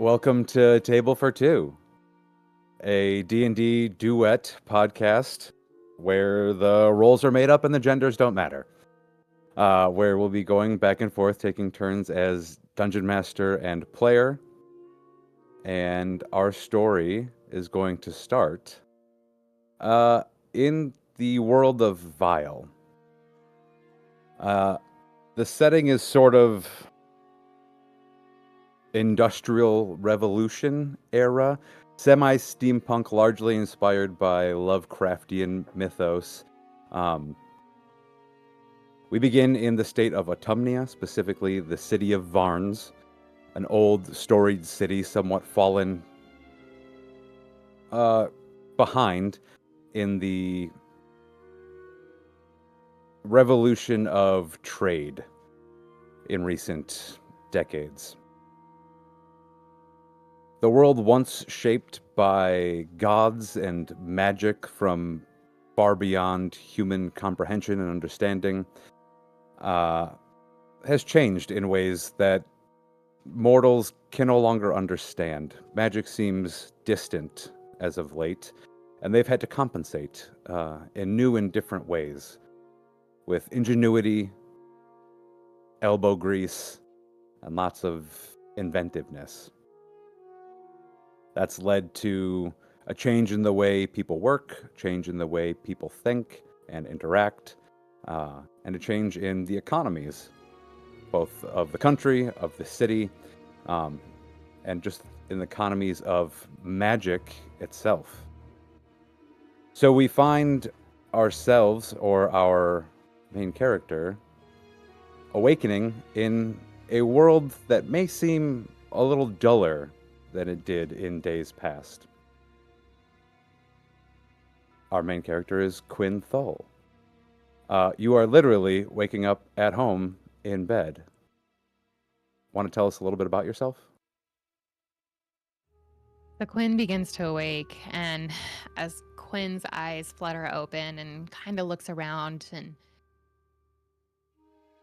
Welcome to Table for Two, a D&D duet podcast where the roles are made up and the genders don't matter. Where we'll be going back and forth, taking turns as dungeon master and player. And our story is going to start in the world of Vile. The setting is sort of Industrial Revolution era, semi-steampunk, largely inspired by Lovecraftian mythos. We begin in the state of Autumnia, specifically the city of Varnes, an old, storied city somewhat fallen behind in the revolution of trade in recent decades. The world once shaped by gods and magic from far beyond human comprehension and understanding has changed in ways that mortals can no longer understand. Magic seems distant as of late, and they've had to compensate in new and different ways with ingenuity, elbow grease, and lots of inventiveness. That's led to a change in the way people work, change in the way people think and interact, and a change in the economies, both of the country, of the city, and just in the economies of magic itself. So we find ourselves, or our main character, awakening in a world that may seem a little duller than it did in days past. Our main character is Quinn Thull. You are literally waking up at home in bed. Want to tell us a little bit about yourself? The Quinn begins to awake, and as Quinn's eyes flutter open and kind of looks around and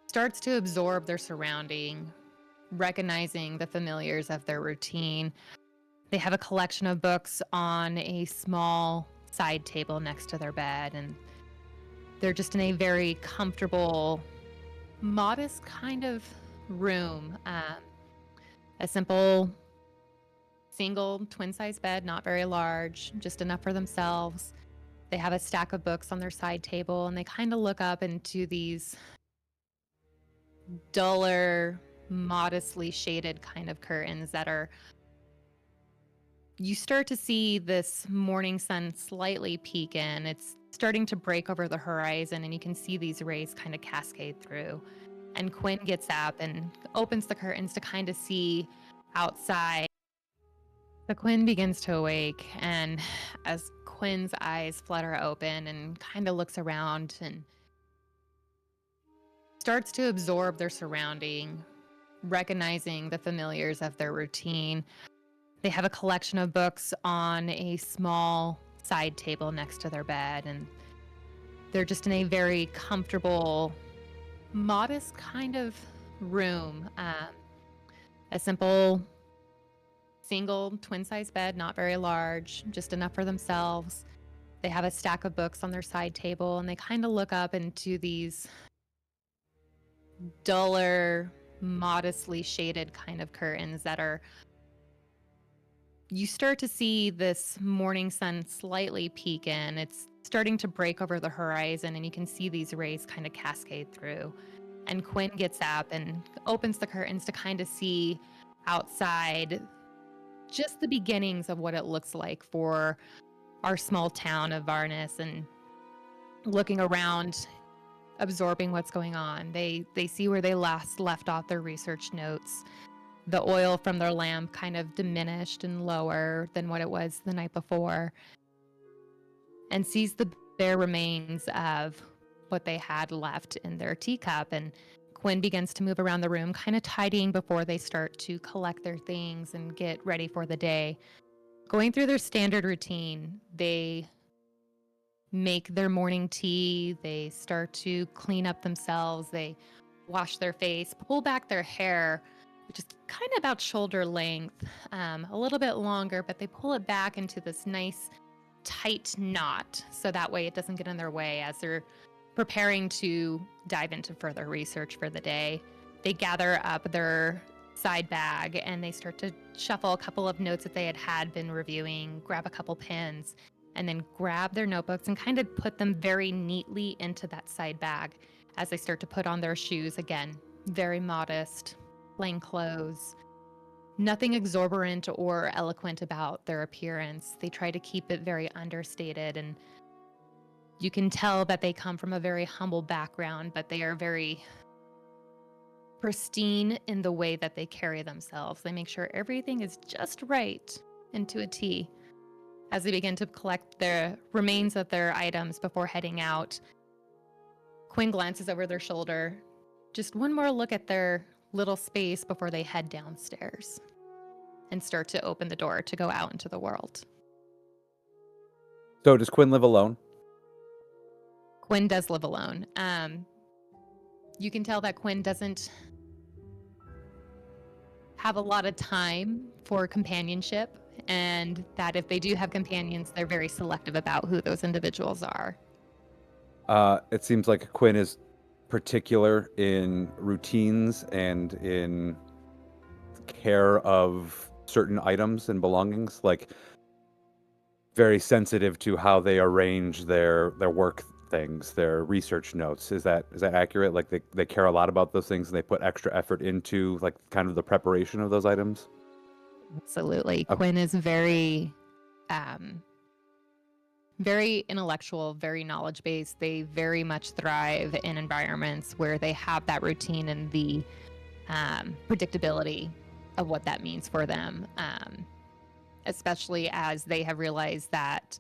starts to absorb their surrounding, recognizing the familiars of their routine. They have a collection of books on a small side table next to their bed, and they're just in a very comfortable, modest kind of room. A simple single twin-size bed, not very large, just enough for themselves. They have a stack of books on their side table, and they kind of look up into these duller, modestly shaded kind of curtains that are. You start to see this morning sun slightly peek in. It's starting to break over the horizon, and you can see these rays kind of cascade through. And Quinn gets up and opens the curtains to kind of see outside. The Quinn begins to awake, and as Quinn's eyes flutter open and kind of looks around and starts to absorb their surrounding, recognizing the familiars of their routine. They have a collection of books on a small side table next to their bed, and they're just in a very comfortable, modest kind of room. A simple single twin-size bed, not very large, just enough for themselves. They have a stack of books on their side table, and they kind of look up into these duller, modestly shaded kind of curtains that are. You start to see this morning sun slightly peek in. It's starting to break over the horizon, and you can see these rays kind of cascade through. And Quinn gets up and opens the curtains to kind of see outside just the beginnings of what it looks like for our small town of Varnes, and looking around, absorbing what's going on. They see where they last left off their research notes. The oil from their lamp kind of diminished and lower than what it was the night before, and sees the bare remains of what they had left in their teacup. And Quinn begins to move around the room, kind of tidying before they start to collect their things and get ready for the day. Going through their standard routine, they make their morning tea, they start to clean up themselves, they wash their face, pull back their hair, which is kind of about shoulder length, a little bit longer, but they pull it back into this nice tight knot so that way it doesn't get in their way as they're preparing to dive into further research for the day. They gather up their side bag and they start to shuffle a couple of notes that they had been reviewing, grab a couple pens, and then grab their notebooks and kind of put them very neatly into that side bag as they start to put on their shoes. Again, very modest, plain clothes, nothing exorbitant or eloquent about their appearance. They try to keep it very understated, and you can tell that they come from a very humble background, but they are very pristine in the way that they carry themselves. They make sure everything is just right and to a T. As they begin to collect the remains of their items before heading out, Quinn glances over their shoulder. Just one more look at their little space before they head downstairs and start to open the door to go out into the world. So does Quinn live alone? Quinn does live alone. You can tell that Quinn doesn't have a lot of time for companionship, and that if they do have companions, they're very selective about who those individuals are. It seems like Quinn is particular in routines and in care of certain items and belongings, like very sensitive to how they arrange their work things, their research notes. Is that accurate? Like they care a lot about those things and they put extra effort into like kind of the preparation of those items? Absolutely. Okay. Quinn is very very intellectual, very knowledge based. They very much thrive in environments where they have that routine and the predictability of what that means for them, especially as they have realized that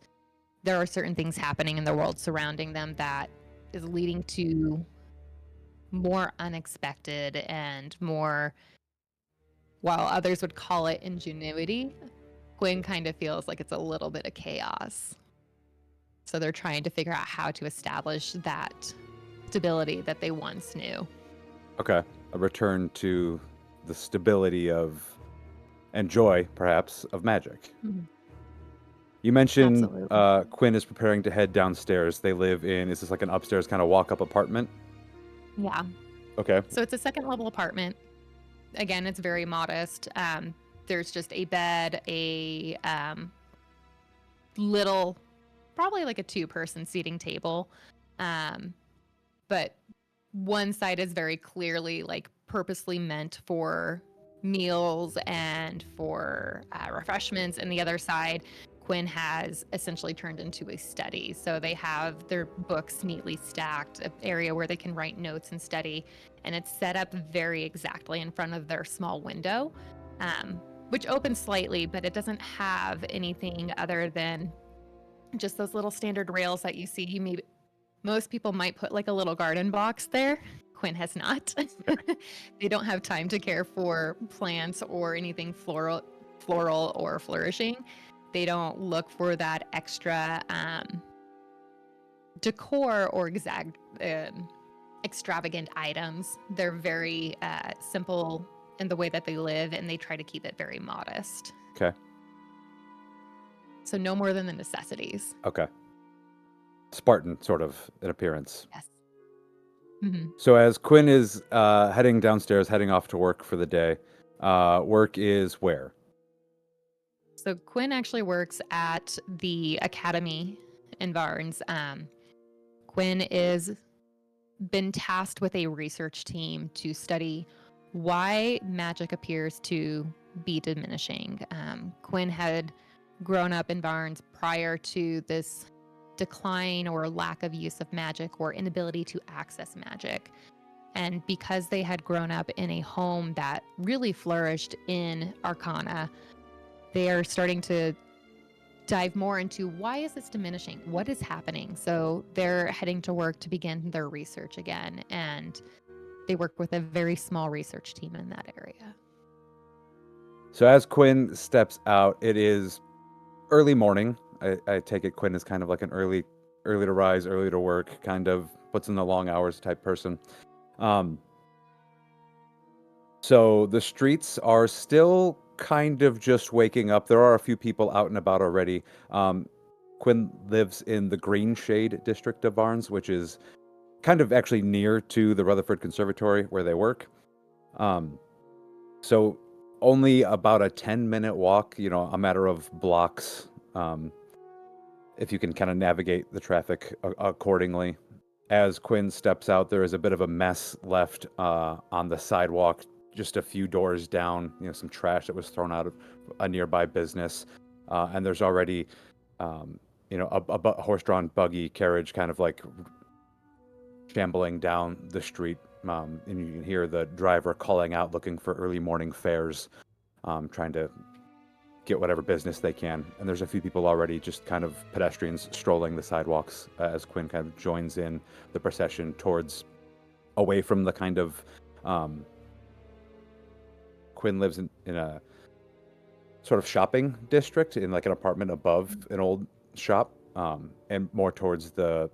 there are certain things happening in the world surrounding them that is leading to more unexpected and more, while others would call it ingenuity, Quinn kind of feels like it's a little bit of chaos. So they're trying to figure out how to establish that stability that they once knew. Okay. A return to the stability of and joy, perhaps, of magic. Mhm. You mentioned Absolutely. Quinn is preparing to head downstairs. They live in, is this like an upstairs kind of walk-up apartment? Yeah. Okay. So it's a second level apartment. Again, it's very modest. There's just a bed, a little, probably like a 2-person seating table. But one side is very clearly like purposely meant for meals and for refreshments, and the other side Quinn has essentially turned into a study. So they have their books neatly stacked, an area where they can write notes and study, and it's set up very exactly in front of their small window, which opens slightly, but it doesn't have anything other than just those little standard rails that you see. Maybe most people might put like a little garden box there. Quinn has not. They don't have time to care for plants or anything floral or flourishing. They don't look for that extra decor or extravagant items. They're very simple in the way that they live, and they try to keep it very modest. Okay. So no more than the necessities. Okay. Spartan sort of in appearance. Yes. Mm-hmm. So as Quinn is heading downstairs, heading off to work for the day, work is where? So Quinn actually works at the academy in Varnes. Quinn is been tasked with a research team to study why magic appears to be diminishing. Quinn had grown up in Varnes prior to this decline or lack of use of magic or inability to access magic. And because they had grown up in a home that really flourished in Arcana, they are starting to dive more into why is this diminishing? What is happening? So they're heading to work to begin their research again. And they work with a very small research team in that area. So as Quinn steps out, it is early morning. I take it Quinn is kind of like an early to rise, early to work, kind of puts in the long hours type person. So the streets are still kind of just waking up. There are a few people out and about already. Quinn lives in the Green Shade district of Varnes, which is kind of actually near to the Rutherford Conservatory where they work. Um, so only about a 10-minute walk, a matter of blocks, if you can kind of navigate the traffic accordingly. As Quinn steps out, there is a bit of a mess left on the sidewalk, just a few doors down, some trash that was thrown out of a nearby business. And there's already, a horse-drawn buggy carriage kind of like shambling down the street. And you can hear the driver calling out, looking for early morning fares, trying to get whatever business they can. And there's a few people already, just kind of pedestrians strolling the sidewalks as Quinn kind of joins in the procession towards away from the kind of Quinn lives in a sort of shopping district in like an apartment above an old shop, and more towards the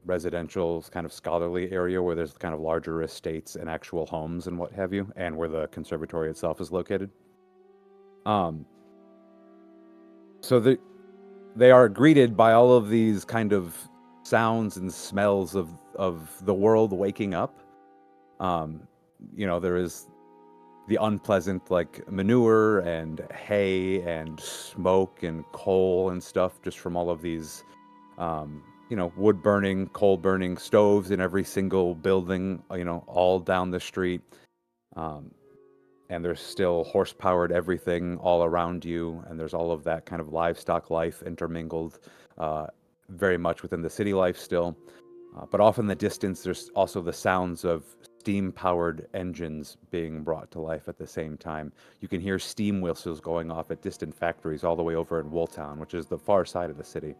residential kind of scholarly area where there's kind of larger estates and actual homes and what have you, and where the conservatory itself is located. So they are greeted by all of these kind of sounds and smells of the world waking up. There is the unpleasant like manure and hay and smoke and coal and stuff just from all of these wood burning, coal burning stoves in every single building, all down the street. And there's still horse-powered everything all around you, and there's all of that kind of livestock life intermingled very much within the city life still. But off in the distance, there's also the sounds of steam-powered engines being brought to life at the same time. You can hear steam whistles going off at distant factories all the way over in Wooltown, which is the far side of the city,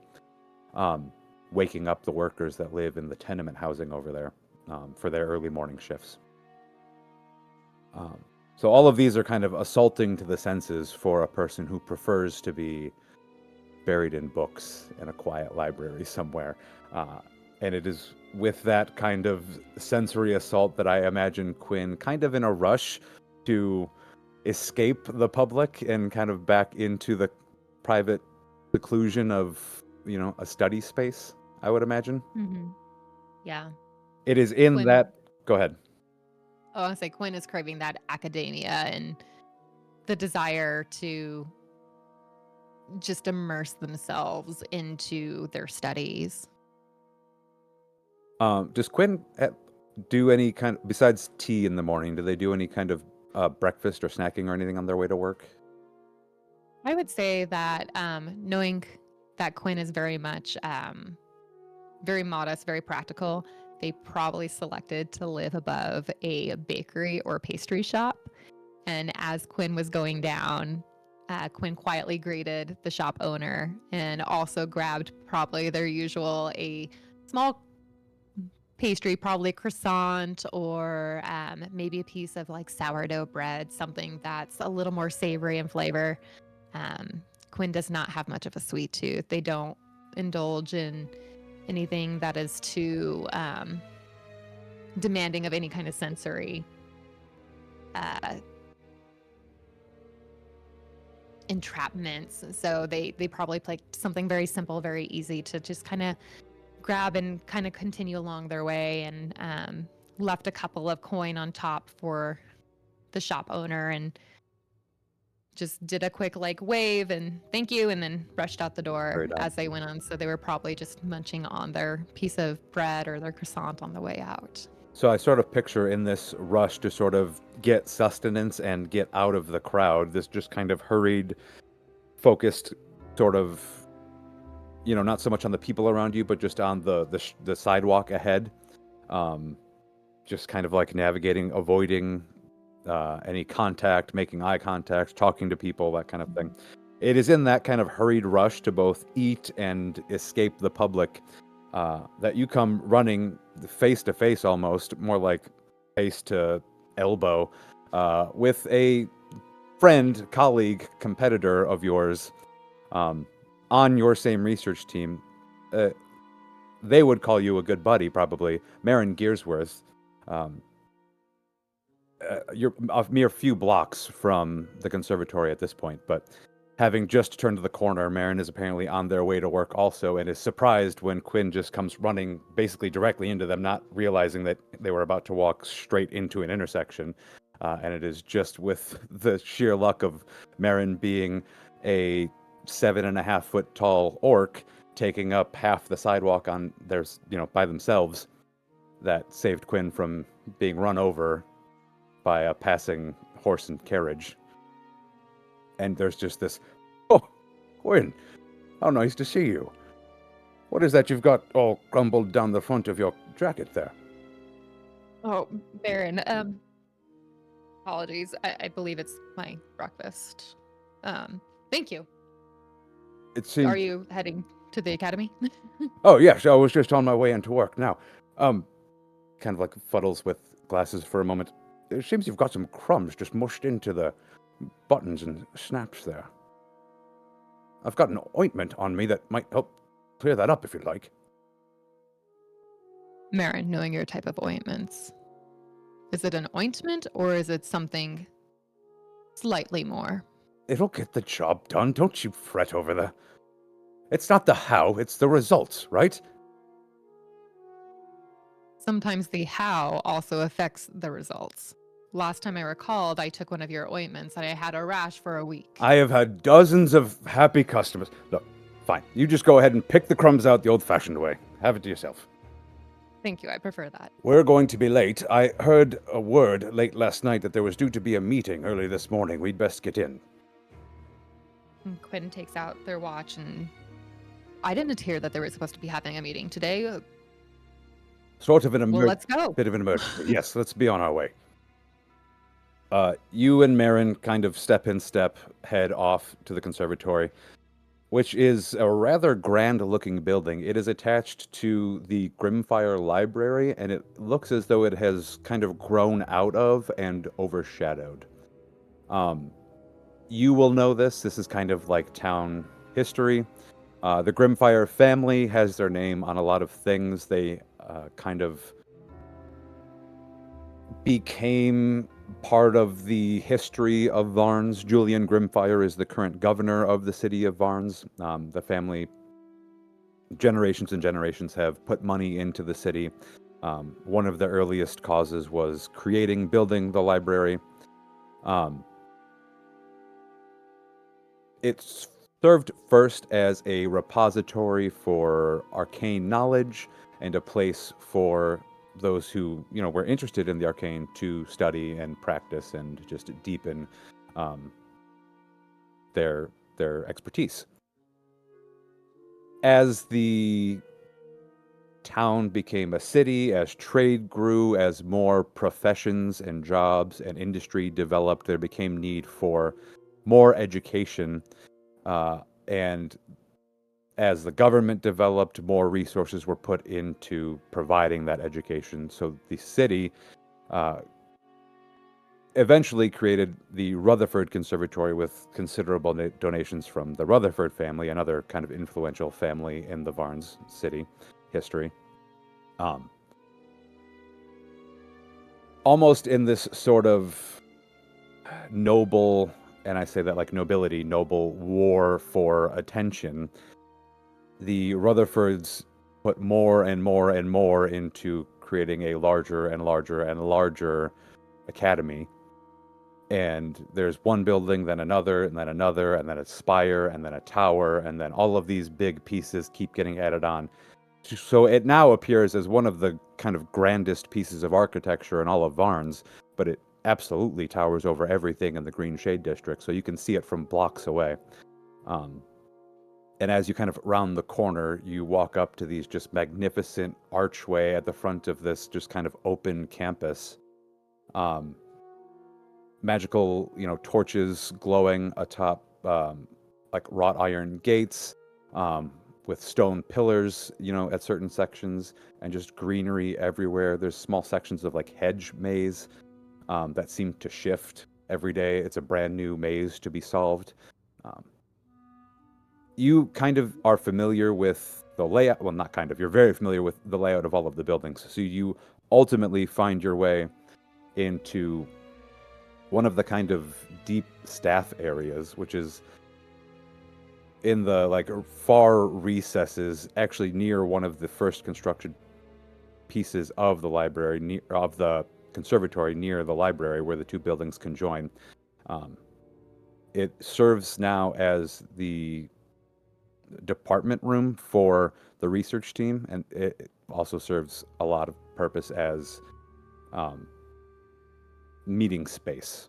waking up the workers that live in the tenement housing over there for their early morning shifts. So all of these are kind of assaulting to the senses for a person who prefers to be buried in books in a quiet library somewhere. And it is with that kind of sensory assault that I imagine Quinn kind of in a rush to escape the public and kind of back into the private seclusion of, a study space, I would imagine. Mm-hmm. Yeah. It is in Quinn, that... Go ahead. I want to say Quinn is craving that academia and the desire to just immerse themselves into their studies. Does Quinn do any kind of, besides tea in the morning, do they do any kind of breakfast or snacking or anything on their way to work? I would say that knowing that Quinn is very much very modest, very practical, they probably selected to live above a bakery or pastry shop. And as Quinn was going down, Quinn quietly greeted the shop owner and also grabbed probably their usual a small pastry, probably croissant or maybe a piece of like sourdough bread, something that's a little more savory in flavor. Quinn does not have much of a sweet tooth. They don't indulge in anything that is too demanding of any kind of sensory entrapments. So they probably picked something very simple, very easy to just kind of grab and kind of continue along their way, and left a couple of coin on top for the shop owner and just did a quick like wave and thank you, and then rushed out the door as they went on. So they were probably just munching on their piece of bread or their croissant on the way out. So I sort of picture in this rush to sort of get sustenance and get out of the crowd, this just kind of hurried, focused sort of, not so much on the people around you, but just on the sidewalk ahead. Just kind of like navigating, avoiding any contact, making eye contact, talking to people, that kind of thing. It is in that kind of hurried rush to both eat and escape the public that you come running face to face, almost more like face to elbow, with a friend, colleague, competitor of yours on your same research team. They would call you a good buddy, probably, Marin Gearsworth. you're a mere few blocks from the conservatory at this point, but having just turned the corner, Marin is apparently on their way to work also, and is surprised when Quinn just comes running basically directly into them, not realizing that they were about to walk straight into an intersection. And it is just with the sheer luck of Marin being a 7.5 foot tall orc taking up half the sidewalk on theirs, by themselves, that saved Quinn from being run over by a passing horse and carriage. And there's just this, "Oh, Quinn, how nice to see you. What is that you've got all crumbled down the front of your jacket there?" Oh, Baron, apologies. I believe it's my breakfast. Thank you. It Are seems. you heading to the academy? Oh, yes, I was just on my way into work now. Kind of like fuddles with glasses for a moment. It seems you've got some crumbs just mushed into the buttons and snaps there. I've got an ointment on me that might help clear that up if you'd like. Marin, knowing your type of ointments, is it an ointment or is it something slightly more? It'll get the job done. Don't you fret over the... It's not the how, it's the results, right? Sometimes the how also affects the results. Last time I recalled, I took one of your ointments and I had a rash for a week. I have had dozens of happy customers. Look, fine. You just go ahead and pick the crumbs out the old-fashioned way. Have it to yourself. Thank you, I prefer that. We're going to be late. I heard a word late last night that there was due to be a meeting early this morning. We'd best get in. And Quinn takes out their watch and I didn't hear that they were supposed to be having a meeting today. Sort of an Well, let's go. bit of an emergency. Yes, let's be on our way. You and Marin kind of step in step, head off to the conservatory, which is a rather grand-looking building. It is attached to the Grimfire Library, and it looks as though it has kind of grown out of and overshadowed. You will know this. This is kind of like town history. The Grimfire family has their name on a lot of things. They kind of became part of the history of Varnes. Julian Grimfire is the current governor of the city of Varnes. The family, generations and generations, have put money into the city. One of the earliest causes was building the library. It's served first as a repository for arcane knowledge and a place for those who, were interested in the arcane to study and practice and just deepen their expertise. As the town became a city, as trade grew, as more professions and jobs and industry developed, there became need for more education, and as the government developed, more resources were put into providing that education. So the city eventually created the Rutherford Conservatory with considerable donations from the Rutherford family, another kind of influential family in the Varnes city history. Almost in this sort of noble, and I say that like nobility, noble war for attention, the Rutherfords put more and more and more into creating a larger and larger and larger academy. And there's one building, then another, and then another, and then a spire, and then a tower, and then all of these big pieces keep getting added on. So it now appears as one of the kind of grandest pieces of architecture in all of Varnes, but it absolutely towers over everything in the Green Shade District, so you can see it from blocks away. And as you kind of round the corner, you walk up to these just magnificent archway at the front of this just kind of open campus. Magical, torches glowing atop like wrought iron gates, with stone pillars, at certain sections, and just greenery everywhere. There's small sections of like hedge maze that seem to shift every day. It's a brand new maze to be solved. You kind of are familiar with the layout. Well, not kind of. You're very familiar with the layout of all of the buildings. So you ultimately find your way into one of the kind of deep staff areas, which is in the like far recesses, actually near one of the first constructed pieces of the library, of the conservatory near the library where the two buildings conjoin. Um, it serves now as the department room for the research team, and it also serves a lot of purpose as um, meeting space.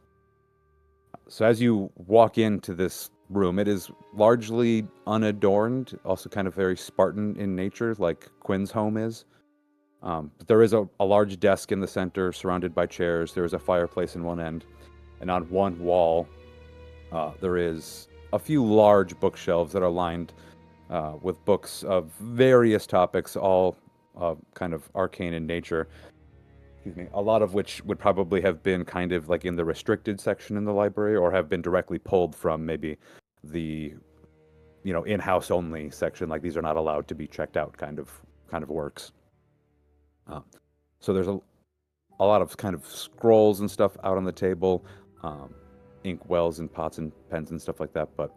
So as you walk into this room, it is largely unadorned, also kind of very Spartan in nature, like Quinn's home is. But there is a large desk in the center, surrounded by chairs. There is a fireplace in one end, and on one wall, there is a few large bookshelves that are lined with books of various topics, all kind of arcane in nature. Excuse me. A lot of which would probably have been kind of like in the restricted section in the library, or have been directly pulled from maybe the in-house only section. Like these are not allowed to be checked out kind of works. Uh, so there's a lot of kind of scrolls and stuff out on the table, ink wells and pots and pens and stuff like that, but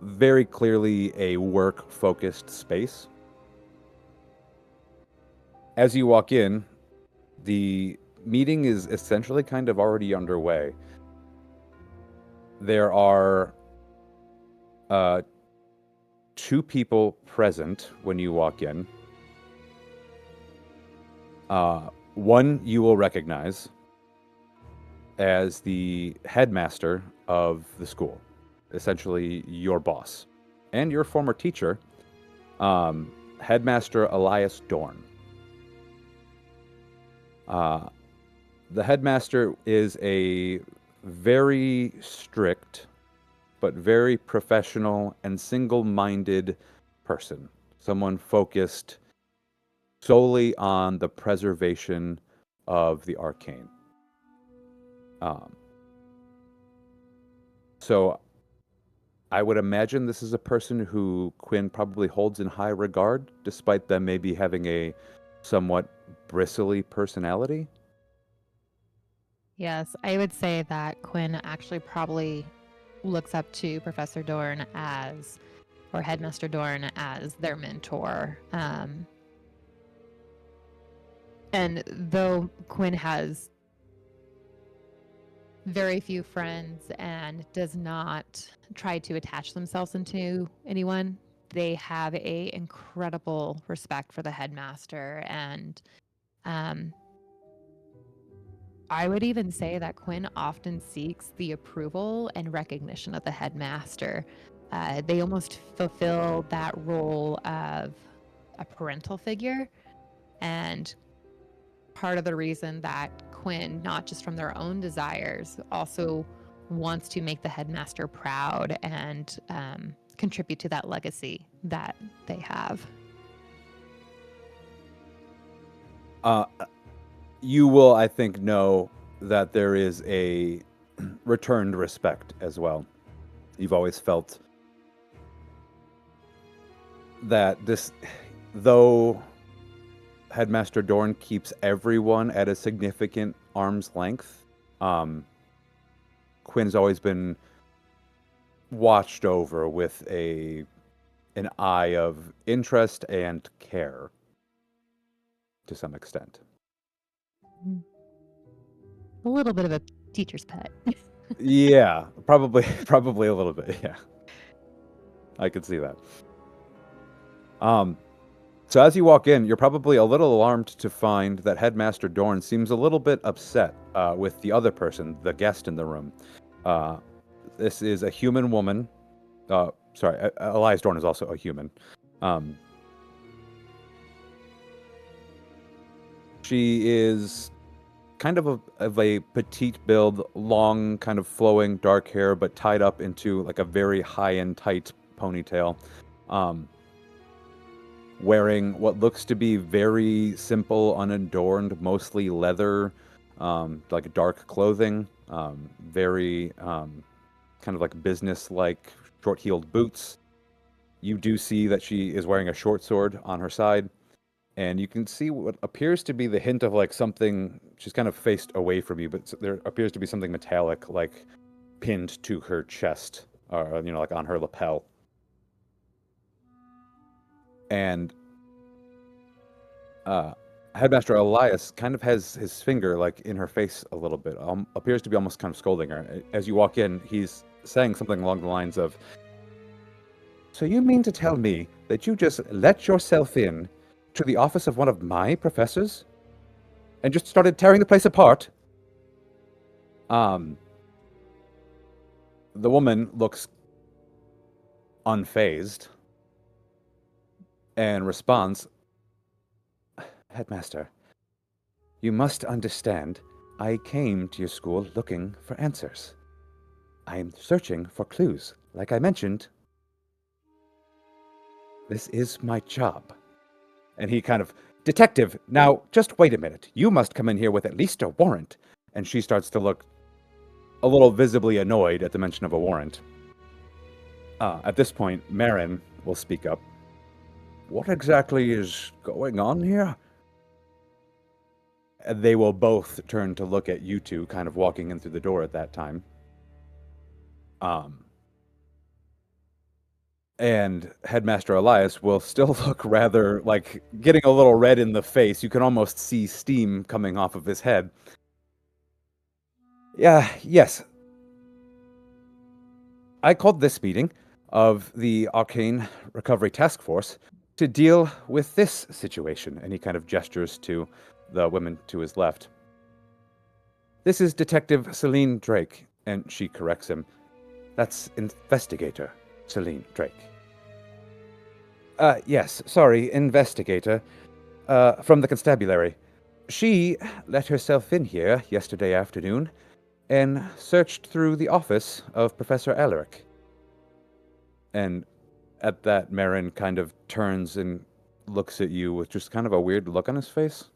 very clearly a work-focused space. As you walk in, the meeting is essentially kind of already underway. There are two people present when you walk in. One you will recognize as the headmaster of the school, essentially your boss, and your former teacher, Headmaster Elias Dorn. The headmaster is a very strict, but very professional and single-minded person. Someone focused solely on the preservation of the arcane. So I would imagine this is a person who Quinn probably holds in high regard, despite them maybe having a somewhat bristly personality. Yes, I would say that Quinn actually probably looks up to Professor Dorn as, or Headmaster Dorn as their mentor. And though Quinn has very few friends and does not try to attach themselves into anyone, they have a incredible respect for the headmaster. And I would even say that Quinn often seeks the approval and recognition of the headmaster. They almost fulfill that role of a parental figure. And part of the reason that Quinn, not just from their own desires, also wants to make the headmaster proud and contribute to that legacy that they have. You will, I think, know that there is a returned respect as well. You've always felt that though Headmaster Dorn keeps everyone at a significant arm's length, Quinn's always been watched over with an eye of interest and care to some extent. A little bit of a teacher's pet. Yeah, probably a little bit. Yeah, I could see that. So as you walk in, you're probably a little alarmed to find that Headmaster Dorn seems a little bit upset with the other person, the guest in the room. This is a human woman. Sorry, Elias Dorn is also a human. She is kind of a petite build, long, kind of flowing dark hair, but tied up into like a very high and tight ponytail. Wearing what looks to be very simple, unadorned, mostly leather, like dark clothing, very kind of like business-like short-heeled boots. You do see that she is wearing a short sword on her side. and you can see what appears to be the hint of like something. She's kind of faced away from you, but there appears to be something metallic, like pinned to her chest, or like on her lapel. And uh, Headmaster Elias kind of has his finger like in her face a little bit. Appears to be almost kind of scolding her. As you walk in, he's saying something along the lines of, "So you mean to tell me that you just let yourself in to the office of one of my professors and just started tearing the place apart?" Um, the woman looks unfazed and responds, "Headmaster, you must understand, I came to your school looking for answers. I am searching for clues. Like I mentioned, this is my job." And he kind of, "Detective, now just wait a minute. You must come in here with at least a warrant." And she starts to look a little visibly annoyed at the mention of a warrant. At this point, Marin will speak up. "What exactly is going on here?" And they will both turn to look at you two kind of walking in through the door at that time. And Headmaster Elias will still look rather like getting a little red in the face. You can almost see steam coming off of his head. Yes. I called this meeting of the Arcane Recovery Task Force to deal with this situation. And he kind of gestures to the women to his left. "This is Detective Celine Drake." And she corrects him. "That's Investigator Celine Drake." Yes, sorry, Investigator. From the constabulary. She let herself in here yesterday afternoon and searched through the office of Professor Alaric." And at that, Marin kind of turns and looks at you with just kind of a weird look on his face.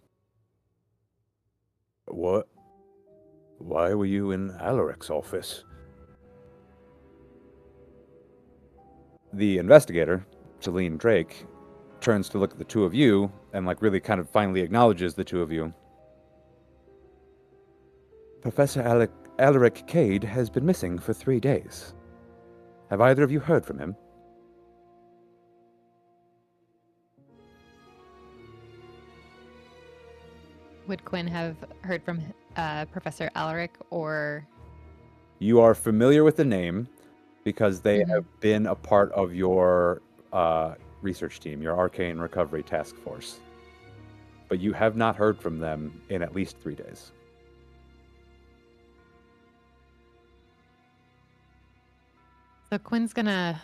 "What? Why were you in Alaric's office?" The investigator, Celine Drake, turns to look at the two of you and like really kind of finally acknowledges the two of you. "Professor Alaric Cade has been missing for 3 days. Have either of you heard from him?" Would Quinn have heard from Professor Alaric or? You are familiar with the name because they Mhm. have been a part of your research team, your Arcane Recovery Task Force. But you have not heard from them in at least 3 days. So Quinn's gonna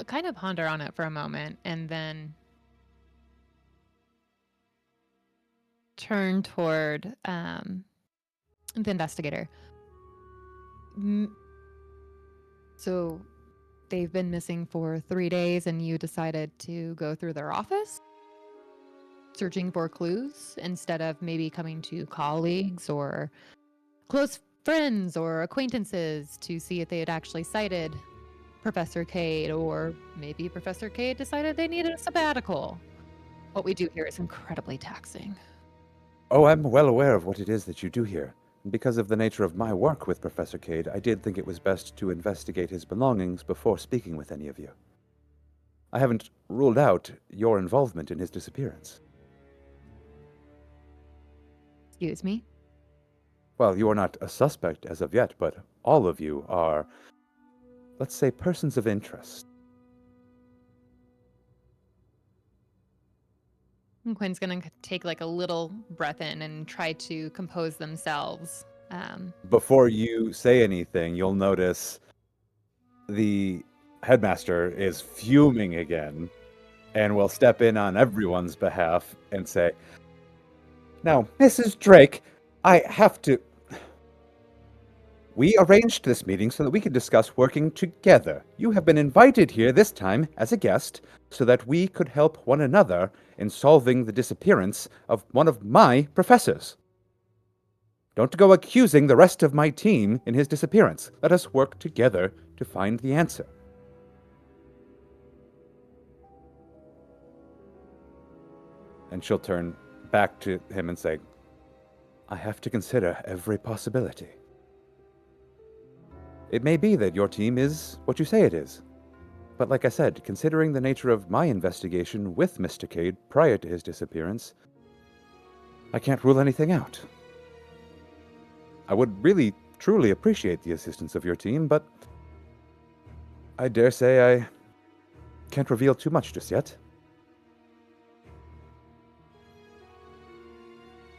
kind of ponder on it for a moment and then turn toward the investigator. So they've been missing for 3 days and you decided to go through their office searching for clues instead of maybe coming to colleagues or close friends or acquaintances to see if they had actually cited Professor Cade, or maybe Professor Cade decided they needed a sabbatical. What we do here is incredibly taxing. Oh, I'm well aware of what it is that you do here. Because of the nature of my work with Professor Cade, I did think it was best to investigate his belongings before speaking with any of you. I haven't ruled out your involvement in his disappearance. Excuse me? Well, you are not a suspect as of yet, but all of you are, let's say, persons of interest. And Quinn's gonna take like a little breath in and try to compose themselves. Before you say anything, you'll notice the headmaster is fuming again and will step in on everyone's behalf and say, "Now, Mrs. Drake, I have to. We arranged this meeting so that we could discuss working together. You have been invited here this time as a guest so that we could help one another in solving the disappearance of one of my professors. Don't go accusing the rest of my team in his disappearance. Let us work together to find the answer." And she'll turn back to him and say, I have to consider every possibility. It may be that your team is what you say it is. But like I said, considering the nature of my investigation with Mr. Cade prior to his disappearance, I can't rule anything out. I would really, truly appreciate the assistance of your team, but I dare say I can't reveal too much just yet.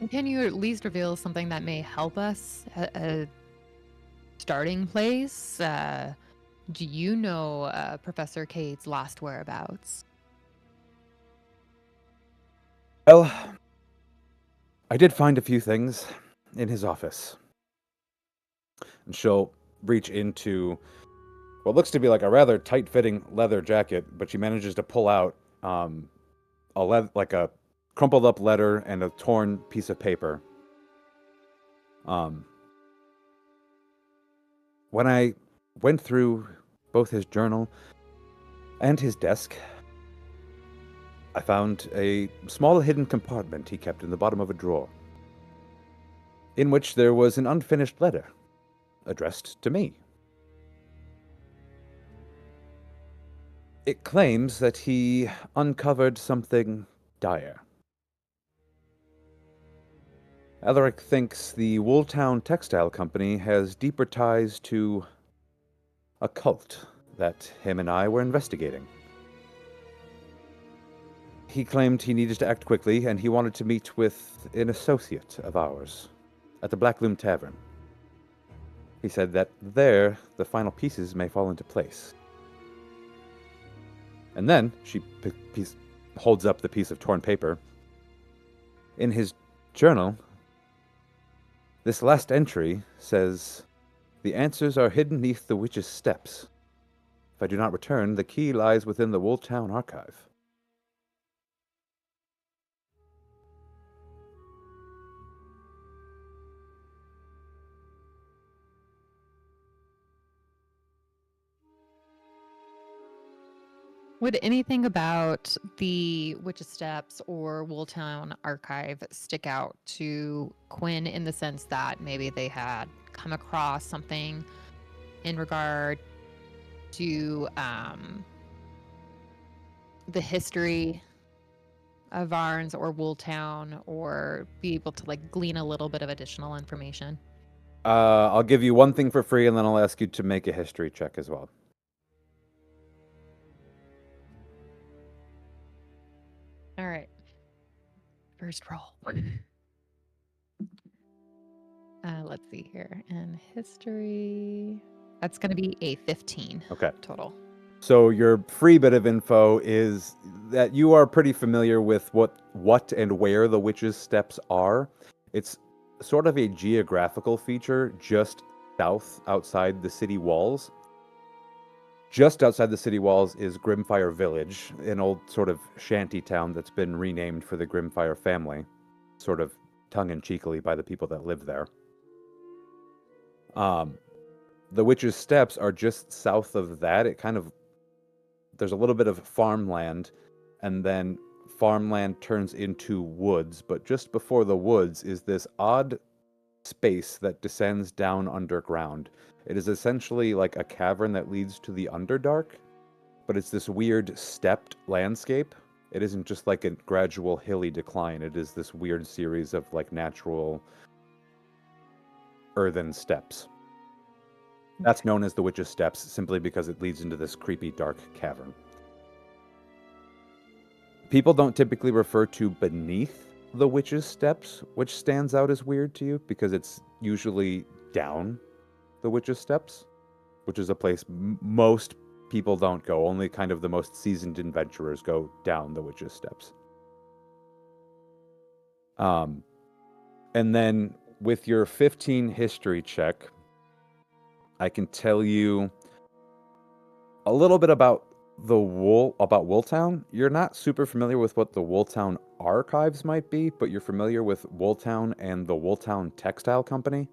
Can you at least reveal something that may help us? A starting place? Do you know Professor Cade's last whereabouts? Well, I did find a few things in his office. And she'll reach into what looks to be like a rather tight-fitting leather jacket, but she manages to pull out like a crumpled up letter and a torn piece of paper. When I went through both his journal and his desk, I found a small hidden compartment he kept in the bottom of a drawer, in which there was an unfinished letter addressed to me. It claims that he uncovered something dire. Alaric thinks the Wooltown Textile Company has deeper ties to a cult that him and I were investigating. He claimed he needed to act quickly, and he wanted to meet with an associate of ours at the Black Loom Tavern. He said that there, the final pieces may fall into place. And then, she holds up the piece of torn paper. In his journal, this last entry says, the answers are hidden neath the witch's steps. If I do not return, the key lies within the Wooltown archive. Would anything about the Witch's Steps or Wooltown archive stick out to Quinn in the sense that maybe they had come across something in regard to the history of Varnes or Wooltown, or be able to like glean a little bit of additional information? I'll give you one thing for free, and then I'll ask you to make a history check as well. All right. First roll. Let's see here. And history. That's going to be a 15 Okay. total. So your free bit of info is that you are pretty familiar with what and where the witch's steps are. It's sort of a geographical feature just south outside the city walls. Just outside the city walls is Grimfire Village, an old sort of shanty town that's been renamed for the Grimfire family, sort of tongue-in-cheekily by the people that live there. The witch's steps are just south of that. There's a little bit of farmland, and then farmland turns into woods, but just before the woods is this odd space that descends down underground. It is essentially like a cavern that leads to the Underdark, but it's this weird stepped landscape. It isn't just like a gradual hilly decline. It is this weird series of like natural earthen steps. That's known as the Witch's Steps simply because it leads into this creepy dark cavern. People don't typically refer to beneath the Witch's Steps, which stands out as weird to you because it's usually down the Witch's Steps, which is a place most people don't go. Only kind of the most seasoned adventurers go down the Witch's Steps. And then with your 15 history check, I can tell you a little bit about Wooltown. You're not super familiar with what the Wooltown archives might be, but you're familiar with Wooltown and the Wooltown Textile Company.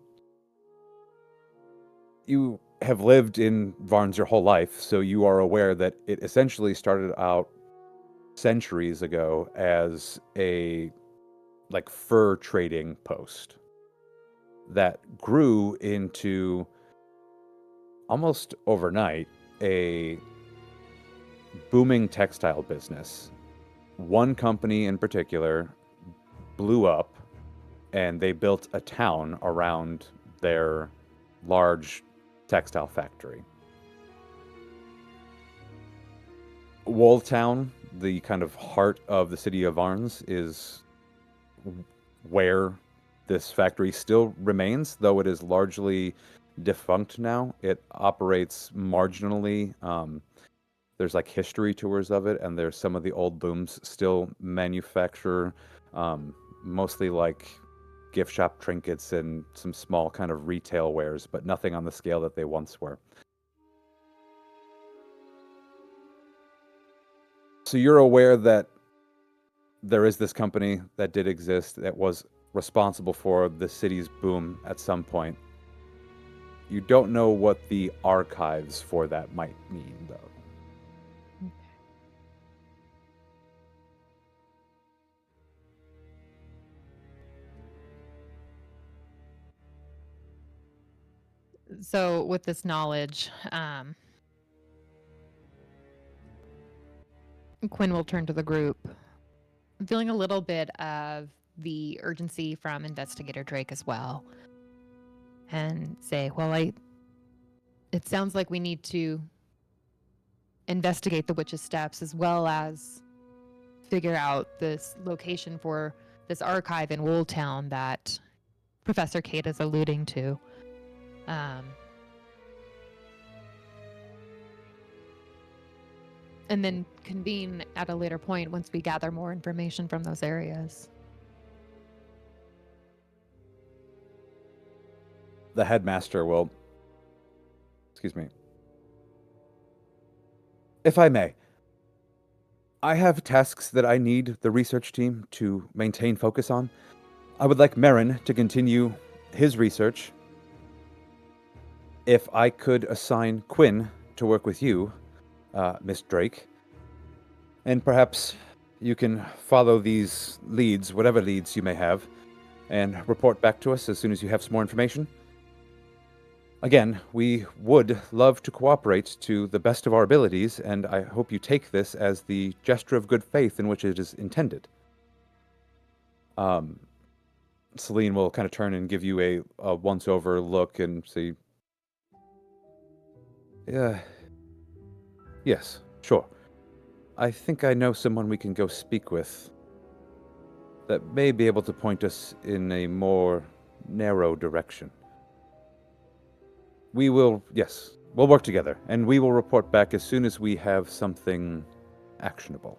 You have lived in Varnes your whole life, so you are aware that it essentially started out centuries ago as a like fur trading post that grew into almost overnight a booming textile business. One company in particular blew up and they built a town around their large textile factory. Wool Town, the kind of heart of the city of Varnes, is where this factory still remains, though it is largely defunct now. It operates marginally. There's like history tours of it, and there's some of the old looms still manufacture mostly like gift shop trinkets and some small kind of retail wares, but nothing on the scale that they once were. So you're aware that there is this company that did exist that was responsible for the city's boom at some point. You don't know what the archives for that might mean, though. So, with this knowledge, Quinn will turn to the group, feeling a little bit of the urgency from Investigator Drake as well, and say, well, it sounds like we need to investigate the witch's steps as well as figure out this location for this archive in Wooltown that Professor Kate is alluding to. And then convene at a later point once we gather more information from those areas. The headmaster will... Excuse me. If I may, I have tasks that I need the research team to maintain focus on. I would like Marin to continue his research. If I could assign Quinn to work with you, Miss Drake, and perhaps you can follow these leads, whatever leads you may have, and report back to us as soon as you have some more information. Again, we would love to cooperate to the best of our abilities, and I hope you take this as the gesture of good faith in which it is intended. Celine will kind of turn and give you a once-over look and say, yes, sure. I think I know someone we can go speak with that may be able to point us in a more narrow direction. We'll work together, and we will report back as soon as we have something actionable.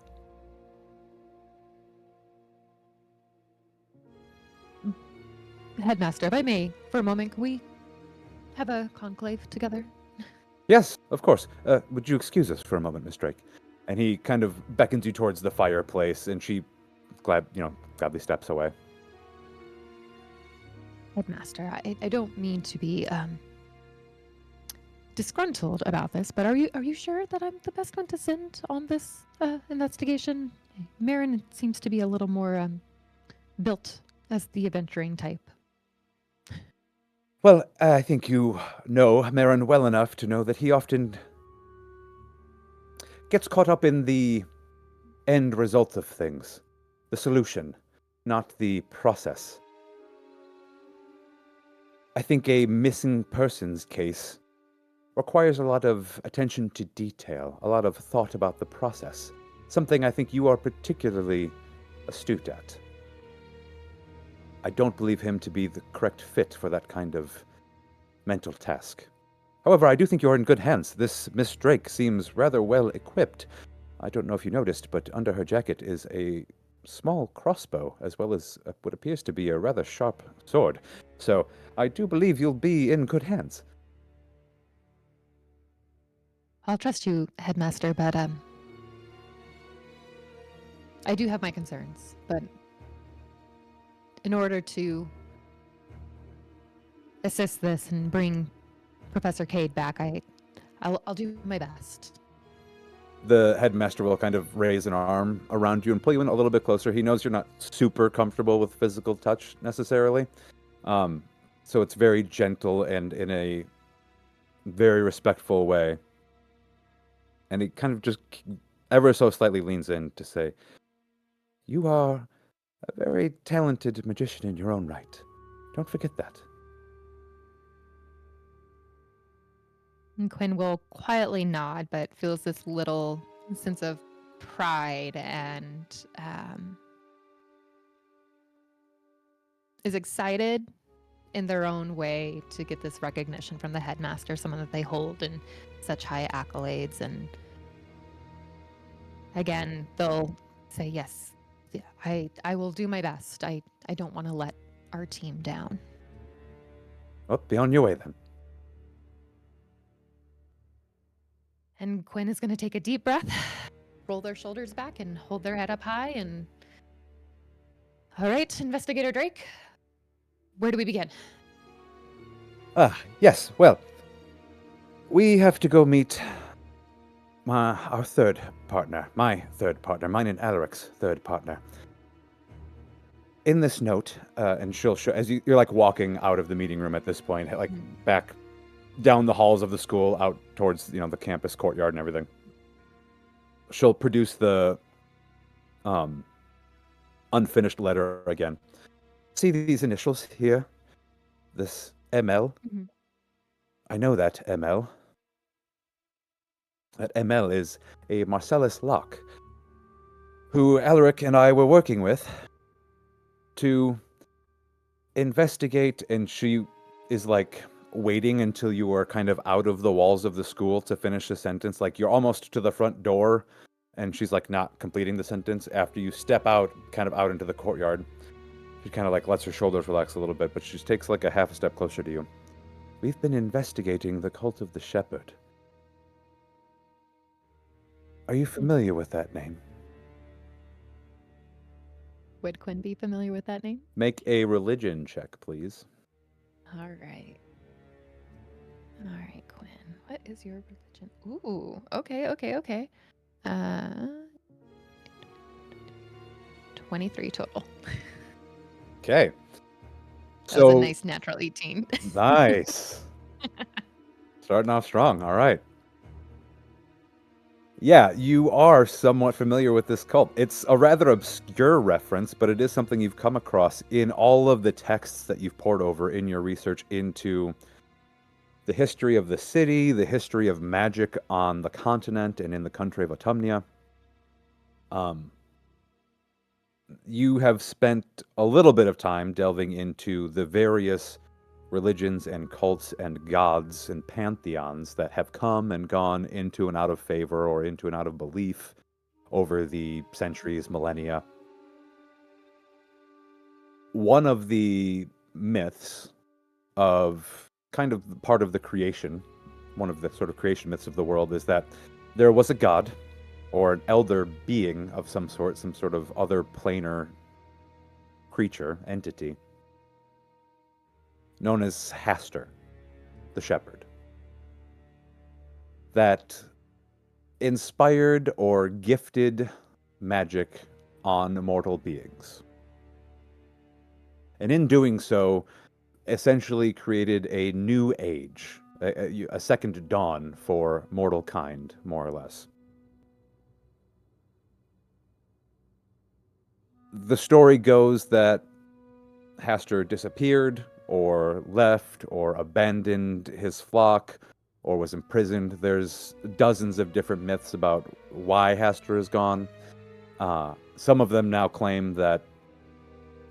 Headmaster, if I may, for a moment, can we have a conclave together? Yes, of course. Would you excuse us for a moment, Miss Drake? And he kind of beckons you towards the fireplace, and she gladly steps away. Headmaster, I don't mean to be disgruntled about this, but are you sure that I'm the best one to send on this investigation? Marin seems to be a little more built as the adventuring type. Well, I think you know Marin well enough to know that he often gets caught up in the end result of things, the solution, not the process. I think a missing persons case requires a lot of attention to detail, a lot of thought about the process, something I think you are particularly astute at. I don't believe him to be the correct fit for that kind of mental task. However, I do think you're in good hands. This Miss Drake seems rather well equipped. I don't know if you noticed, but under her jacket is a small crossbow, as well as what appears to be a rather sharp sword. So I do believe you'll be in good hands. I'll trust you, Headmaster, but I do have my concerns. But in order to assist this and bring Professor Cade back, I'll do my best. The headmaster will kind of raise an arm around you and pull you in a little bit closer. He knows you're not super comfortable with physical touch necessarily. So it's very gentle and in a very respectful way. And he kind of just ever so slightly leans in to say, "You are a very talented magician in your own right. Don't forget that." And Quinn will quietly nod, but feels this little sense of pride and is excited in their own way to get this recognition from the headmaster, someone that they hold in such high accolades. And again, they'll say, yes, yeah, I will do my best. I don't want to let our team down. Well, be on your way then. And Quinn is going to take a deep breath, roll their shoulders back, and hold their head up high. And all right, Investigator Drake, where do we begin? Yes, well, we have to go meet our third partner, my third partner, mine and Alaric's third partner. In this note, and she'll show, as you're like walking out of the meeting room at this point, like back down the halls of the school, out towards, the campus courtyard and everything. She'll produce the unfinished letter again. See these initials here? This ML? Mm-hmm. I know that ML. That ML is a Marcellus Locke, who Alaric and I were working with to investigate, and she is like waiting until you are kind of out of the walls of the school to finish the sentence. Like you're almost to the front door, and she's like not completing the sentence after you step out, kind of out into the courtyard. She kind of like lets her shoulders relax a little bit, but she just takes like a half a step closer to you. We've been investigating the cult of the shepherd. Are you familiar with that name? Would Quinn be familiar with that name? Make a religion check, please. All right. All right, Quinn. What is your religion? Ooh, okay. 23 total. Okay. That was a nice natural 18. Nice. Starting off strong. All right. Yeah, you are somewhat familiar with this cult. It's a rather obscure reference, but it is something you've come across in all of the texts that you've poured over in your research into the history of the city, the history of magic on the continent and in the country of Autumnia. You have spent a little bit of time delving into the various religions and cults and gods and pantheons that have come and gone into and out of favor or into and out of belief over the centuries, millennia. One of the myths of kind of part of the creation, one of the sort of creation myths of the world, is that there was a god or an elder being of some sort, some sort of other planar creature, entity, known as Hastur, the shepherd, that inspired or gifted magic on mortal beings. And in doing so, essentially created a new age, a second dawn for mortal kind, more or less. The story goes that Hastur disappeared, or left, or abandoned his flock, or was imprisoned. There's dozens of different myths about why Hastur is gone. Some of them now claim that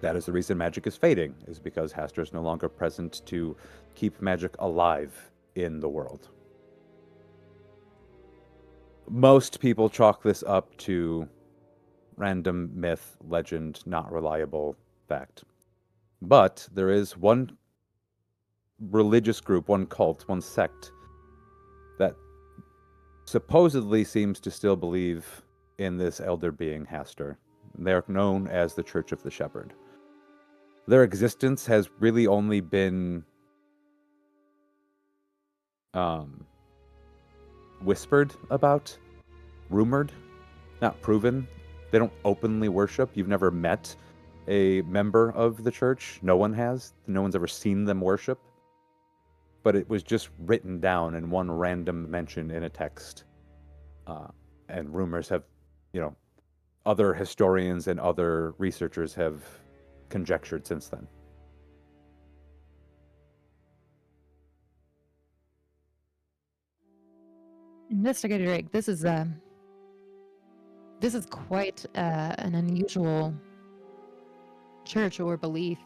that is the reason magic is fading, is because Hastur is no longer present to keep magic alive in the world. Most people chalk this up to random myth, legend, not reliable fact. But there is one religious group, one cult, one sect that supposedly seems to still believe in this elder being, Hastur. They're known as the Church of the Shepherd. Their existence has really only been whispered about rumored, not proven. They don't openly worship. You've never met a member of the church. No one has. No one's ever seen them worship. But it was just written down in one random mention in a text. And rumors have, other historians and other researchers have conjectured since then. Investigator Drake, this is quite an unusual church or belief.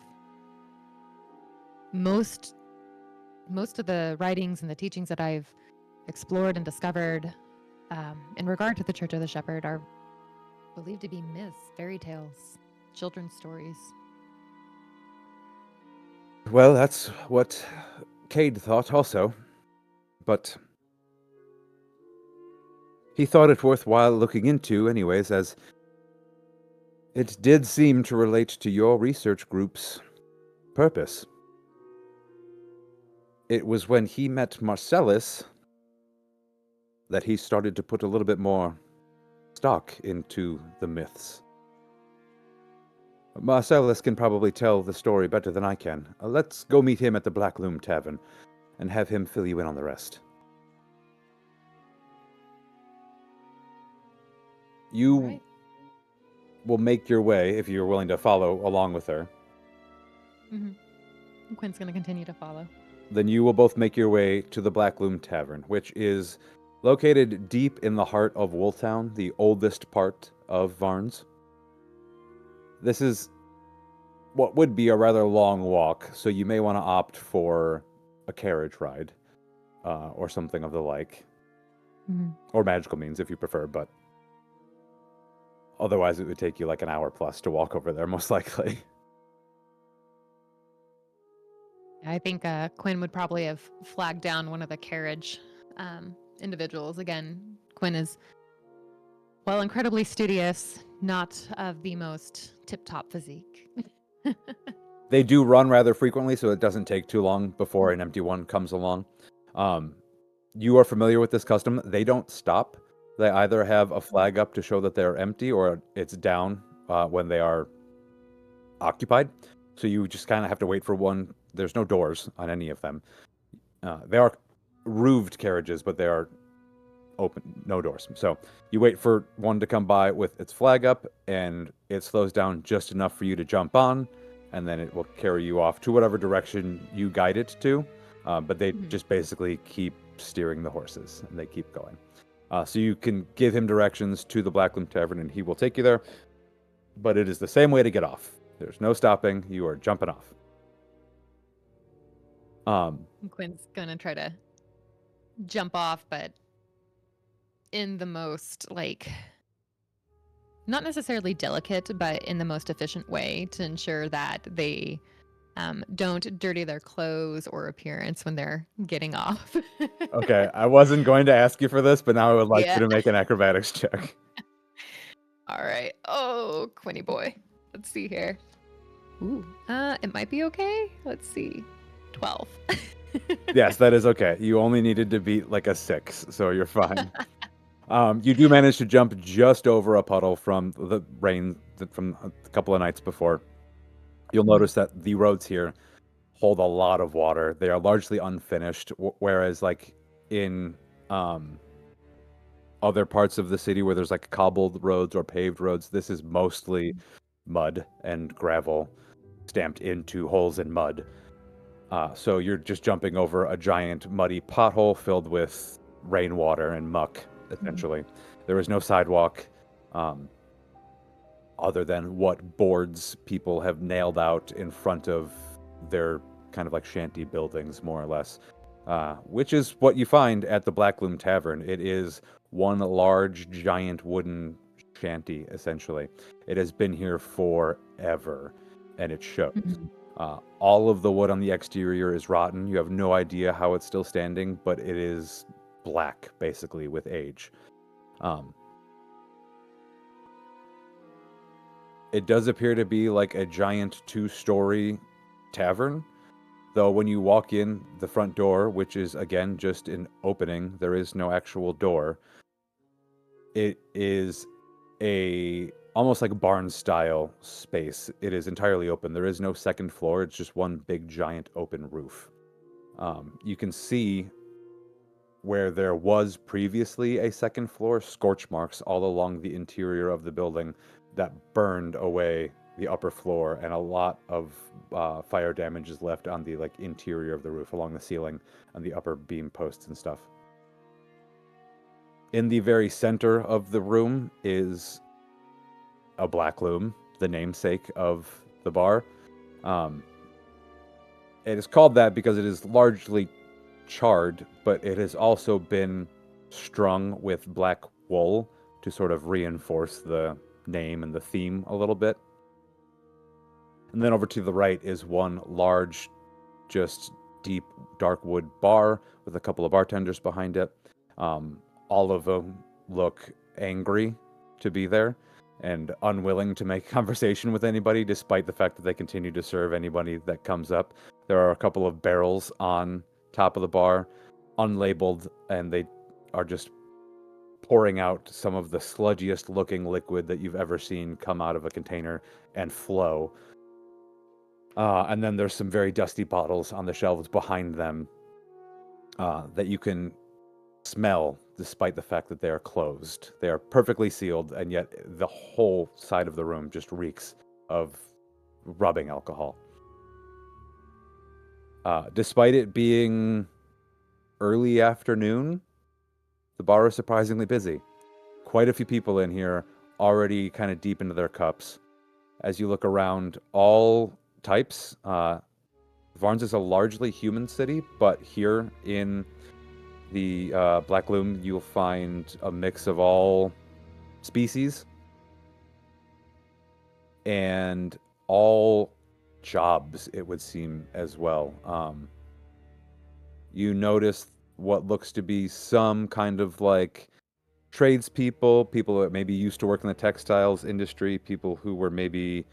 Most of the writings and the teachings that I've explored and discovered in regard to the Church of the Shepherd are believed to be myths, fairy tales, children's stories. Well, that's what Cade thought also, but he thought it worthwhile looking into anyways, as it did seem to relate to your research group's purpose. It was when he met Marcellus that he started to put a little bit more stock into the myths. Marcellus can probably tell the story better than I can. Let's go meet him at the Black Loom Tavern and have him fill you in on the rest. You will make your way, if you're willing to follow along with her. Mm-hmm. Quinn's going to continue to follow. Then you will both make your way to the Black Loom Tavern, which is located deep in the heart of Wooltown, the oldest part of Varnes. This is what would be a rather long walk, so you may want to opt for a carriage ride or something of the like. Mm-hmm. Or magical means if you prefer, but otherwise it would take you like an hour plus to walk over there, most likely. I think Quinn would probably have flagged down one of the carriage individuals. Again, Quinn is, well, incredibly studious, not of the most tip-top physique. They do run rather frequently, so it doesn't take too long before an empty one comes along. You are familiar with this custom. They don't stop. They either have a flag up to show that they're empty or it's down when they are occupied. So you just kind of have to wait for one. There's no doors on any of them. They are roofed carriages, but they are open, no doors. So you wait for one to come by with its flag up, and it slows down just enough for you to jump on, and then it will carry you off to whatever direction you guide it to. But they just basically keep steering the horses, and they keep going. So you can give him directions to the Black Loom Tavern, and he will take you there. But it is the same way to get off. There's no stopping. You are jumping off. Quinn's going to try to jump off, but in the most, not necessarily delicate, but in the most efficient way to ensure that they don't dirty their clothes or appearance when they're getting off. Okay, I wasn't going to ask you for this, but now I would like Yeah. you to make an acrobatics check. All right. Oh, Quinny boy. Let's see here. Ooh, it might be okay. Let's see. 12. Yes, that is okay. You only needed to beat like a 6, so you're fine. You do manage to jump just over a puddle from the rain from a couple of nights before. You'll notice that the roads here hold a lot of water. They are largely unfinished, whereas like in other parts of the city where there's like cobbled roads or paved roads, this is mostly mud and gravel stamped into holes in mud. So you're just jumping over a giant muddy pothole filled with rainwater and muck, essentially. There is no sidewalk other than what boards people have nailed out in front of their kind of like shanty buildings, more or less, which is what you find at the Black Loom Tavern. It is one large, giant wooden shanty, essentially. It has been here forever, and it shows. All of the wood on the exterior is rotten. You have no idea how it's still standing, but it is black, basically, with age. It does appear to be like a giant 2-story tavern, though when you walk in the front door, which is, again, just an opening, there is no actual door. It is almost like a barn style space. It is entirely open. There is no second floor. It's just one big giant open roof. You can see where there was previously a second floor, scorch marks all along the interior of the building that burned away the upper floor, and a lot of fire damage is left on the interior of the roof, along the ceiling, and the upper beam posts and stuff. In the very center of the room is a black loom, the namesake of the bar. It is called that because it is largely charred, but it has also been strung with black wool to sort of reinforce the name and the theme a little bit. And then over to the right is one large, just deep, dark wood bar with a couple of bartenders behind it. All of them look angry to be there and unwilling to make conversation with anybody, despite the fact that they continue to serve anybody that comes up. There are a couple of barrels on top of the bar, unlabeled, and they are just pouring out some of the sludgiest looking liquid that you've ever seen come out of a container and flow. And then there's some very dusty bottles on the shelves behind them that you can smell despite the fact that they are closed. They are perfectly sealed, and yet the whole side of the room just reeks of rubbing alcohol. Despite it being early afternoon, the bar is surprisingly busy. Quite a few people in here already kind of deep into their cups. As you look around, all types. Varnes is a largely human city, but here in the Black Loom, you'll find a mix of all species and all jobs, it would seem, as well. You notice what looks to be some kind of tradespeople, people that maybe used to work in the textiles industry, people who were maybe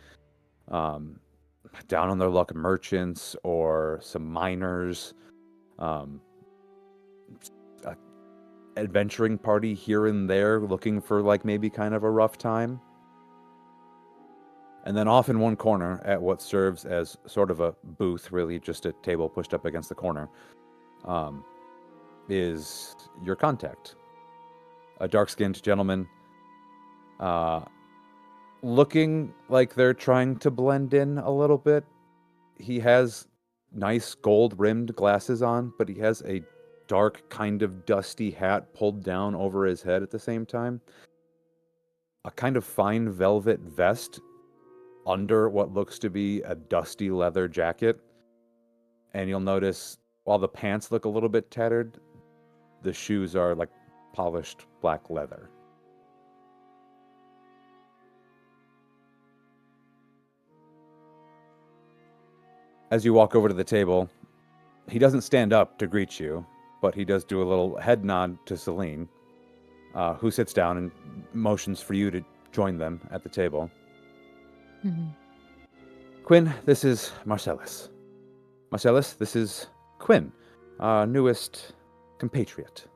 down on their luck merchants, or some miners, adventuring party here and there looking for maybe kind of a rough time. And then off in one corner, at what serves as sort of a booth, really just a table pushed up against the corner, is your contact. A dark-skinned gentleman, looking like they're trying to blend in a little bit. He has nice gold-rimmed glasses on, but he has a dark, kind of dusty hat pulled down over his head at the same time. A kind of fine velvet vest under what looks to be a dusty leather jacket. And you'll notice, while the pants look a little bit tattered, the shoes are like polished black leather. As you walk over to the table, he doesn't stand up to greet you, but he does do a little head nod to Celine, who sits down and motions for you to join them at the table. Mm-hmm. Quinn, this is Marcellus. Marcellus, this is Quinn, our newest compatriot.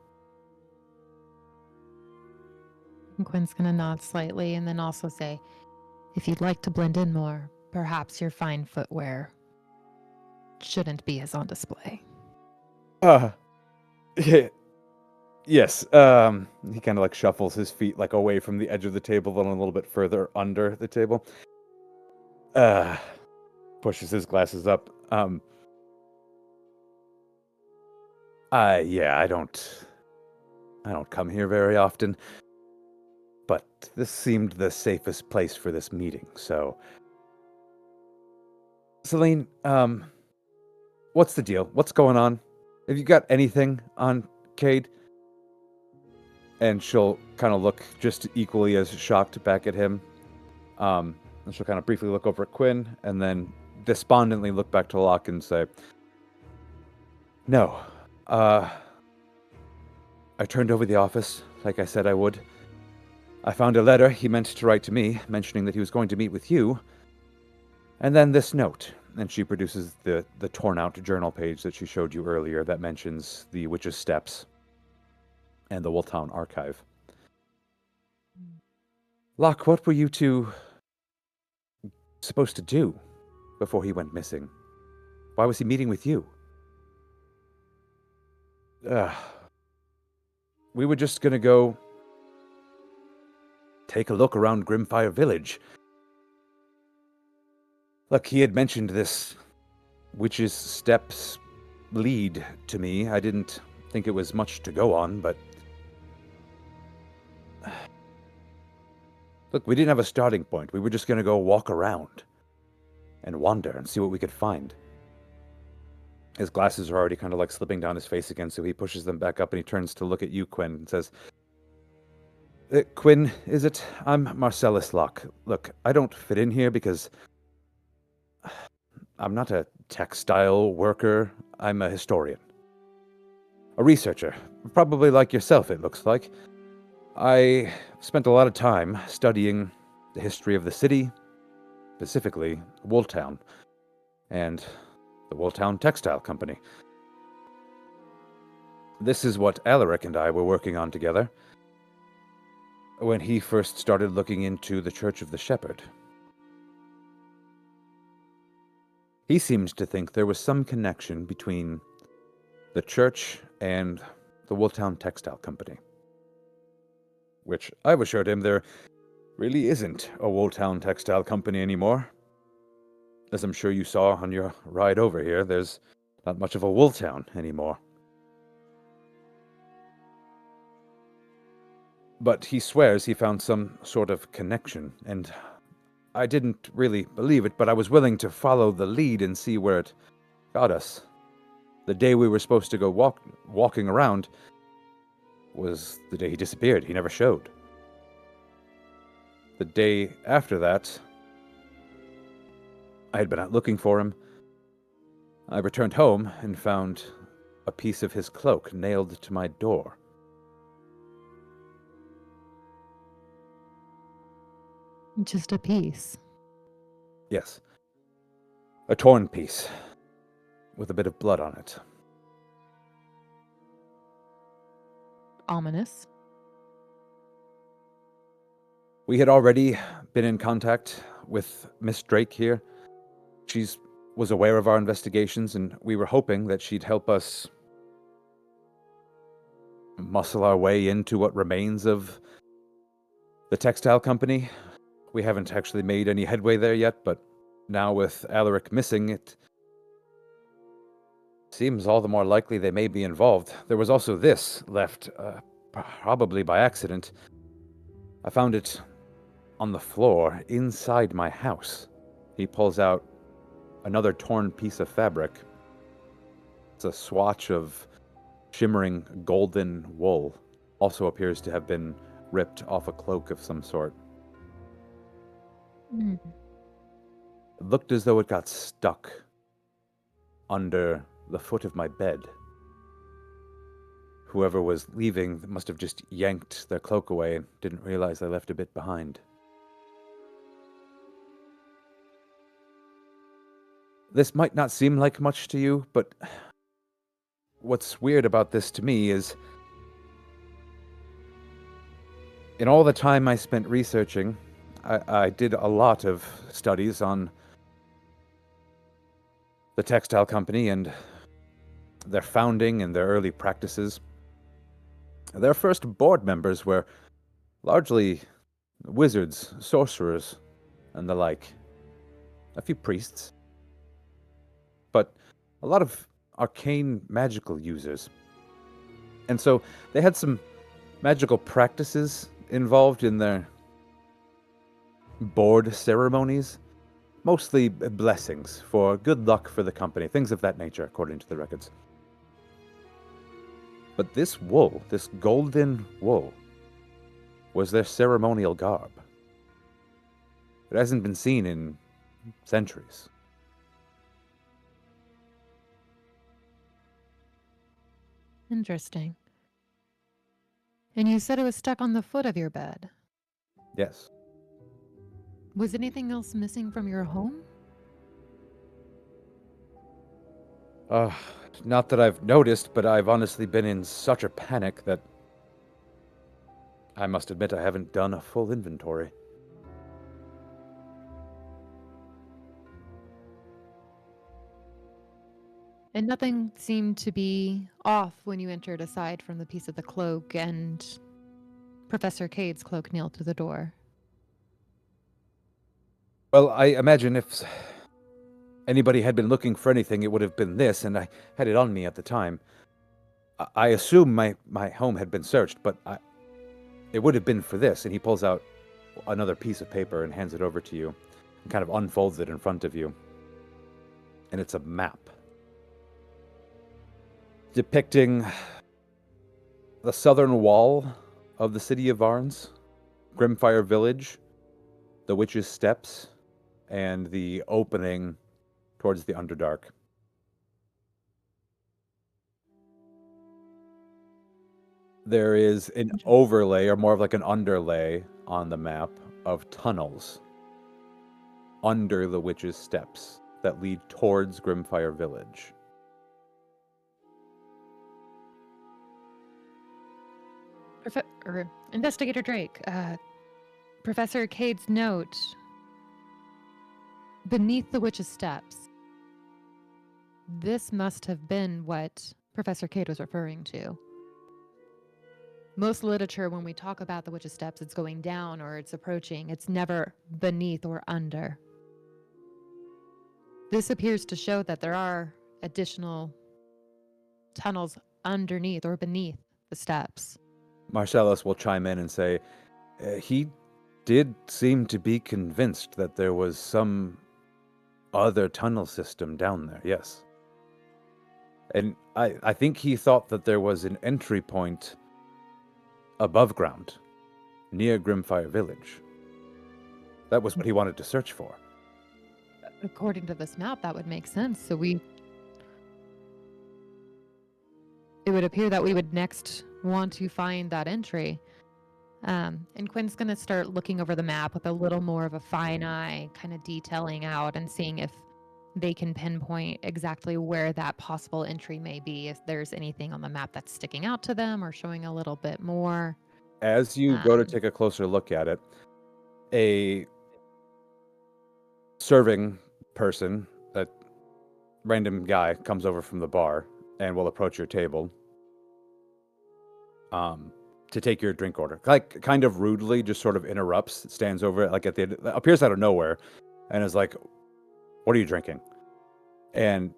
And Quinn's going to nod slightly and then also say, if you'd like to blend in more, perhaps your fine footwear shouldn't be as on display. Yes. He kind of shuffles his feet away from the edge of the table and a little bit further under the table. Pushes his glasses up. I don't come here very often, but this seemed the safest place for this meeting, so. Celine, what's the deal? What's going on? Have you got anything on Cade? And she'll kind of look just equally as shocked back at him. And she'll kind of briefly look over at Quinn, and then despondently look back to Locke and say, No. I turned over the office, like I said I would. I found a letter he meant to write to me, mentioning that he was going to meet with you. And then this note. And she produces the torn-out journal page that she showed you earlier that mentions the Witch's Steps and the Wolftown Archive. Locke, what were you two supposed to do before he went missing? Why was he meeting with you? We were just gonna go take a look around Grimfire Village. Look, he had mentioned this Witch's Steps lead to me. I didn't think it was much to go on, but... Look, we didn't have a starting point. We were just gonna go walk around and wander and see what we could find. His glasses are already kind of like slipping down his face again, so he pushes them back up and he turns to look at you, Quinn, and says, Quinn, is it? I'm Marcellus Locke. Look, I don't fit in here because I'm not a textile worker. I'm a historian. A researcher. Probably like yourself, it looks like. I spent a lot of time studying the history of the city, specifically Wooltown, and the Wooltown Textile Company. This is what Alaric and I were working on together when he first started looking into the Church of the Shepherd. He seemed to think there was some connection between the church and the Wooltown Textile Company, which I've assured him there really isn't a Wooltown Textile Company anymore. As I'm sure you saw on your ride over here, there's not much of a Wooltown anymore. But he swears he found some sort of connection, and I didn't really believe it, but I was willing to follow the lead and see where it got us. The day we were supposed to go walking around was the day he disappeared. He never showed. The day after that, I had been out looking for him. I returned home and found a piece of his cloak nailed to my door. Just a piece. Yes. A torn piece, with a bit of blood on it. Ominous. We had already been in contact with Miss Drake here. She was aware of our investigations, and we were hoping that she'd help us muscle our way into what remains of the textile company. We haven't actually made any headway there yet, but now with Alaric missing, it seems all the more likely they may be involved. There was also this left, probably by accident. I found it on the floor inside my house. He pulls out another torn piece of fabric. It's a swatch of shimmering golden wool. Also appears to have been ripped off a cloak of some sort. It looked as though it got stuck under the foot of my bed. Whoever was leaving must have just yanked their cloak away and didn't realize they left a bit behind. This might not seem like much to you, but what's weird about this to me is in all the time I spent researching, I did a lot of studies on the textile company and their founding and their early practices. Their first board members were largely wizards, sorcerers, and the like. A few priests. But a lot of arcane magical users. And so they had some magical practices involved in their board ceremonies. Mostly blessings for good luck for the company, things of that nature, according to the records. But this wool, this golden wool, was their ceremonial garb. It hasn't been seen in centuries. Interesting. And you said it was stuck on the foot of your bed. Yes. Was anything else missing from your home? Not that I've noticed, but I've honestly been in such a panic that I must admit I haven't done a full inventory. And nothing seemed to be off when you entered aside from the piece of the cloak and Professor Cade's cloak nailed to the door. Well, I imagine if anybody had been looking for anything, it would have been this, and I had it on me at the time. I assume my home had been searched, but it would have been for this. And he pulls out another piece of paper and hands it over to you and kind of unfolds it in front of you. And it's a map depicting the southern wall of the city of Varnes, Grimfire Village, the Witch's Steps, and the opening towards the Underdark. There is an overlay, or more of like an underlay, on the map of tunnels under the Witch's Steps that lead towards Grimfire Village. Investigator Drake, Professor Cade's note. Beneath the Witch's Steps. This must have been what Professor Cade was referring to. Most literature, when we talk about the Witch's Steps, it's going down or it's approaching. It's never beneath or under. This appears to show that there are additional tunnels underneath or beneath the steps. Marcellus will chime in and say, he did seem to be convinced that there was some other tunnel system down there, yes. And I think he thought that there was an entry point above ground, near Grimfire Village. That was what he wanted to search for. According to this map, that would make sense. So it would appear that we would next want to find that entry. And Quinn's going to start looking over the map with a little more of a fine eye, kind of detailing out and seeing if they can pinpoint exactly where that possible entry may be, if there's anything on the map that's sticking out to them or showing a little bit more. As you go to take a closer look at it, a serving person, a random guy, comes over from the bar and will approach your table to take your drink order. Like, kind of rudely, just sort of interrupts, stands over it, like at the end, appears out of nowhere, and is like, "What are you drinking?" And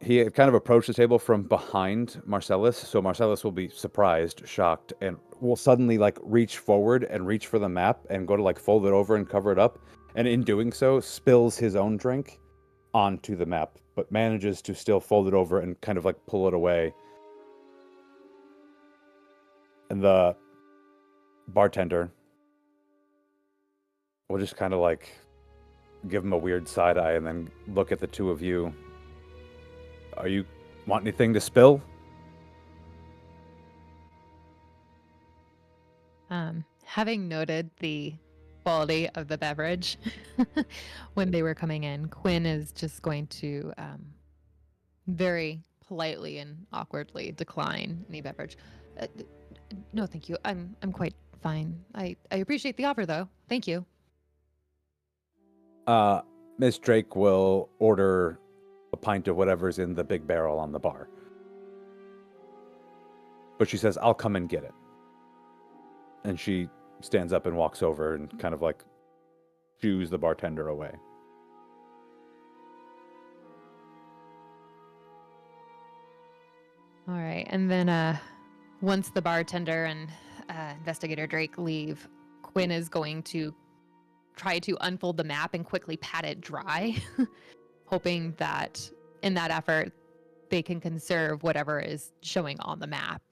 he kind of approached the table from behind Marcellus, so Marcellus will be surprised, shocked, and will suddenly like reach forward and reach for the map and go to like fold it over and cover it up, and in doing so spills his own drink onto the map, but manages to still fold it over and kind of like pull it away. And the bartender will just kind of like give him a weird side eye and then look at the two of you. Are you want anything to spill? Having noted the quality of the beverage when they were coming in, Quinn is just going to very politely and awkwardly decline any beverage. No, thank you. I'm quite fine. I appreciate the offer, though. Thank you. Miss Drake will order a pint of whatever's in the big barrel on the bar. But she says, "I'll come and get it." And she stands up and walks over and kind of like shoos the bartender away. All right. And then once the bartender and Investigator Drake leave, Quinn is going to try to unfold the map and quickly pat it dry, hoping that in that effort, they can conserve whatever is showing on the map.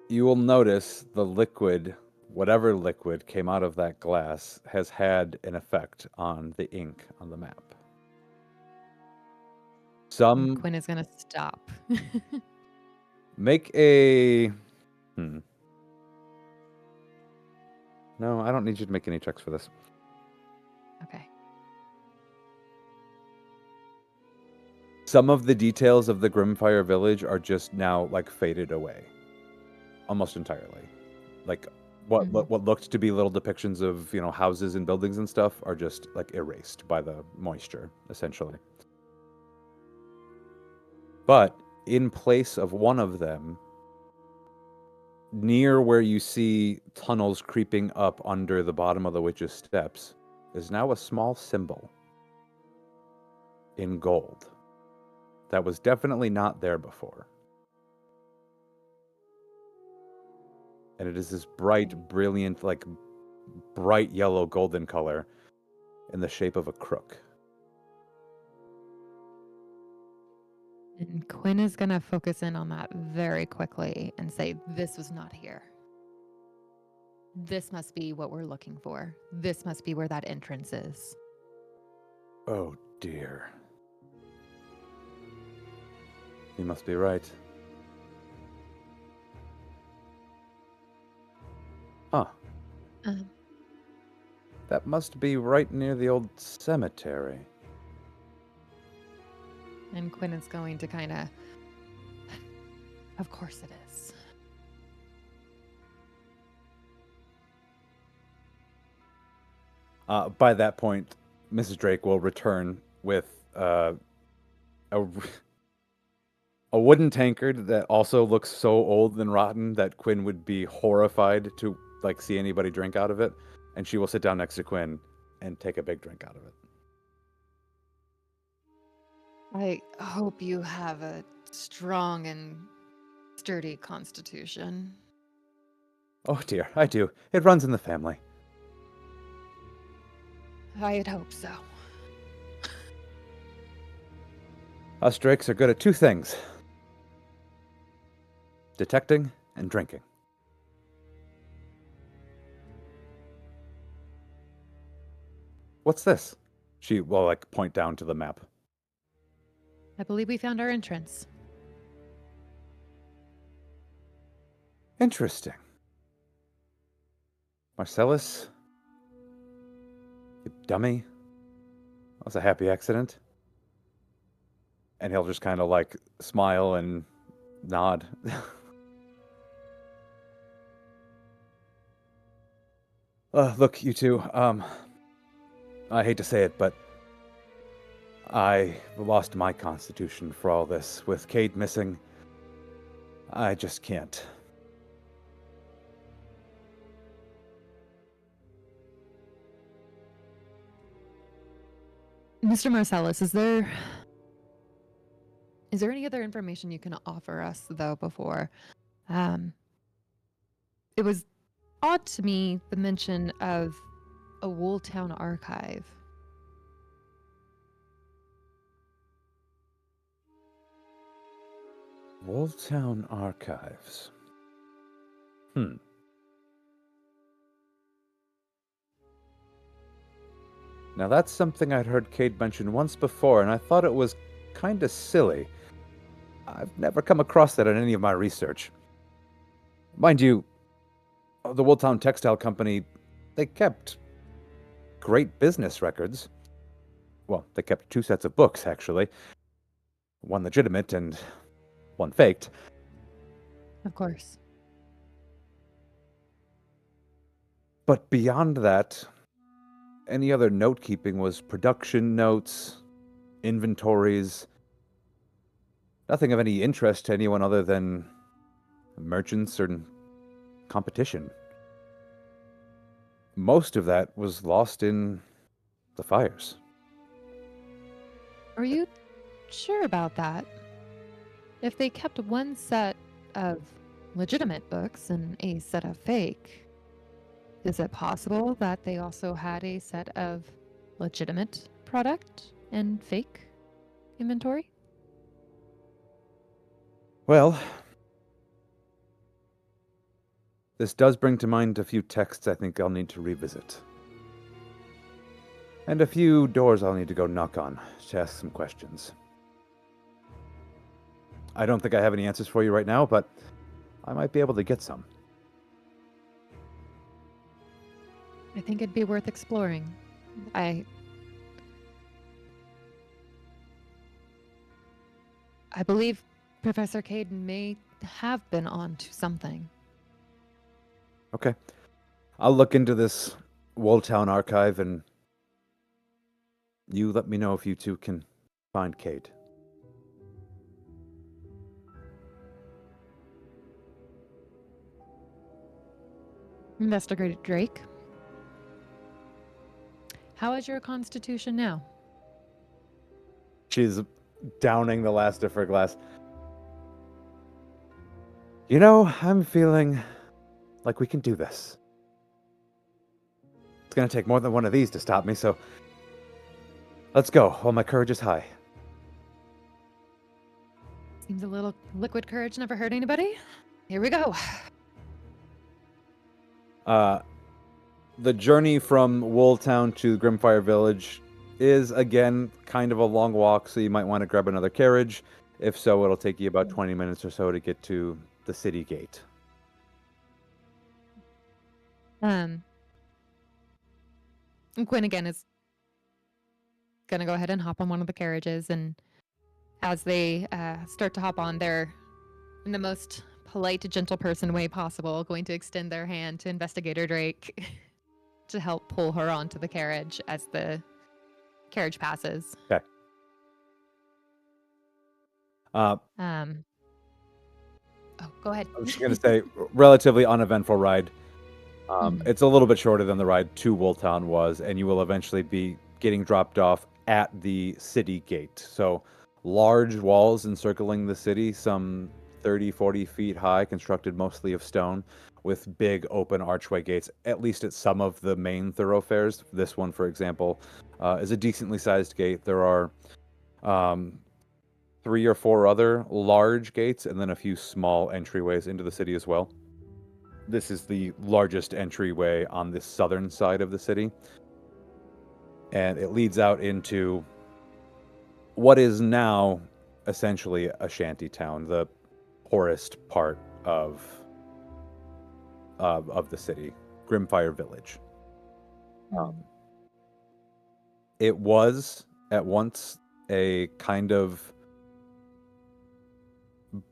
You will notice the liquid, whatever liquid came out of that glass, has had an effect on the ink on the map. Quinn is going to stop. Make a... No, I don't need you to make any checks for this. Okay. Some of the details of the Grimfire Village are just now like faded away. Almost entirely. Like what looked to be little depictions of, houses and buildings and stuff are just like erased by the moisture, essentially. But in place of one of them, near where you see tunnels creeping up under the bottom of the witch's steps, is now a small symbol in gold that was definitely not there before. And it is this bright, brilliant, like bright yellow golden color in the shape of a crook. And Quinn is going to focus in on that very quickly and say, this was not here. This must be what we're looking for. This must be where that entrance is. Oh dear. You must be right. Huh. Um, That must be right near the old cemetery. and Quinn is going to kind of course it is. By that point, Mrs. Drake will return with a wooden tankard that also looks so old and rotten that Quinn would be horrified to like see anybody drink out of it, and she will sit down next to Quinn and take a big drink out of it. I hope you have a strong and sturdy constitution. Oh dear, I do. It runs in the family. I'd hope so. Us Drakes are good at two things: detecting and drinking. What's this? She will like point down to the map. I believe we found our entrance. Interesting. Marcellus? You dummy. That was a happy accident. And he'll just kind of like smile and nod. Look, you two, I hate to say it, but I lost my constitution for all this. With Cade missing, I just can't. Mr. Marcellus, is there any other information you can offer us though before? It was odd to me the mention of a Wooltown archive. Wooltown Archives. Now that's something I'd heard Cade mention once before, and I thought it was kinda silly. I've never come across that in any of my research. Mind you, the Wooltown Textile Company, they kept great business records. Well, they kept two sets of books, actually. One legitimate and one faked. Of course. But beyond that, any other note keeping was production notes, inventories. Nothing of any interest to anyone other than merchants or competition. Most of that was lost in the fires. Are you sure about that? If they kept one set of legitimate books and a set of fake, is it possible that they also had a set of legitimate product and fake inventory? Well, this does bring to mind a few texts I think I'll need to revisit. And a few doors I'll need to go knock on to ask some questions. I don't think I have any answers for you right now, but I might be able to get some. I think it'd be worth exploring. I believe Professor Cade may have been on to something. Okay. I'll look into this Wooltown archive and you let me know if you two can find Cade. Investigator Drake. How is your constitution now? She's downing the last of her glass. You know, I'm feeling like we can do this. It's gonna take more than one of these to stop me, so let's go while my courage is high. Seems a little liquid courage never hurt anybody. Here we go. The journey from Wooltown to Grimfire Village is, again, kind of a long walk, so you might want to grab another carriage. If so, it'll take you about 20 minutes or so to get to the city gate. And Quinn again is gonna go ahead and hop on one of the carriages, and as they start to hop on, they're in the most polite, gentle person way possible, going to extend their hand to Investigator Drake to help pull her onto the carriage as the carriage passes. Okay. Oh, go ahead. I was just going to say, relatively uneventful ride. Mhm. It's a little bit shorter than the ride to Wooltown was, and you will eventually be getting dropped off at the city gate. So large walls encircling the city, some 30, 40 feet high, constructed mostly of stone, with big open archway gates, at least at some of the main thoroughfares. This one, for example, is a decently sized gate. There are 3 or 4 other large gates, and then a few small entryways into the city as well. This is the largest entryway on the southern side of the city, and it leads out into what is now essentially a shanty town, the poorest part of the city, Grimfire Village. It was at once a kind of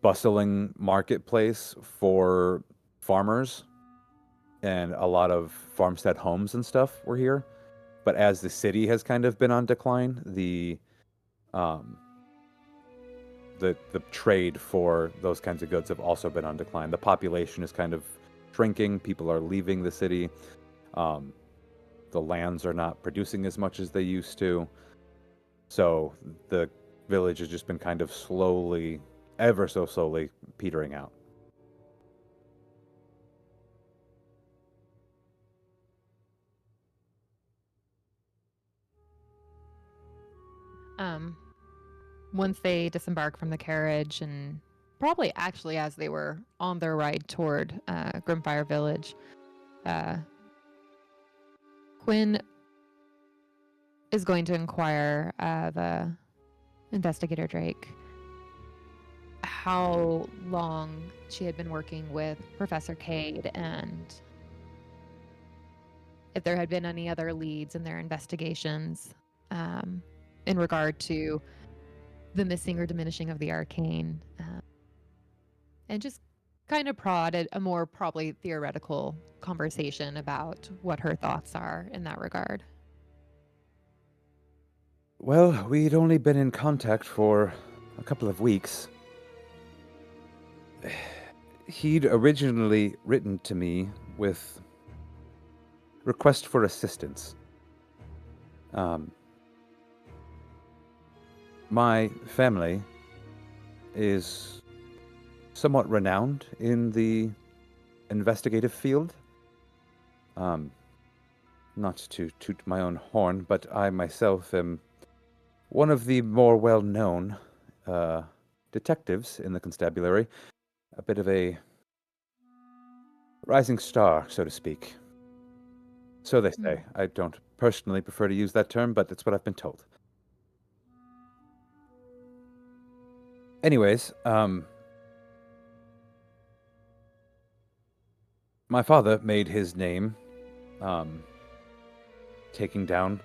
bustling marketplace for farmers, and a lot of farmstead homes and stuff were here. But as the city has kind of been on decline, the trade for those kinds of goods have also been on decline. The population is kind of shrinking. People are leaving the city. The lands are not producing as much as they used to. So the village has just been kind of slowly, ever so slowly, petering out. Once they disembark from the carriage, and probably actually as they were on their ride toward Grimfire Village, Quinn is going to inquire of Investigator Drake how long she had been working with Professor Cade, and if there had been any other leads in their investigations in regard to the missing or diminishing of the arcane, and just kind of prod at a more probably theoretical conversation about what her thoughts are in that regard. Well, we'd only been in contact for a couple of weeks. He'd originally written to me with request for assistance. My family is somewhat renowned in the investigative field. Not to toot my own horn, but I myself am one of the more well-known detectives in the constabulary. A bit of a rising star, so to speak. So they say. I don't personally prefer to use that term, but it's what I've been told. Anyways, my father made his name taking down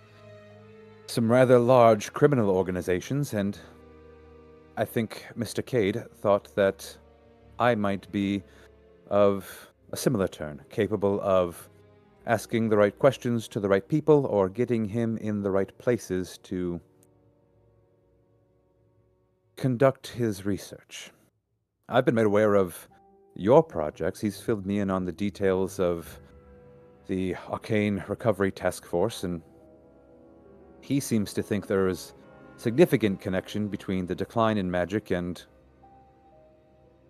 some rather large criminal organizations, and I think Mr. Cade thought that I might be of a similar turn, capable of asking the right questions to the right people or getting him in the right places to conduct his research. I've been made aware of your projects. He's filled me in on the details of the Arcane Recovery Task Force, and he seems to think there is significant connection between the decline in magic and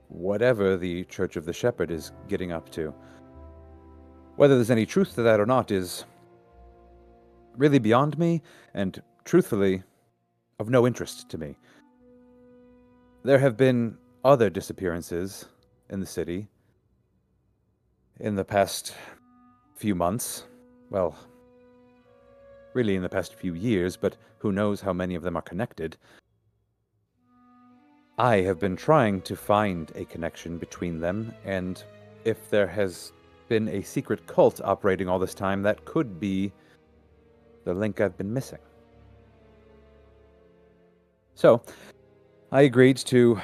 whatever the Church of the Shepherd is getting up to. Whether there's any truth to that or not is really beyond me, and truthfully, of no interest to me. There have been other disappearances in the city in the past few months. Well, really in the past few years, but who knows how many of them are connected. I have been trying to find a connection between them, and if there has been a secret cult operating all this time, that could be the link I've been missing. So, I agreed to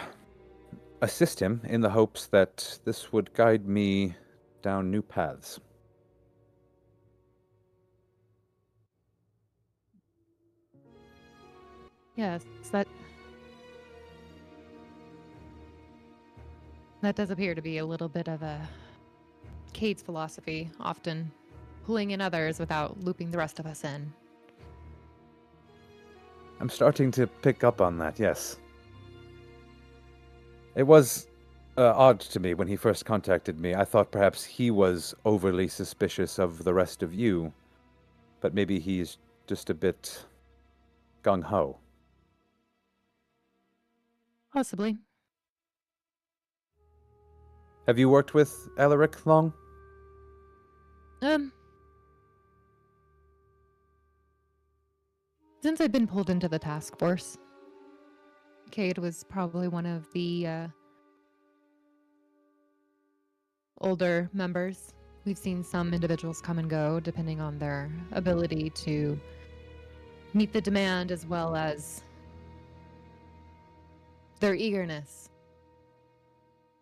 assist him in the hopes that this would guide me down new paths. Yes, that does appear to be a little bit of a Cade's philosophy, often pulling in others without looping the rest of us in. I'm starting to pick up on that, yes. It was odd to me when he first contacted me. I thought perhaps he was overly suspicious of the rest of you, but maybe he's just a bit gung-ho. Possibly. Have you worked with Alaric long? Since I've been pulled into the task force, Cade was probably one of the older members. We've seen some individuals come and go depending on their ability to meet the demand as well as their eagerness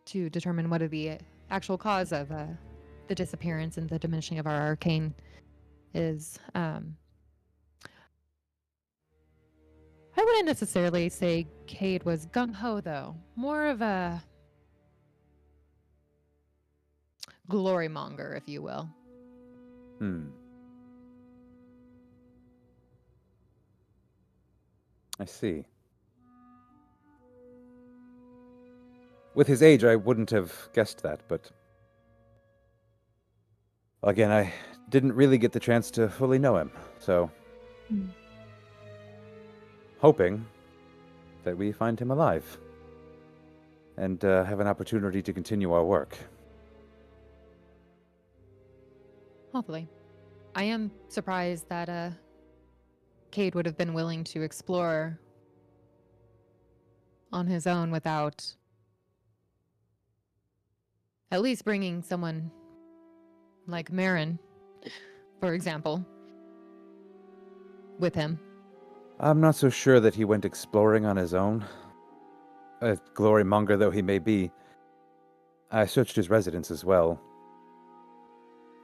to determine what are the actual cause of the disappearance and the diminishing of our arcane is. I wouldn't necessarily say Cade was gung-ho, though. More of a glory monger, if you will. I see. With his age, I wouldn't have guessed that, but again, I didn't really get the chance to fully know him, so hoping that we find him alive and have an opportunity to continue our work. Hopefully. I am surprised that Cade would have been willing to explore on his own without at least bringing someone like Marin, for example, with him. I'm not so sure that he went exploring on his own. A glory monger though he may be, I searched his residence as well,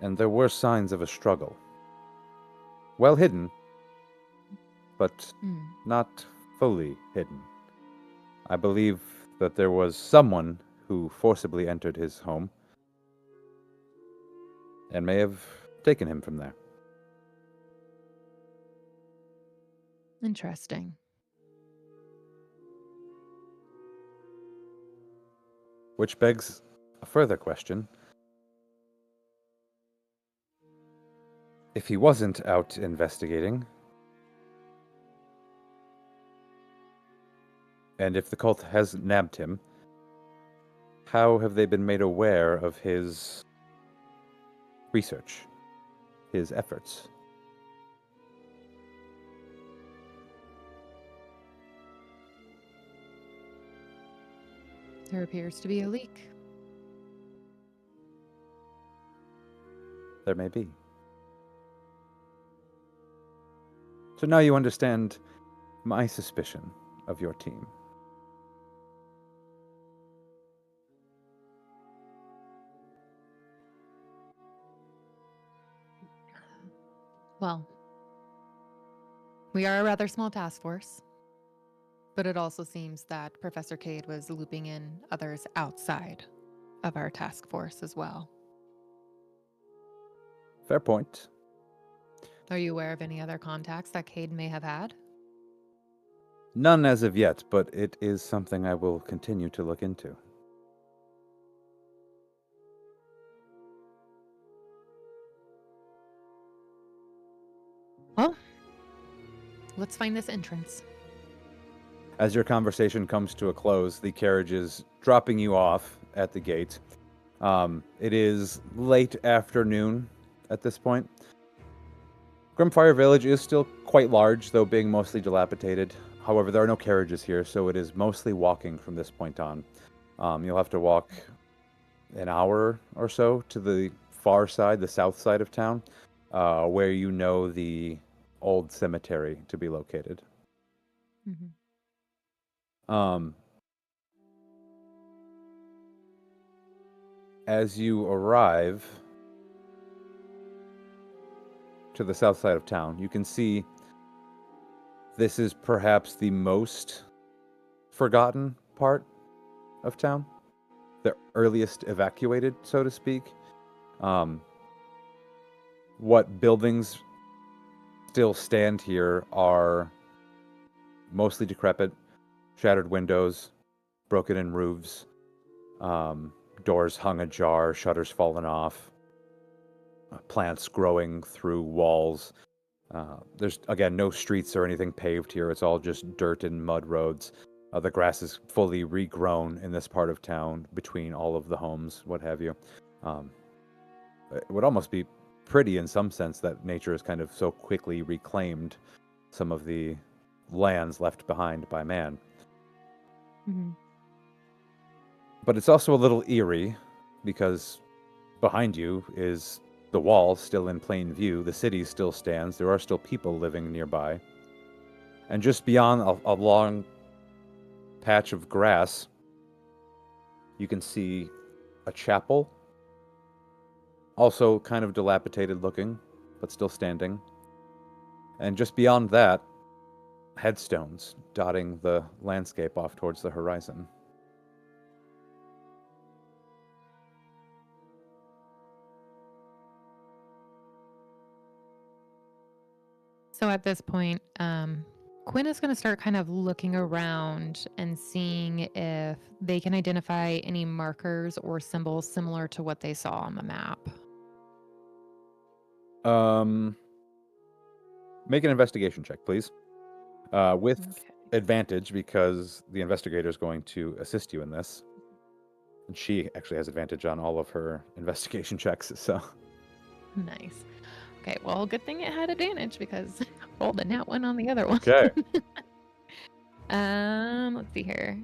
and there were signs of a struggle. Well hidden, but not fully hidden. I believe that there was someone who forcibly entered his home and may have taken him from there. Interesting. Which begs a further question. If he wasn't out investigating, and if the cult has nabbed him, how have they been made aware of his research, his efforts? There appears to be a leak. There may be. So now you understand my suspicion of your team. Well, we are a rather small task force, but it also seems that Professor Cade was looping in others outside of our task force as well. Fair point. Are you aware of any other contacts that Cade may have had? None as of yet, but it is something I will continue to look into. Well, let's find this entrance. As your conversation comes to a close, the carriage is dropping you off at the gate. It is late afternoon at this point. Grimfire Village is still quite large, though being mostly dilapidated. However, there are no carriages here, so it is mostly walking from this point on. You'll have to walk an hour or so to the far side, the south side of town, where you know the old cemetery to be located. Mm-hmm. As you arrive to the south side of town, you can see this is perhaps the most forgotten part of town, the earliest evacuated, so to speak. What buildings still stand here are mostly decrepit, shattered windows, broken in roofs, doors hung ajar, shutters fallen off, plants growing through walls. There's, again, no streets or anything paved here. It's all just dirt and mud roads. The grass is fully regrown in this part of town between all of the homes, what have you. It would almost be pretty in some sense that nature has kind of so quickly reclaimed some of the lands left behind by man. Mm-hmm. But it's also a little eerie because behind you is the wall still in plain view. The city still stands. There are still people living nearby. And just beyond a long patch of grass, you can see a chapel. Also kind of dilapidated looking, but still standing. And just beyond that, headstones dotting the landscape off towards the horizon. So at this point, Quinn is going to start kind of looking around and seeing if they can identify any markers or symbols similar to what they saw on the map. Make an investigation check, please. With Okay. advantage, because the investigator is going to assist you in this. And she actually has advantage on all of her investigation checks, so. Nice. Okay, well, good thing it had advantage because I rolled a nat one on the other one. Okay. Let's see here.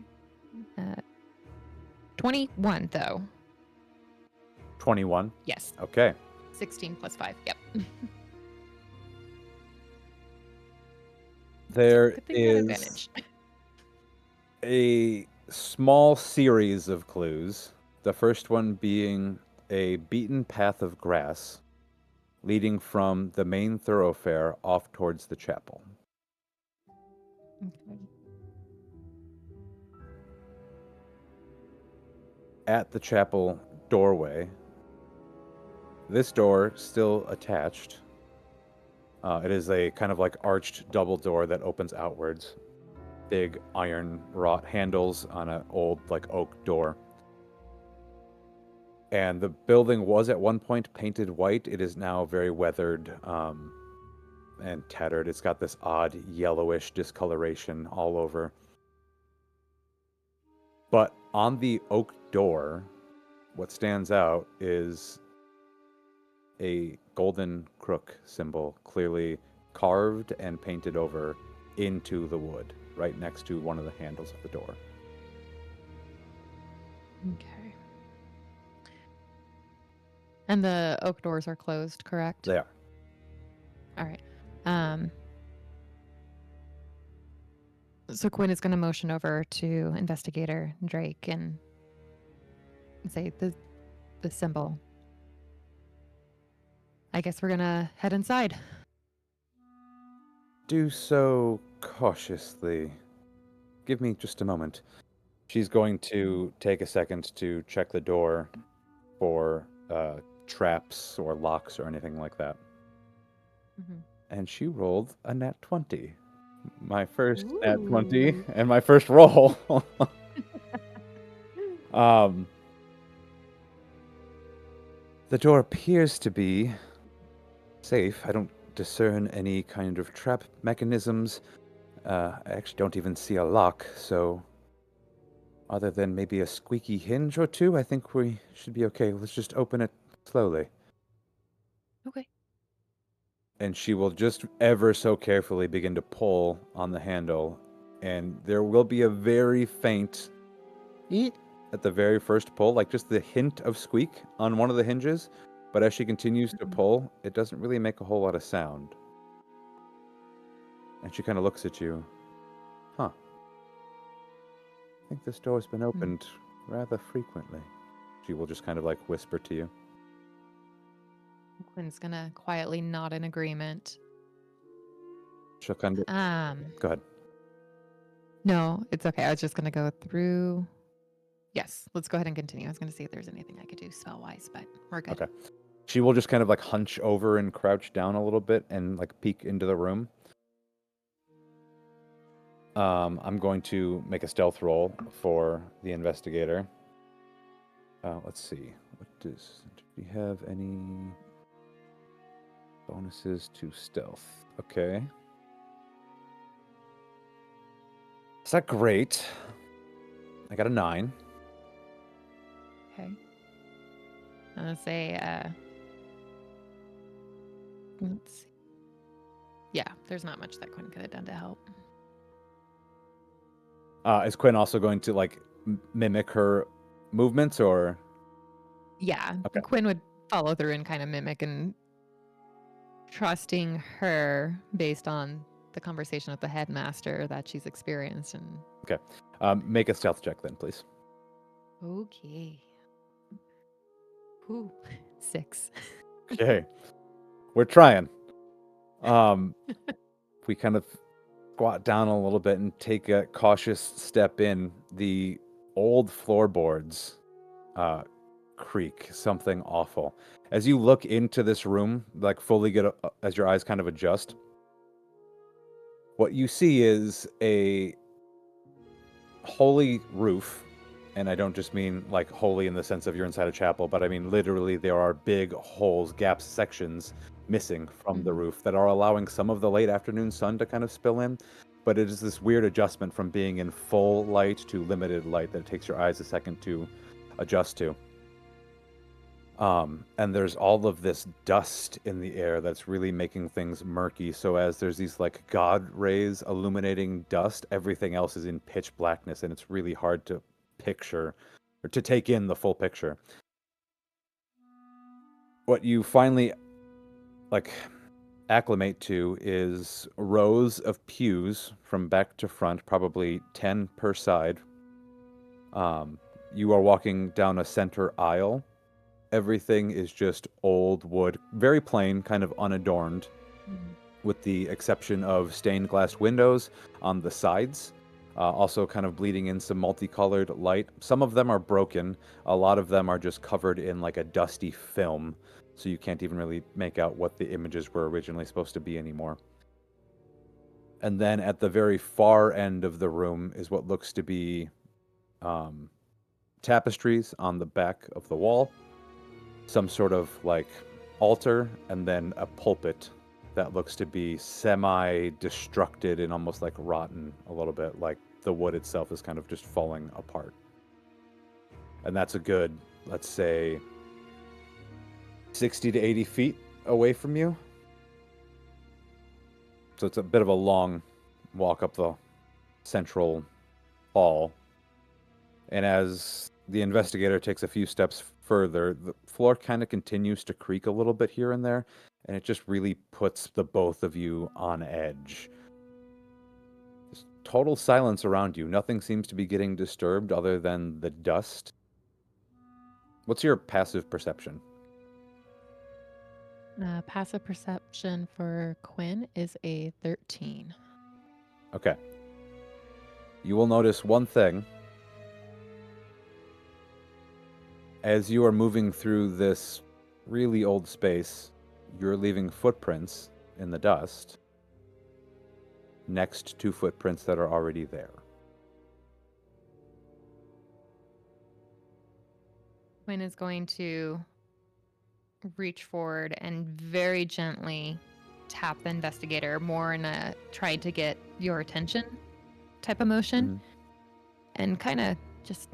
21 though. 21. Yes. Okay. 16 plus 5. Yep. There Good thing it had is advantage. a small series of clues. The first one being a beaten path of grass leading from the main thoroughfare off towards the chapel. Okay. At the chapel doorway, this door still attached. It is a kind of like arched double door that opens outwards. Big iron wrought handles on an old like oak door. And the building was at one point painted white. It is now very weathered and tattered. It's got this odd yellowish discoloration all over. But on the oak door, what stands out is a golden crook symbol, clearly carved and painted over into the wood, right next to one of the handles of the door. Okay. And the oak doors are closed, correct? They are. All right. So Quinn is going to motion over to Investigator Drake and say the symbol. I guess we're going to head inside. Do so cautiously. Give me just a moment. She's going to take a second to check the door for traps or locks or anything like that. Mhm. And she rolled a nat 20. My first nat 20 Ooh. and my first roll. um, the door appears to be safe. I don't discern any kind of trap mechanisms. I actually don't even see a lock, so other than maybe a squeaky hinge or two, I think we should be okay. Let's just open it slowly. Okay. And she will just ever so carefully begin to pull on the handle, and there will be a very faint eat at the very first pull, like just the hint of squeak on one of the hinges. But as she continues to Mhm. pull, it doesn't really make a whole lot of sound. And she kind of looks at you. Huh. I think this door's been Mm. opened rather frequently. She will just kind of like whisper to you. Quinn's gonna quietly nod in agreement. She'll kind of Um, go ahead. no, it's okay. I was just gonna go through. Yes, let's go ahead and continue. I was gonna see if there's anything I could do spell wise, but we're good. Okay. She will just kind of like hunch over and crouch down a little bit and like peek into the room. I'm going to make a stealth roll for the investigator. Let's see. Do we have any bonuses to stealth? Okay. Is that great? I got a 9. Okay. I'm gonna say, let's see. Yeah, there's not much that Quinn could have done to help. Is Quinn also going to like mimic her movements or? Yeah, Okay. Quinn would follow through and kind of mimic and trusting her based on the conversation with the headmaster that she's experienced. And Okay. Make a stealth check then, please. okay. Ooh, 6. Okay. We're trying. We kind of squat down a little bit and take a cautious step in. The old floorboards creak, something awful. As you look into this room, like fully as your eyes kind of adjust, what you see is a holy roof. And I don't just mean like holy in the sense of you're inside a chapel, but I mean literally there are big holes, gaps, sections missing from the Mhm. roof that are allowing some of the late afternoon sun to kind of spill in. But it is this weird adjustment from being in full light to limited light that it takes your eyes a second to adjust to. And there's all of this dust in the air that's really making things murky. So as there's these like God rays illuminating dust, everything else is in pitch blackness, and it's really hard to picture or to take in the full picture. What you finally like acclimate to is rows of pews from back to front, probably 10 per side. You are walking down a center aisle. Everything is just old wood, very plain, kind of unadorned, Mhm. with the exception of stained glass windows on the sides. Also, kind of bleeding in some multicolored light. Some of them are broken. A lot of them are just covered in like a dusty film, so you can't even really make out what the images were originally supposed to be anymore. And then at the very far end of the room is what looks to be um, tapestries on the back of the wall, some sort of like altar, and then a pulpit that looks to be semi-destructed and almost like rotten a little bit, like the wood itself is kind of just falling apart. And that's a good, let's say, 60 to 80 feet away from you. So it's a bit of a long walk up the central hall. And as the investigator takes a few steps further, the floor kind of continues to creak a little bit here and there, and it just really puts the both of you on edge. There's total silence around you. Nothing seems to be getting disturbed other than the dust. What's your passive perception? Passive perception for Quinn is a 13. Okay. You will notice one thing. As you are moving through this really old space, you're leaving footprints in the dust next to footprints that are already there. Quinn is going to reach forward and very gently tap the investigator, more in a try to get your attention type of motion, and kind of just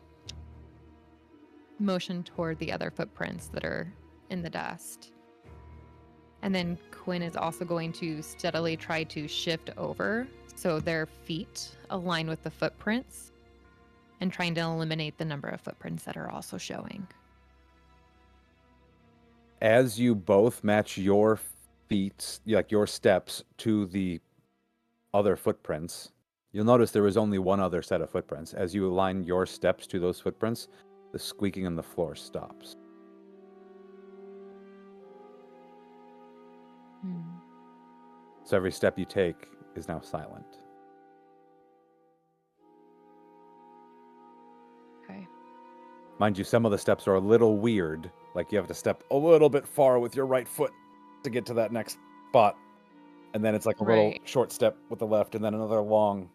motion toward the other footprints that are in the dust. And then Quinn is also going to steadily try to shift over so their feet align with the footprints, and trying to eliminate the number of footprints that are also showing. As you both match your feet, like your steps, to the other footprints, you'll notice there is only one other set of footprints. As you align your steps to those footprints, the squeaking on the floor stops. So every step you take is now silent. Okay. Mind you, some of the steps are a little weird. Like you have to step a little bit far with your right foot to get to that next spot. And then it's like a little short step with the left and then another long.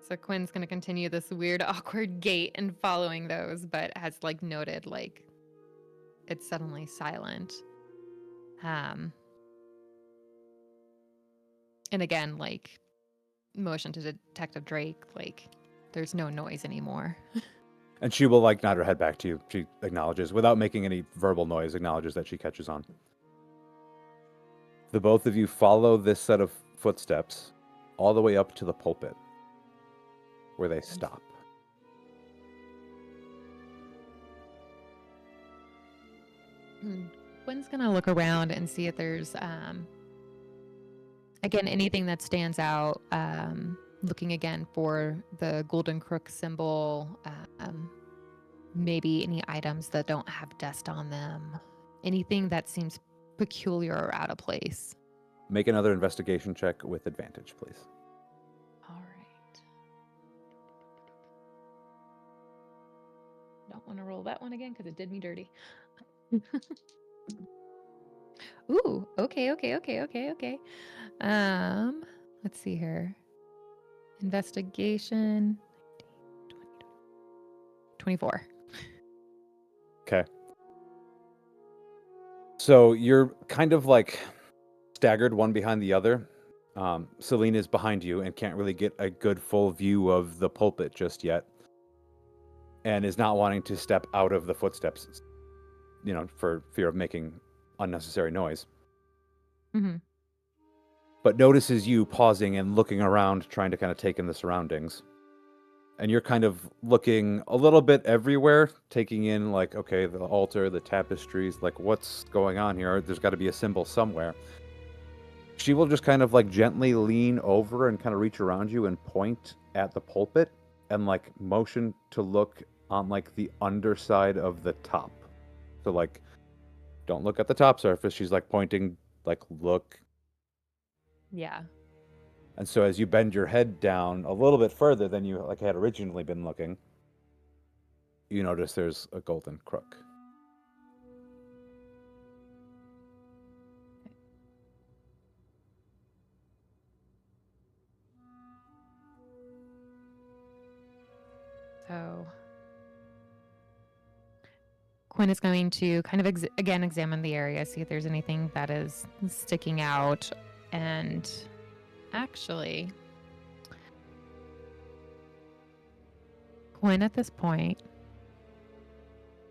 So Quinn's going to continue this weird, awkward gait and following those, but has like noted like it's suddenly silent. And again, like motion to Detective Drake, like there's no noise anymore. And she will like nod her head back to you. She acknowledges, without making any verbal noise, acknowledges that she catches on. The both of you follow this set of footsteps all the way up to the pulpit, where they stop. Quinn's going to look around and see if there's, again, anything that stands out. Looking again for the golden crook symbol, maybe any items that don't have dust on them, anything that seems peculiar or out of place. Make another investigation check with advantage, please. All right. Don't want to roll that one again because it did me dirty. Ooh, okay. Let's see here. Investigation 24. Okay. So you're kind of like staggered one behind the other. Celine is behind you and can't really get a good full view of the pulpit just yet, and is not wanting to step out of the footsteps, for fear of making unnecessary noise. But notices you pausing and looking around, trying to kind of take in the surroundings. And you're kind of looking a little bit everywhere, taking in like, okay, the altar, the tapestries, like what's going on here? There's got to be a symbol somewhere. She will just kind of like gently lean over and kind of reach around you and point at the pulpit and like motion to look on like the underside of the top. So like, don't look at the top surface. She's like pointing, like look. Yeah. And so as you bend your head down a little bit further than you like had originally been looking, you notice there's a golden crook. So Quinn is going to kind of again examine the area, see if there's anything that is sticking out. And actually, Quinn at this point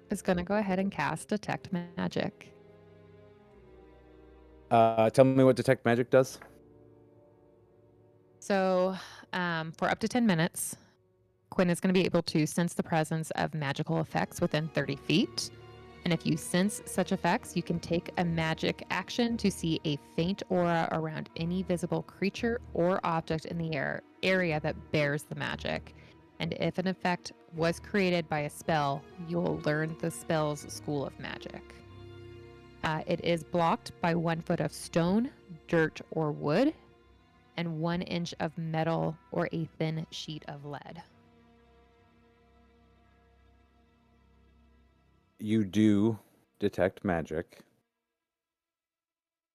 is going to go ahead and cast Detect Magic. Tell me what Detect Magic does. So for up to 10 minutes, Quinn is going to be able to sense the presence of magical effects within 30 feet. And if you sense such effects, you can take a magic action to see a faint aura around any visible creature or object in the area that bears the magic. And if an effect was created by a spell, you'll learn the spell's school of magic. It is blocked by 1 foot of stone, dirt, or wood, and 1 inch of metal or a thin sheet of lead. You do detect magic.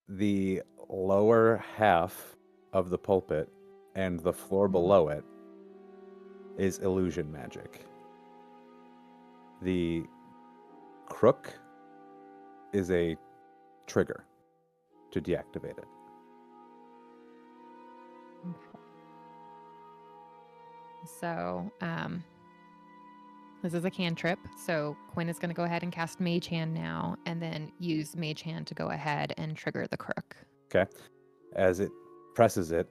The lower half of the pulpit and the floor below it is illusion magic. The crook is a trigger to deactivate it. Okay. So, this is a cantrip. So Quinn is going to go ahead and cast Mage Hand now, and then use Mage Hand to go ahead and trigger the crook. Okay. As it presses it,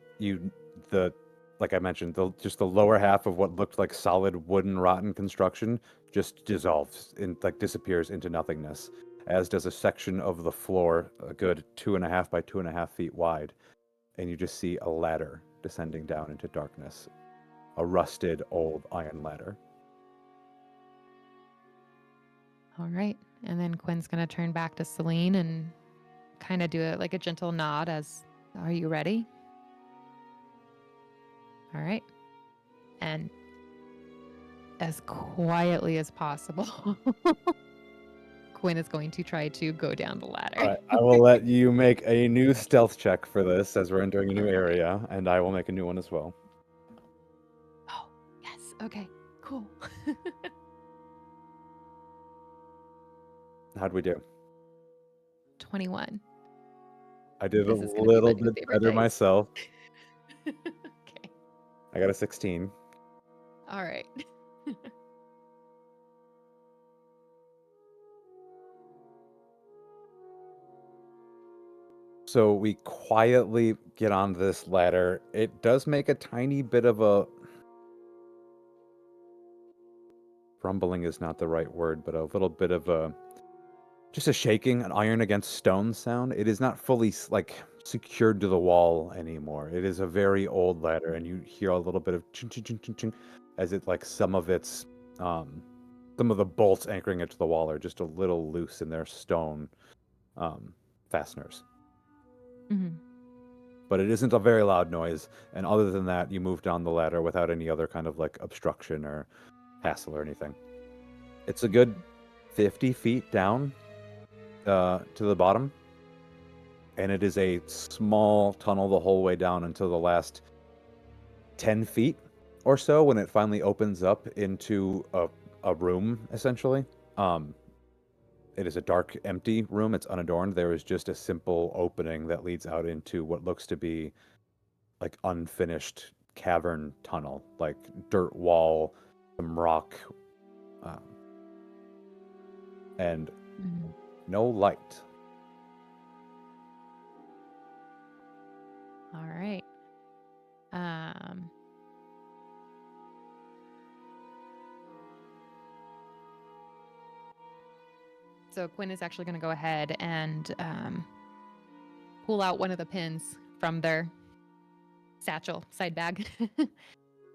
like I mentioned, just the lower half of what looked like solid wooden rotten construction just dissolves disappears into nothingness, as does a section of the floor, a good 2.5 by 2.5 feet wide, and you just see a ladder descending down into darkness, a rusted old iron ladder. All right. And then Quinn's going to turn back to Celine and kind of do it like a gentle nod as, are you ready? All right. And as quietly as possible, Quinn is going to try to go down the ladder. All right, I will let you make a new stealth check for this as we're entering a new area, and I will make a new one as well. Oh, yes. Okay, cool. How'd we do? 21. I did This a is gonna be my little new bit favorite better dice. myself. Okay. I got a 16. All right. So we quietly get on this ladder. It does make a tiny bit of a... rumbling is not the right word, but a little bit of a... just a shaking, an iron against stone sound. It is not fully secured to the wall anymore. It is a very old ladder, and you hear a little bit of ching ching ching ching ching as it some of the bolts anchoring it to the wall are just a little loose in their stone fasteners. Mhm. But it isn't a very loud noise, and other than that, you move down the ladder without any other kind of obstruction or hassle or anything. It's a good 50 feet down to the bottom, and it is a small tunnel the whole way down until the last 10 feet or so when it finally opens up into a room, essentially. It is a dark, empty room. It's unadorned. There is just a simple opening that leads out into what looks to be unfinished cavern tunnel, dirt wall, some rock, and no light. All right. So Quinn is actually going to go ahead and pull out one of the pins from their satchel side bag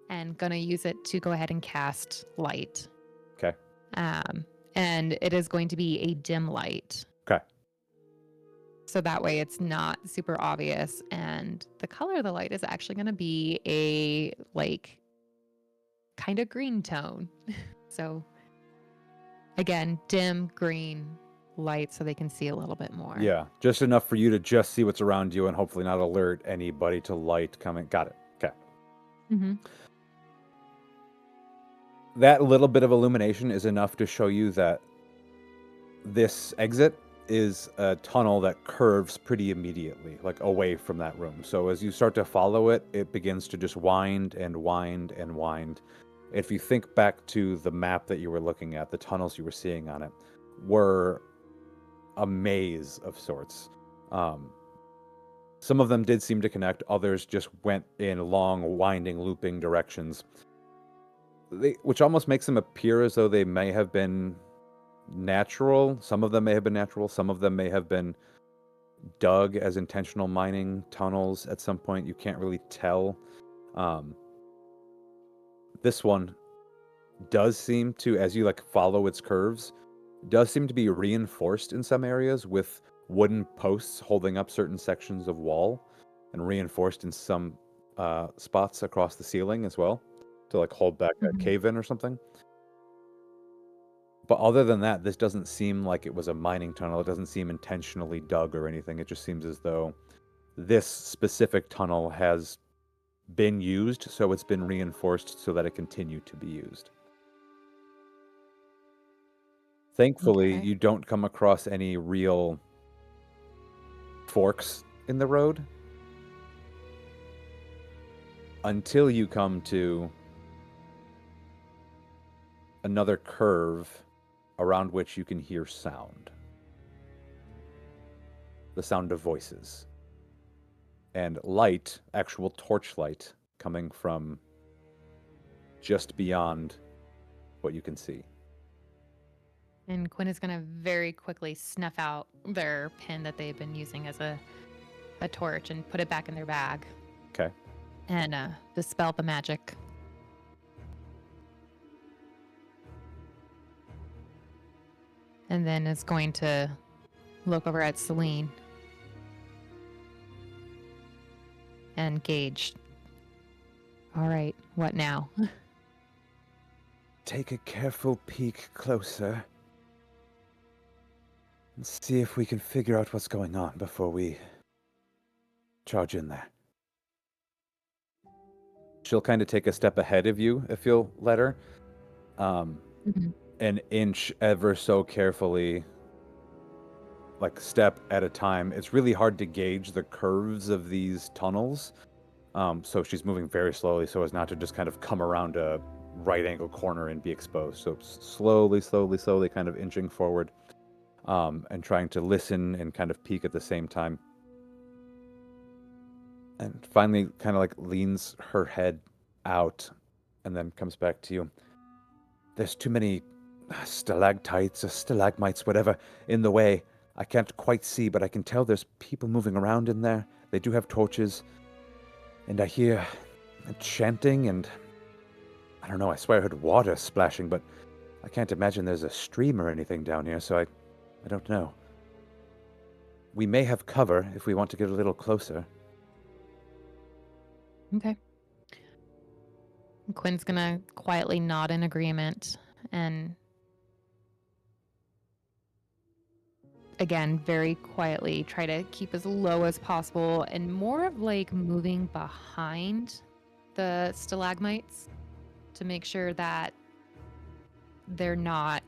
and going to use it to go ahead and cast light. Okay. And it is going to be a dim light. Okay. So that way it's not super obvious. And the color of the light is actually going to be a kind of green tone. So again, dim green light so they can see a little bit more. Yeah, just enough for you to just see what's around you and hopefully not alert anybody to light coming. Got it. Okay. Mm-hmm. That little bit of illumination is enough to show you that this exit is a tunnel that curves pretty immediately, away from that room. So as you start to follow it, it begins to just wind and wind and wind. If you think back to the map that you were looking at, the tunnels you were seeing on it were a maze of sorts. Some of them did seem to connect, others just went in long, winding, looping directions, which almost makes them appear as though they may have been natural. Some of them may have been natural. Some of them may have been dug as intentional mining tunnels at some point. You can't really tell. This one does seem to, as you follow its curves, does seem to be reinforced in some areas with wooden posts holding up certain sections of wall, and reinforced in some spots across the ceiling as well to hold back a cave-in or something. But other than that, this doesn't seem like it was a mining tunnel. It doesn't seem intentionally dug or anything. It just seems as though this specific tunnel has been used, so it's been reinforced so that it continued to be used. Thankfully, Okay. you don't come across any real forks in the road until you come to another curve around which you can hear sound. The sound of voices. And light, actual torchlight, coming from just beyond what you can see. And Quinn is going to very quickly snuff out their pin that they've been using as a torch and put it back in their bag. Okay. And dispel the magic. And then is going to look over at Celine and Gage. All right, what now? Take a careful peek closer and see if we can figure out what's going on before we charge in there. She'll kind of take a step ahead of you if you'll let her. Mhm. An inch ever so carefully, like step at a time. It's really hard to gauge the curves of these tunnels. So she's moving very slowly so as not to just kind of come around a right angle corner and be exposed. So slowly kind of inching forward, and trying to listen and kind of peek at the same time. And finally kind of like leans her head out and then comes back to you. There's too many stalactites or stalagmites, whatever, in the way. I can't quite see, but I can tell there's people moving around in there. They do have torches. And I hear chanting and... I don't know, I swear I heard water splashing, but I can't imagine there's a stream or anything down here, so I don't know. We may have cover if we want to get a little closer. Okay. Quinn's going to quietly nod in agreement and again, very quietly try to keep as low as possible and more of like moving behind the stalagmites to make sure that they're not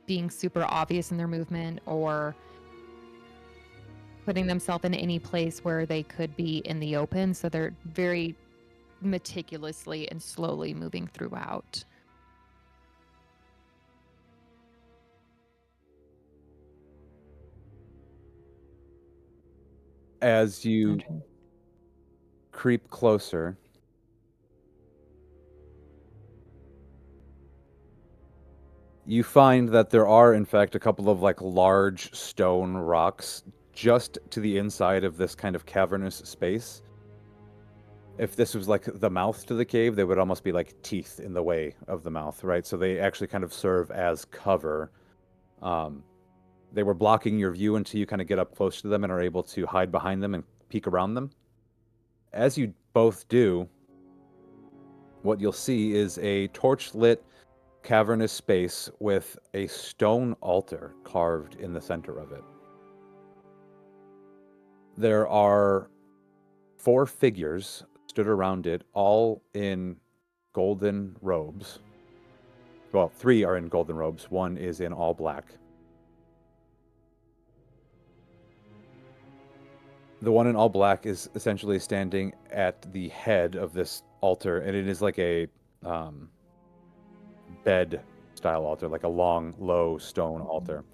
being super obvious in their movement or putting themselves in any place where they could be in the open. So they're very meticulously and slowly moving throughout. As you Okay. creep closer, you find that there are, in fact, a couple of like large stone rocks just to the inside of this kind of cavernous space. If this was like the mouth to the cave, they would almost be like teeth in the way of the mouth, right? So they actually kind of serve as cover. They were blocking your view until you kind of get up close to them and are able to hide behind them and peek around them. As you both do, what you'll see is a torch-lit cavernous space with a stone altar carved in the center of it. There are 4 figures stood around it, all in golden robes. Well, 3 are in golden robes. 1 is in all black. The one in all black is essentially standing at the head of this altar, and it is like a bed-style altar, like a long, low stone altar.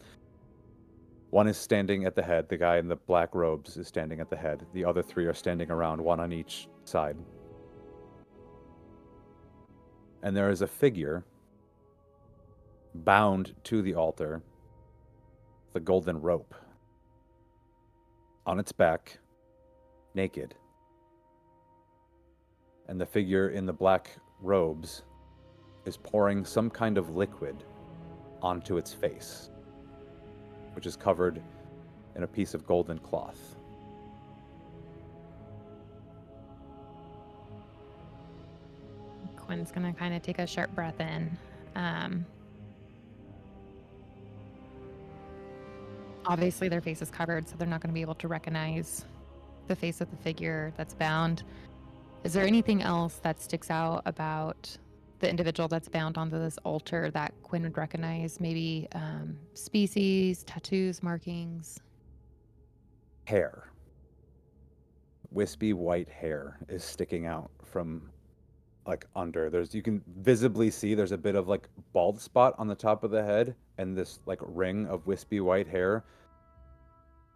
One is standing at the head. The guy in the black robes is standing at the head. The other 3 are standing around, one on each side. And there is a figure bound to the altar, the golden rope. On its back, naked. And the figure in the black robes is pouring some kind of liquid onto its face, which is covered in a piece of golden cloth. Quinn's going to kind of take a sharp breath in. Obviously, their face is covered, so they're not going to be able to recognize the face of the figure that's bound. Is there anything else that sticks out about the individual that's bound onto this altar that Quinn would recognize? Maybe species, tattoos, markings? Hair. Wispy white hair is sticking out from like under. You can visibly see there's a bit of like bald spot on the top of the head and this like ring of wispy white hair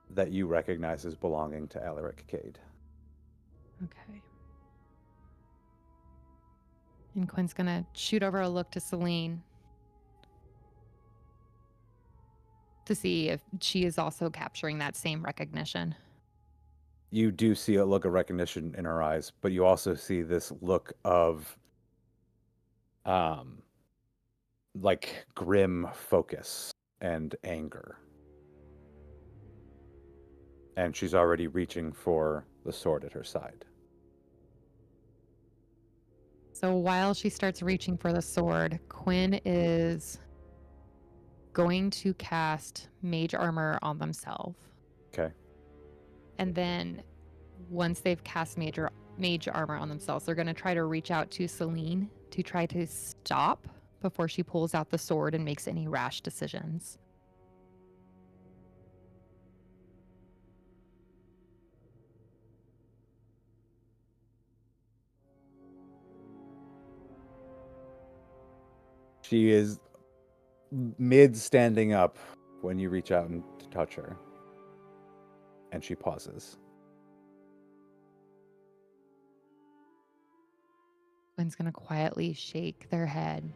that you recognize as belonging to Alaric Cade. Okay. And Quinn's going to shoot over a look to Celine to see if she is also capturing that same recognition. You do see a look of recognition in her eyes, but you also see this look of like grim focus and anger. And she's already reaching for the sword at her side. So while she starts reaching for the sword, Quinn is going to cast Mage Armor on themselves. Okay. And then once they've cast Mage Armor on themselves, they're going to try to reach out to Celine to try to stop before she pulls out the sword and makes any rash decisions. She is mid standing up when you reach out and to touch her. And she pauses. Quinn's going to quietly shake their head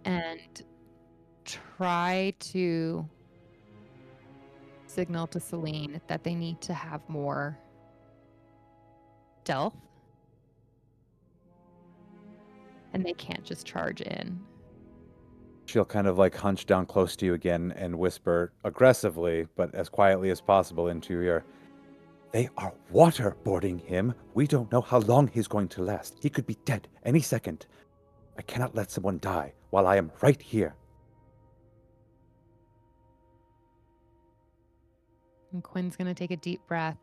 and try to signal to Celine that they need to have more stealth and they can't just charge in. She'll kind of like hunch down close to you again and whisper aggressively, but as quietly as possible into your ear. They are waterboarding him. We don't know how long he's going to last. He could be dead any second. I cannot let someone die while I am right here. And Quinn's going to take a deep breath.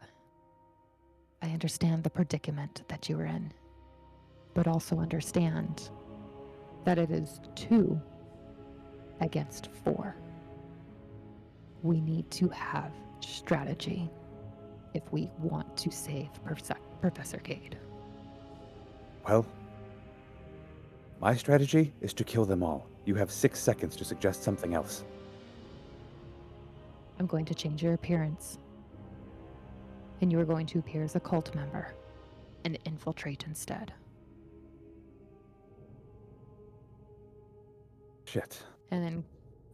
I understand the predicament that you were in, but also understand that it is 2 against 4. We need to have strategy if we want to save Professor Cade. Well, my strategy is to kill them all. You have 6 seconds to suggest something else. I'm going to change your appearance. And you are going to appear as a cult member and infiltrate instead. Shit. And then...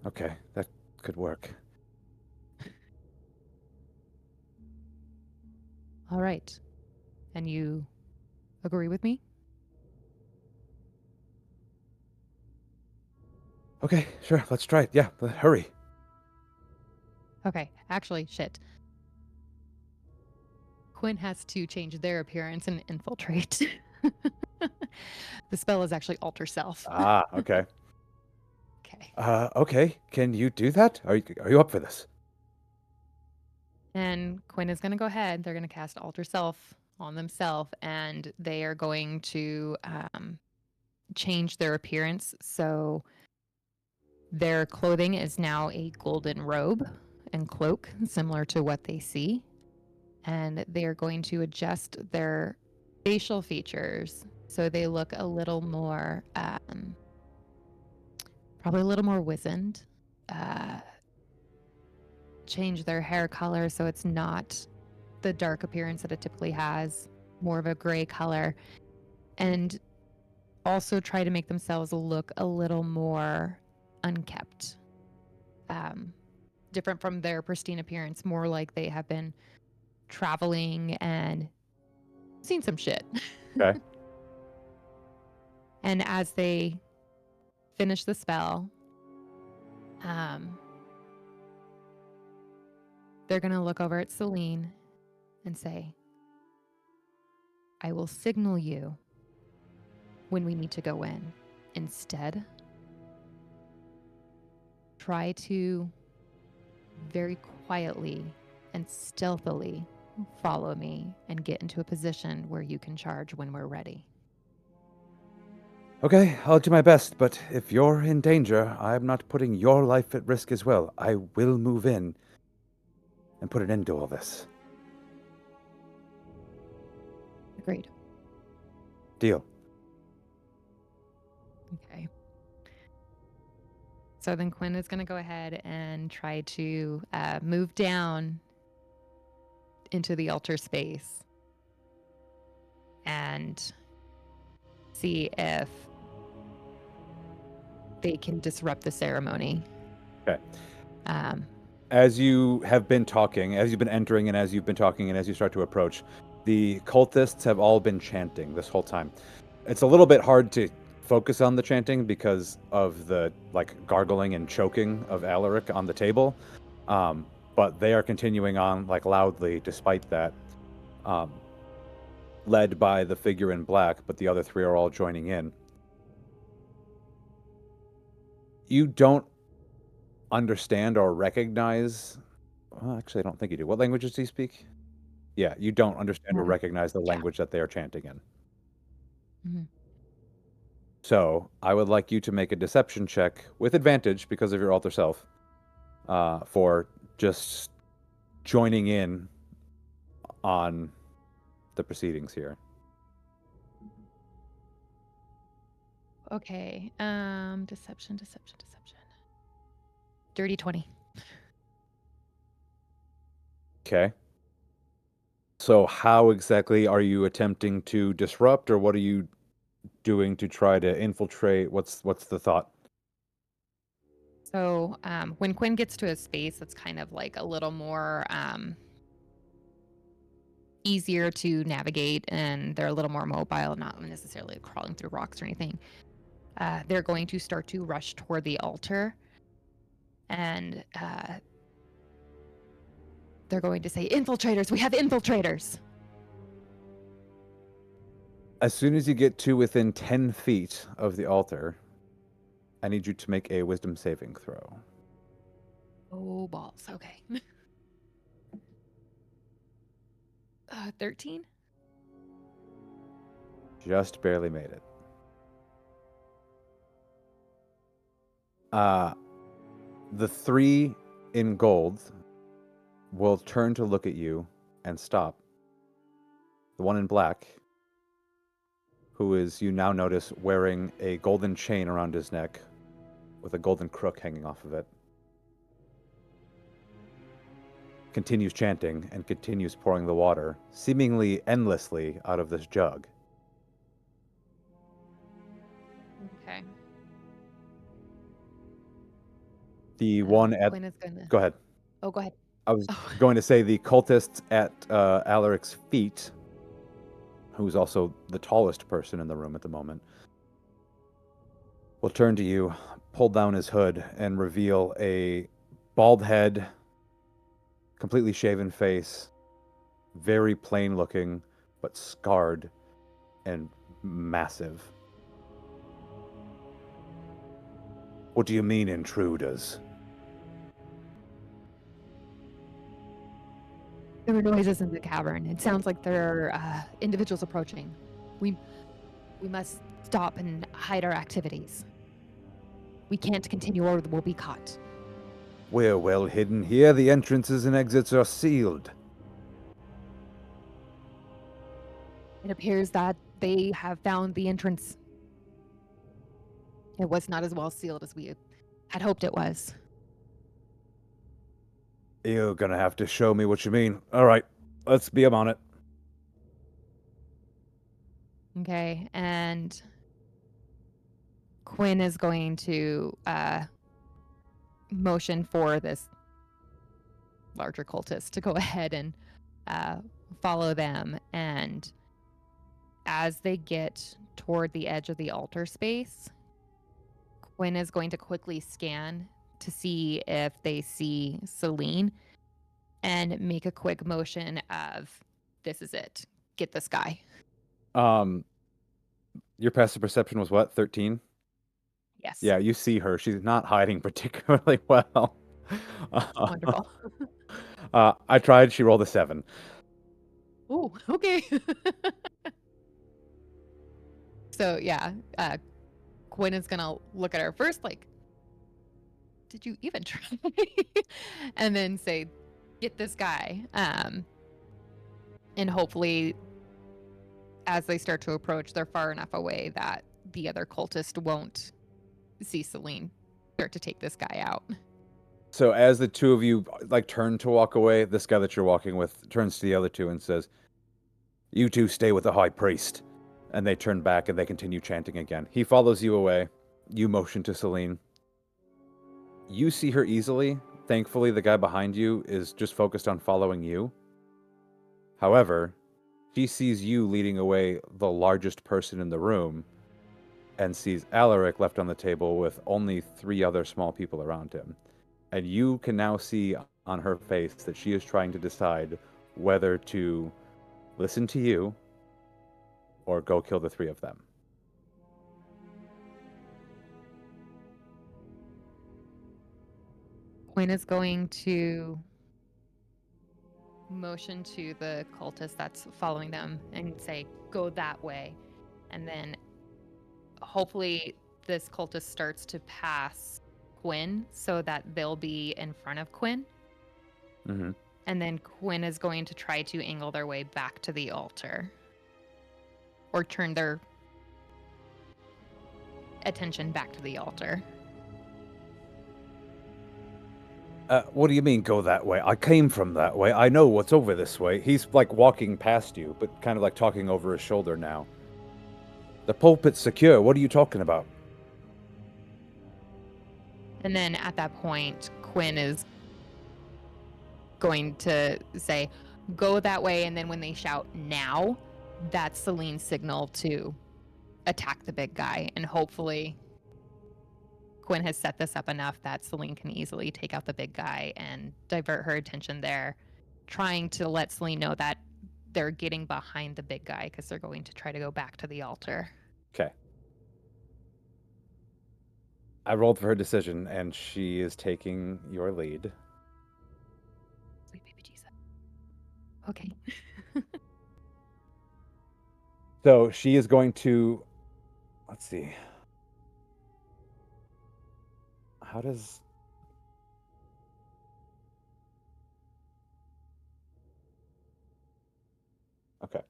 Okay, that could work. All right. And you agree with me? Okay, sure, let's try it. Yeah, but hurry. Okay, actually, shit. Quinn has to change their appearance and infiltrate. The spell is actually alter self. Ah, okay. Okay. Okay, can you do that? Are you up for this? And Quinn is going to go ahead. They're going to cast alter self on themselves, and they are going to change their appearance. So their clothing is now a golden robe and cloak, similar to what they see. And they are going to adjust their facial features so they look a little more, probably a little more wizened. Change their hair color so it's not the dark appearance that it typically has, more of a gray color. And also try to make themselves look a little more unkept. Different from their pristine appearance, more like they have been traveling and seen some shit. Okay. And as they finish the spell, they're going to look over at Celine and say, I will signal you when we need to go in. Instead, try to very quietly and stealthily follow me and get into a position where you can charge when we're ready. Okay, I'll do my best, but if you're in danger, I'm not putting your life at risk as well. I will move in and put an end to all this. Agreed. Deal. Okay. So then Quinn is going to go ahead and try to move down into the altar space and see if they can disrupt the ceremony. Okay. Um, As you have been talking, as you've been entering and as you've been talking and as you start to approach, the cultists have all been chanting this whole time. It's a little bit hard to focus on the chanting because of the gargling and choking of Alaric on the table. But they are continuing on loudly despite that. Led by the figure in black, but the other three are all joining in. You don't understand or recognize. Well, actually, I don't think you do. What languages do you speak? Yeah, you don't understand or recognize the yeah. language that they are chanting in. Mhm. So I would like you to make a deception check with advantage because of your alter self for just joining in on the proceedings here. Okay. Deception. Dirty 20. Okay. So how exactly are you attempting to disrupt, or what are you doing to try to infiltrate? What's the thought? So when Quinn gets to a space that's kind of like a little more easier to navigate and they're a little more mobile, not necessarily crawling through rocks or anything, they're going to start to rush toward the altar. And they're going to say, "Infiltrators, we have infiltrators." As soon as you get to within 10 feet of the altar, I need you to make a wisdom saving throw. Oh, balls. Okay. 13? Just barely made it. The three in gold will turn to look at you and stop. The one in black, who is, you now notice, wearing a golden chain around his neck with a golden crook hanging off of it, continues chanting and continues pouring the water, seemingly endlessly, out of this jug. Okay. The one at... Quinn is going to. Go ahead. Oh, go ahead. I was Oh. going to say the cultist at Alaric's feet, who's also the tallest person in the room at the moment, will turn to you, pull down his hood, and reveal a bald head, completely shaven face, very plain looking, but scarred and massive. What do you mean, intruders? There were noises in the cavern. It sounds like there are individuals approaching. We must stop and hide our activities. We can't continue or we'll be caught. We're well hidden here. The entrances and exits are sealed. It appears that they have found the entrance. It was not as well sealed as we had hoped it was. You're gonna have to show me what you mean. All right, let's be on it. Okay, and Quinn is going to motion for this larger cultist to go ahead and follow them. And as they get toward the edge of the altar space, Quinn is going to quickly scan to see if they see Celine and make a quick motion of, "This is it. Get this guy." Your passive perception was what? 13? Yes. Yeah, you see her. She's not hiding particularly well. Wonderful. I tried. She rolled a 7. Ooh, okay. So yeah, Quinn is gonna look at her first, like, did you even try? And then say, get this guy. And hopefully, as they start to approach, they're far enough away that the other cultist won't see Celine start to take this guy out. So as the two of you like turn to walk away, this guy that you're walking with turns to the other two and says, "You two stay with the high priest." And they turn back and they continue chanting again. He follows you away. You motion to Celine. You see her easily. Thankfully, the guy behind you is just focused on following you. However, she sees you leading away the largest person in the room and sees Alaric left on the table with only 3 other small people around him. And you can now see on her face that she is trying to decide whether to listen to you or go kill the 3 of them. Quinn is going to motion to the cultist that's following them and say, go that way. And then hopefully this cultist starts to pass Quinn so that they'll be in front of Quinn. Mm-hmm. And then Quinn is going to try to angle their way back to the altar or turn their attention back to the altar. What do you mean, go that way? I came from that way. I know what's over this way. He's like walking past you, but kind of like talking over his shoulder now. The pulpit's secure. What are you talking about? And then at that point, Quinn is going to say, go that way. And then when they shout now, that's Celine's signal to attack the big guy. And hopefully Quinn has set this up enough that Celine can easily take out the big guy and divert her attention there, trying to let Celine know that they're getting behind the big guy because they're going to try to go back to the altar. Okay. I rolled for her decision, and she is taking your lead. Sweet baby Jesus. Okay. So she is going to... Let's see. How does... Okay.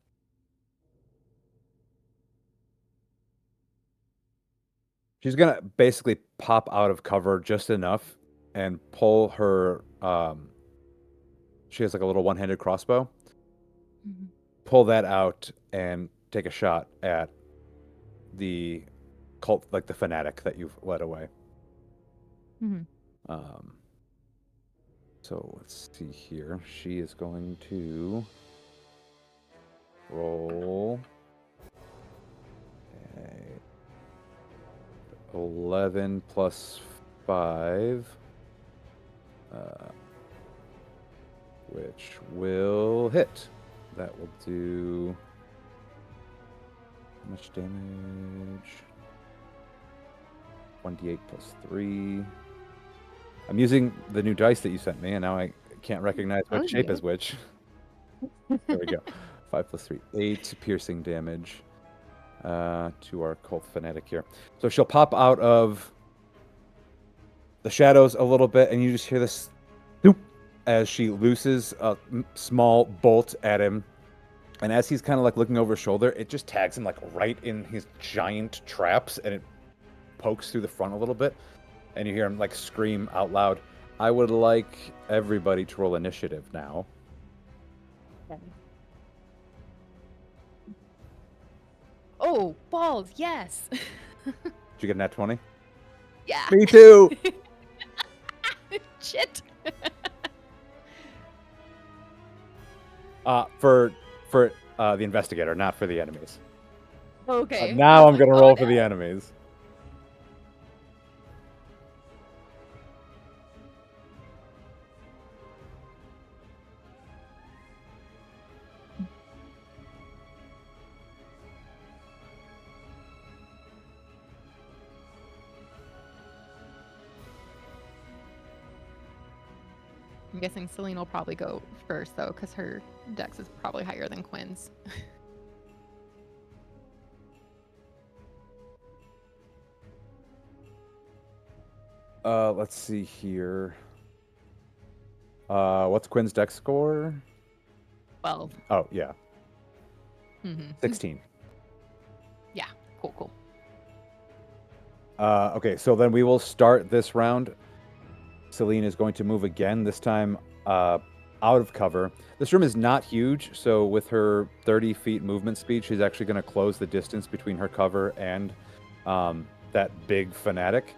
She's going to basically pop out of cover just enough and pull her... she has like a little one-handed crossbow. Mm-hmm. Pull that out and take a shot at the cult, like the fanatic that you've led away. Mm-hmm. So let's see here. She is going to roll a 11 plus 5, which will hit. That will do how much damage? 1d8 plus 3. I'm using the new dice that you sent me, and now I can't recognize Oh, which shape you. is which. There we go. 5 plus 3, 8 piercing damage to our cult fanatic here. So she'll pop out of the shadows a little bit, and you just hear this doop as she looses a small bolt at him. And as he's kind of like looking over his shoulder, it just tags him like right in his giant traps, and it pokes through the front a little bit. And you hear him like scream out loud, "I would like everybody to roll initiative now." Oh, balls, yes. Did you get a nat 20? Yeah. Me too! Shit. For the investigator, not for the enemies. Okay. I Now was I'm like, gonna oh, roll for no. the enemies. I'm guessing Celine will probably go first, though, because her dex is probably higher than Quinn's. Let's see here. What's Quinn's dex score? 12. Oh, yeah. Mm-hmm. 16. Yeah, cool. Okay, so then we will start this round. Celine is going to move again, this time out of cover. This room is not huge, so with her 30 feet movement speed, she's actually going to close the distance between her cover and that big fanatic,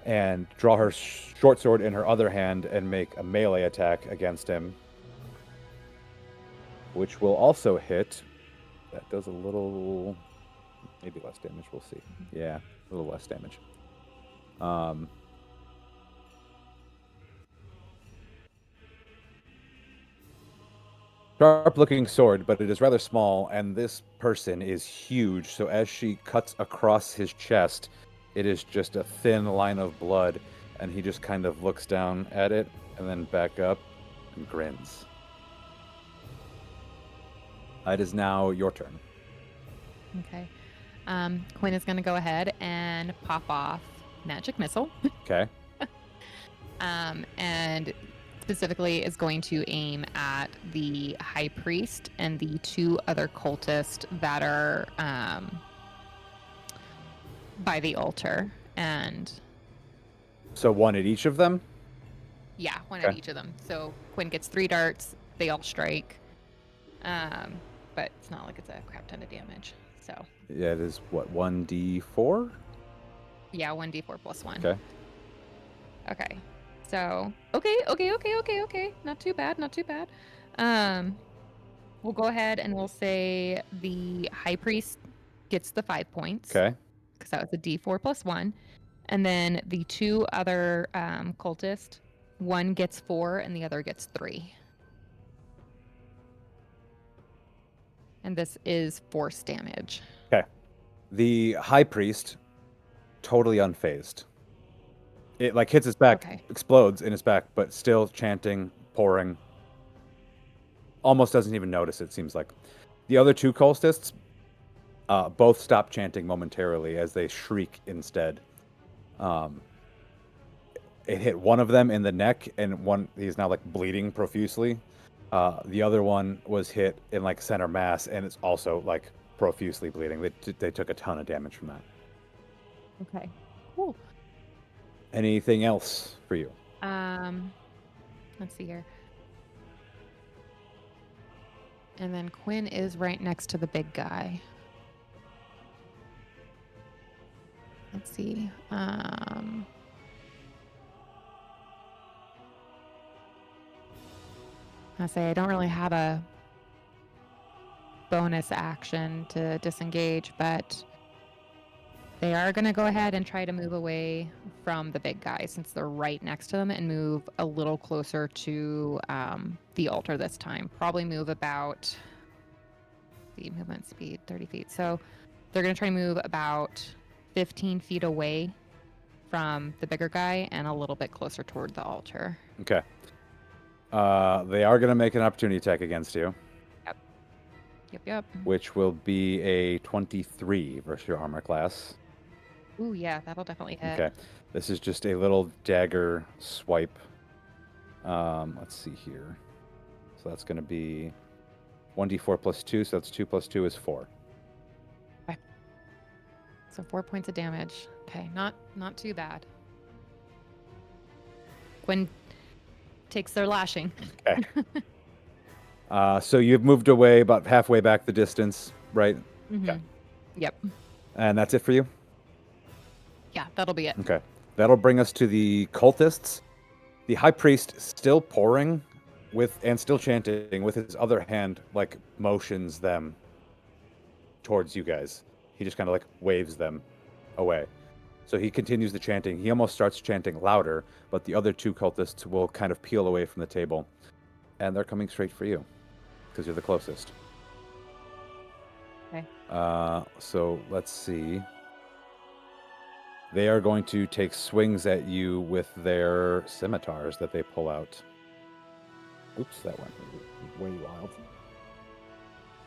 and draw her short sword in her other hand and make a melee attack against him, which will also hit. That does a little, maybe less damage, we'll see. Yeah, a little less damage. Sharp-looking sword, but it is rather small, and this person is huge. So as she cuts across his chest, it is just a thin line of blood, and he just kind of looks down at it and then back up and grins. It is now your turn. Okay. Quinn is going to go ahead and pop off magic missile. Okay. And specifically is going to aim at the high priest and the two other cultists that are by the altar. And So one at each of them? yeah, one Okay. at each of them. So Quinn gets 3 darts. They all strike. But it's not like it's a crap ton of damage. So Yeah, it is what, 1d4? yeah, 1d4 plus 1. Okay. Okay. So okay. Not too bad. We'll go ahead and we'll say the high priest gets the 5 points. Okay. Because that was a d4 plus 1. And then the two other cultists, one gets 4 and the other gets 3. And this is force damage. Okay. The high priest, totally unfazed. It like hits his back, Okay. explodes in his back, but still chanting, pouring. Almost doesn't even notice, it seems like. The other two cultists both stop chanting momentarily as they shriek instead. It hit one of them in the neck, and he's now like bleeding profusely. The other one was hit in like center mass, and it's also like profusely bleeding. They took a ton of damage from that. Okay. Cool. Anything else for you? Let's see here. And then Quinn is right next to the big guy. Let's see. I don't really have a bonus action to disengage, but they are going to go ahead and try to move away from the big guy since they're right next to them and move a little closer to the altar this time. Probably move about the movement speed 30 feet. So they're going to try to move about 15 feet away from the bigger guy and a little bit closer toward the altar. Okay. They are going to make an opportunity attack against you. Yep. Which will be a 23 versus your armor class. Ooh, yeah, that'll definitely hit. Okay. This is just a little dagger swipe. Let's see here. So that's going to be 1d4 plus 2, so that's 2 plus 2 is 4. Okay. So 4 points of damage. Okay, not too bad. Gwen takes their lashing. Okay. So you've moved away about halfway back the distance, right? Mm-hmm. Yeah. Yep. And that's it for you? Yeah, that'll be it. Okay. That'll bring us to the cultists. The high priest still pouring and still chanting with his other hand, like motions them towards you guys. He just kind of like waves them away. So he continues the chanting. He almost starts chanting louder, but the other two cultists will kind of peel away from the table. And they're coming straight for you because you're the closest. Okay. So let's see. They are going to take swings at you with their scimitars that they pull out. Oops, that went way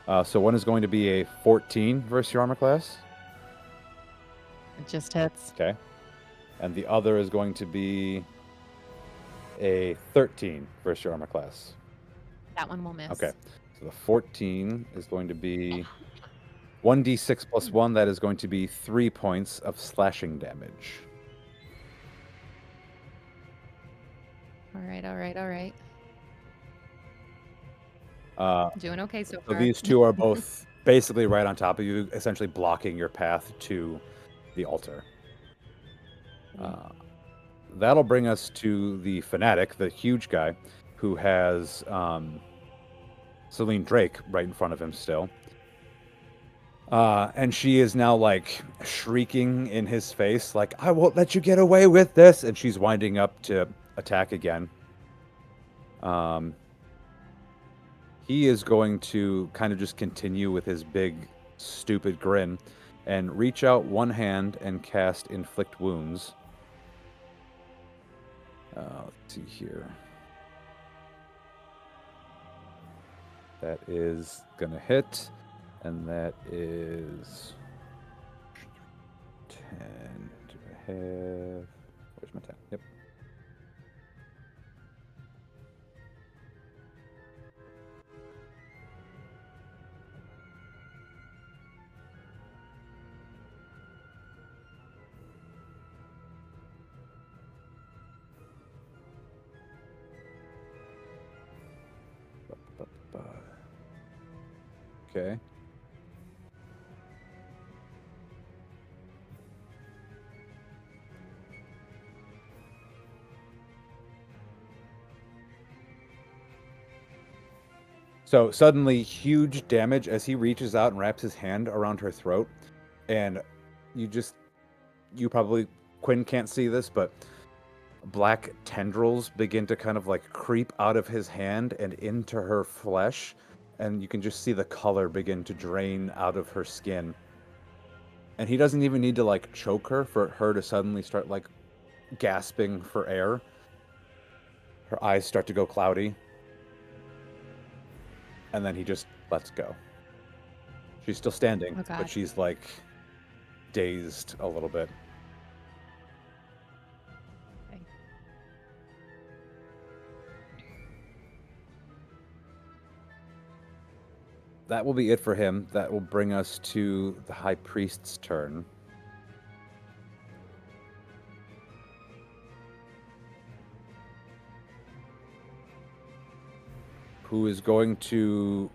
wild. So one is going to be a 14 versus your armor class. It just hits. Okay. And the other is going to be a 13 versus your armor class. That one will miss. Okay. So the 14 is going to be 1d6 plus 1. That is going to be 3 points of slashing damage. All right, all right, all right. Doing okay so So far. these two are both basically right on top of you, essentially blocking your path to the altar. That'll bring us to the fanatic, the huge guy, who has Celine Drake right in front of him still. And she is now like shrieking in his face, like, I won't let you get away with this. And she's winding up to attack again. He is going to kind of just continue with his big, stupid grin and reach out one hand and cast Inflict Wounds. Let's see here. That is going to hit, and that is 10. Do I have... Where's my 10? Yep. Okay. So suddenly, huge damage as he reaches out and wraps his hand around her throat. And you probably, Quinn can't see this, but black tendrils begin to kind of like creep out of his hand and into her flesh. And you can just see the color begin to drain out of her skin. And he doesn't even need to like choke her for her to suddenly start like gasping for air. Her eyes start to go cloudy. And then he just lets go. She's still standing, but she's like dazed a little bit. Okay. That will be it for him. That will bring us to the High Priest's turn. Who is going to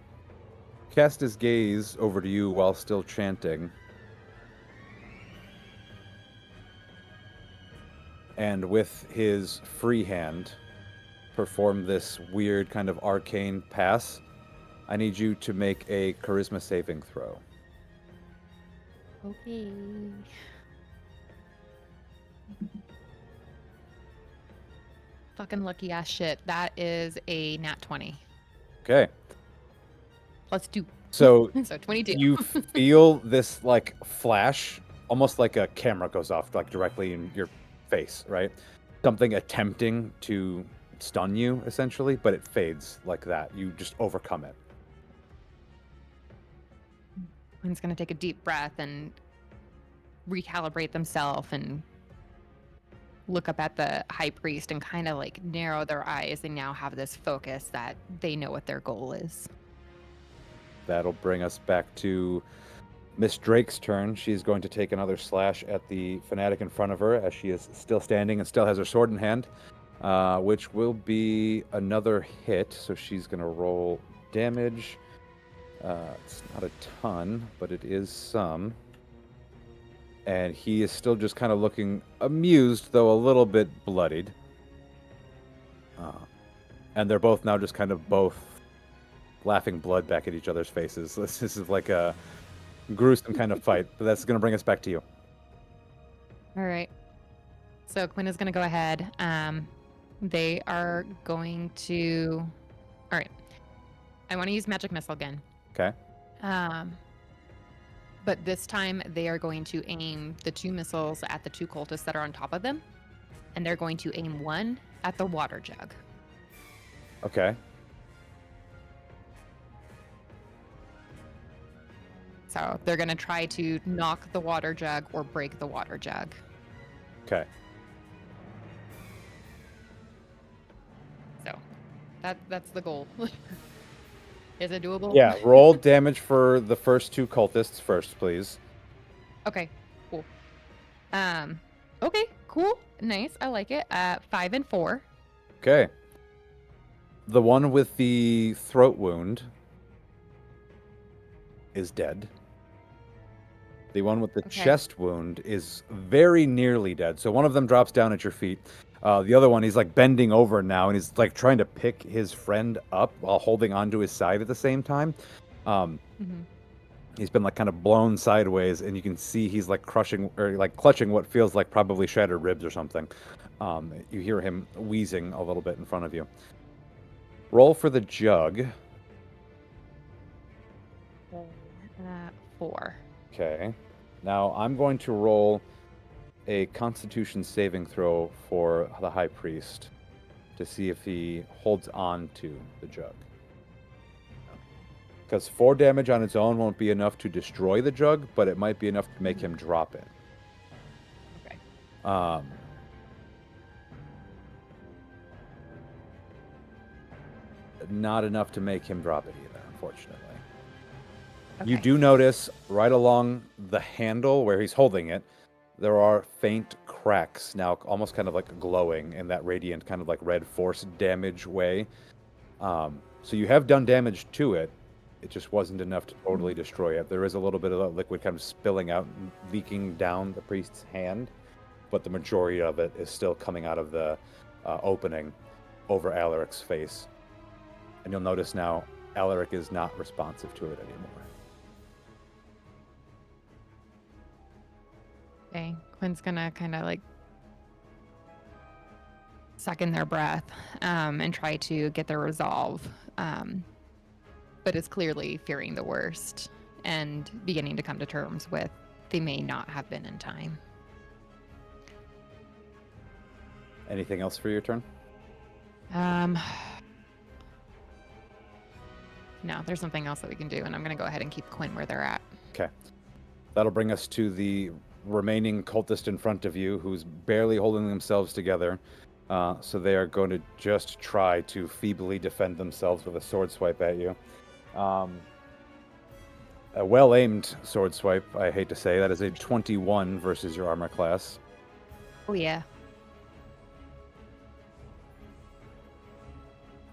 cast his gaze over to you while still chanting. And with his free hand, perform this weird kind of arcane pass. I need you to make a charisma saving throw. Okay. Fucking lucky ass shit. That is a nat 20. Okay. Let's do. So 22. You feel this like flash, almost like a camera goes off like directly in your face, right? Something attempting to stun you essentially, but it fades like that. You just overcome it. One's gonna take a deep breath and recalibrate themselves and look up at the high priest and kind of like narrow their eyes. They now have this focus that they know what their goal is. That'll bring us back to Miss Drake's turn. She's going to take another slash at the fanatic in front of her as she is still standing and still has her sword in hand, which will be another hit. So she's going to roll damage. It's not a ton, but it is some. And he is still just kind of looking amused, though a little bit bloodied. And they're both now just kind of both laughing blood back at each other's faces. This is like a gruesome kind of fight, but that's going to bring us back to you. All right. So Quinn is going to go ahead. They are going to... All right. I want to use Magic Missile again. Okay. But this time they are going to aim the 2 missiles at the 2 cultists that are on top of them. And they're going to aim one at the water jug. Okay. So they're going to try to knock the water jug or break the water jug. Okay. So that's the goal. Is it doable? Yeah, roll damage for the first 2 cultists first, please. Okay, cool. Okay, cool. Nice. I like it. 5 and 4. Okay. The one with the throat wound is dead. The one with the Okay. chest wound is very nearly dead. So one of them drops down at your feet. The other one, he's like bending over now, and he's like trying to pick his friend up while holding onto his side at the same time. Mhm. He's been like kind of blown sideways, and you can see he's like crushing or like clutching what feels like probably shattered ribs or something. You hear him wheezing a little bit in front of you. Roll for the jug. 4. Okay. Now I'm going to roll a Constitution saving throw for the High Priest to see if he holds on to the jug. Because 4 damage on its own won't be enough to destroy the jug, but it might be enough to make him drop it. Okay. Not enough to make him drop it either, unfortunately. Okay. You do notice right along the handle where he's holding it, there are faint cracks now, almost kind of like glowing in that radiant kind of like red force damage way. So you have done damage to it. It just wasn't enough to totally destroy it. There is a little bit of that liquid kind of spilling out and leaking down the priest's hand, but the majority of it is still coming out of the opening over Alaric's face. And you'll notice now Alaric is not responsive to it anymore. Okay. Quinn's gonna kind of like suck in their breath and try to get their resolve, but is clearly fearing the worst and beginning to come to terms with they may not have been in time. Anything else for your turn? No, there's something else that we can do, and I'm going to go ahead and keep Quinn where they're at. Okay. That'll bring us to the remaining cultist in front of you, who's barely holding themselves together. So they are going to just try to feebly defend themselves with a sword swipe at you. A well-aimed sword swipe, I hate to say. That is a 21 versus your armor class. Oh, yeah.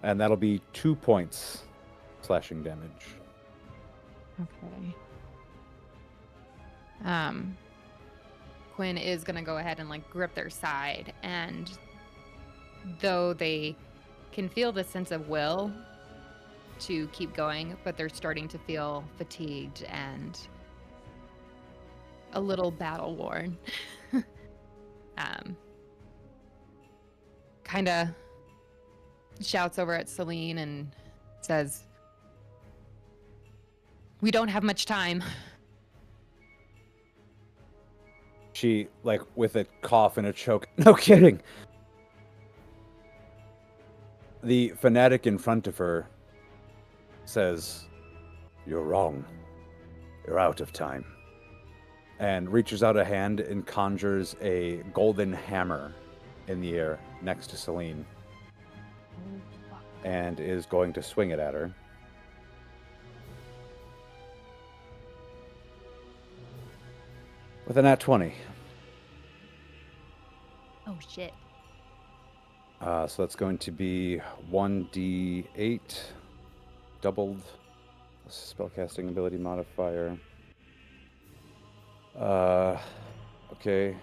And that'll be 2 points slashing damage. Okay. Quinn is going to go ahead and like grip their side, and though they can feel the sense of will to keep going, but they're starting to feel fatigued and a little battle worn. Kind of shouts over at Celine and says, "We don't have much time." She, like, with a cough and a choke, no kidding. The fanatic in front of her says, "You're wrong. You're out of time." And reaches out a hand and conjures a golden hammer in the air next to Celine. And is going to swing it at her. With a nat 20. Oh, shit. So that's going to be 1d8 doubled spellcasting ability modifier. Okay.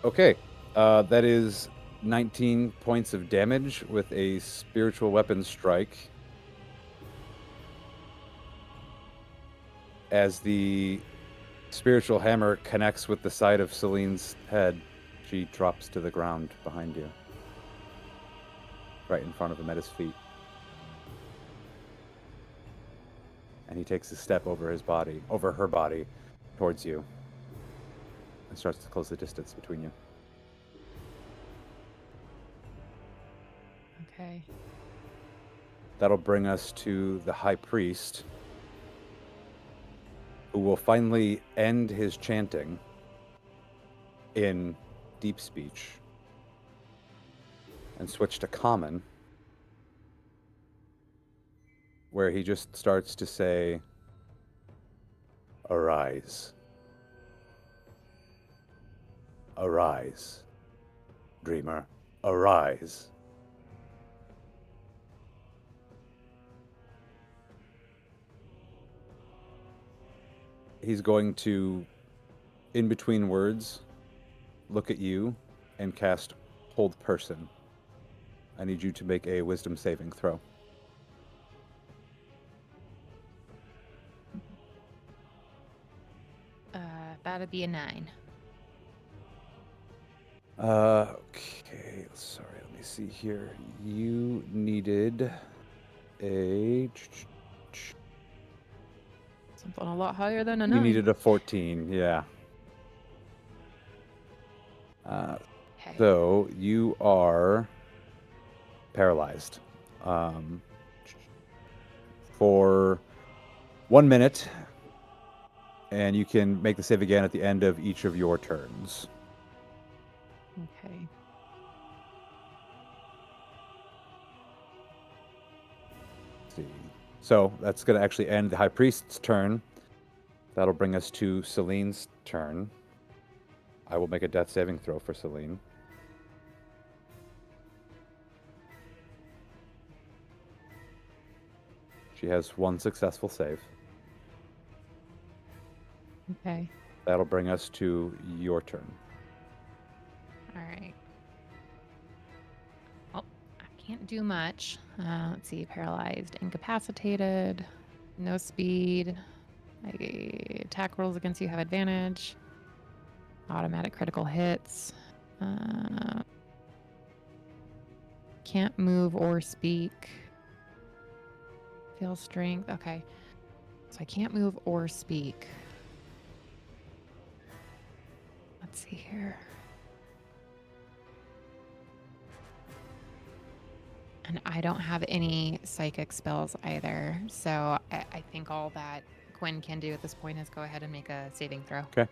Okay. That is 19 points of damage with a spiritual weapon strike. As the spiritual hammer connects with the side of Celine's head, she drops to the ground behind you. Right in front of him at his feet. And he takes a step over her body, towards you. and starts to close the distance between you. Okay. That'll bring us to the High Priest, who will finally end his chanting in deep speech and switch to common, where he just starts to say, "Arise. Arise, dreamer. Arise." He's going to, in between words, look at you and cast Hold Person. I need you to make a wisdom saving throw. That'd be a 9. Okay. Sorry, let me see here. You needed a... Something a lot higher than a You 9. needed a 14, yeah. Okay. So you are paralyzed for 1 minute, and you can make the save again at the end of each of your turns. Okay. Let's see. So that's going to actually end the High Priest's turn. That'll bring us to Celine's turn. I will make a death saving throw for Celine. She has 1 successful save. Okay. That'll bring us to your turn. All right. Well, I can't do much. Let's see. Paralyzed, incapacitated, no speed. Attack rolls against you have advantage. Automatic critical hits. Can't move or speak. Feel strength. Okay. So I can't move or speak. Let's see here. And I don't have any psychic spells either. So I think all that Quinn can do at this point is go ahead and make a saving throw. Okay.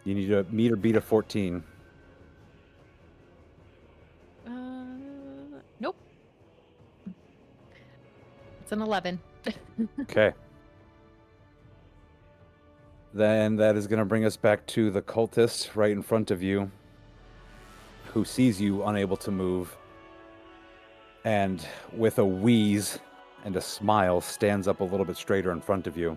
You need to meet or beat a 14. Nope. It's an 11. Okay. Then that is going to bring us back to the cultist right in front of you, who sees you unable to move, and with a wheeze and a smile stands up a little bit straighter in front of you.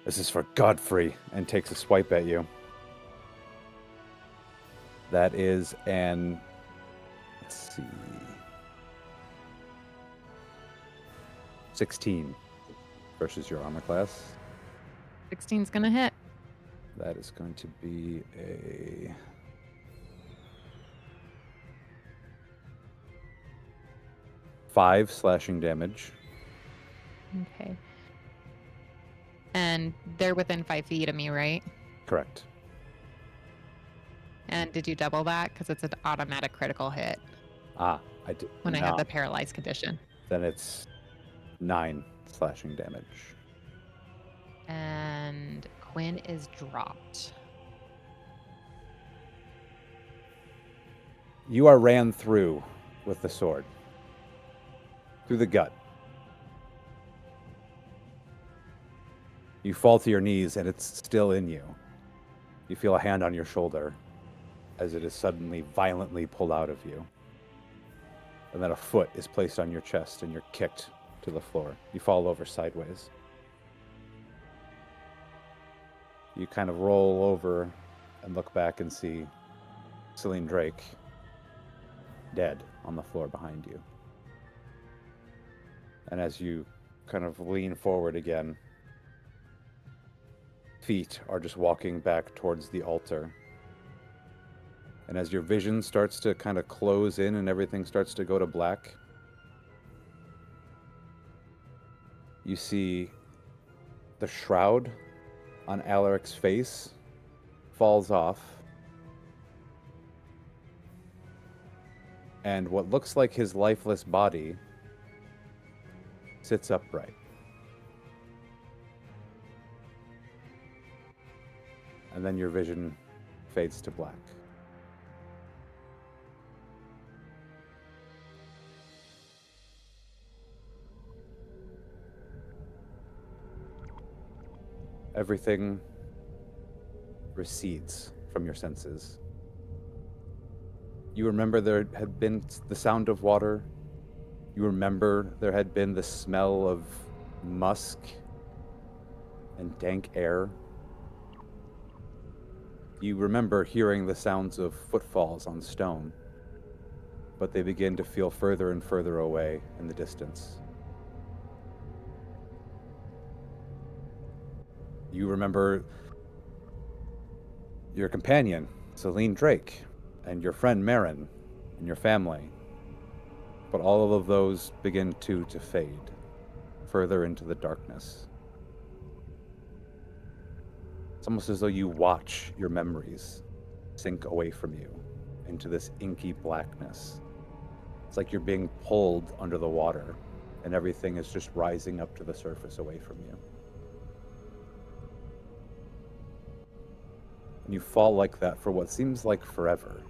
This is for Godfrey, and takes a swipe at you. That is an... Let's see... 16 versus your armor class. 16's gonna hit. That is going to be a... 5 slashing damage. Okay. And they're within 5 feet of me, right? Correct. And did you double that? Because it's an automatic critical hit I did. when I have the paralyzed condition. Then it's 9 slashing damage. And Quinn is dropped. You are ran through with the sword. Through the gut. You fall to your knees and it's still in you. You feel a hand on your shoulder as it is suddenly violently pulled out of you. And then a foot is placed on your chest and you're kicked to the floor. You fall over sideways. You kind of roll over and look back and see Celine Drake dead on the floor behind you. And as you kind of lean forward again, feet are just walking back towards the altar. And as your vision starts to kind of close in and everything starts to go to black, you see the shroud on Alaric's face falls off, and what looks like his lifeless body sits upright. And then your vision fades to black. Everything recedes from your senses. You remember there had been the sound of water. You remember there had been the smell of musk and dank air. You remember hearing the sounds of footfalls on stone, but they begin to feel further and further away in the distance. You remember your companion, Celine Drake, and your friend Marin, and your family. But all of those begin to fade further into the darkness. It's almost as though you watch your memories sink away from you into this inky blackness. It's like you're being pulled under the water, and everything is just rising up to the surface away from you. And you fall like that for what seems like forever,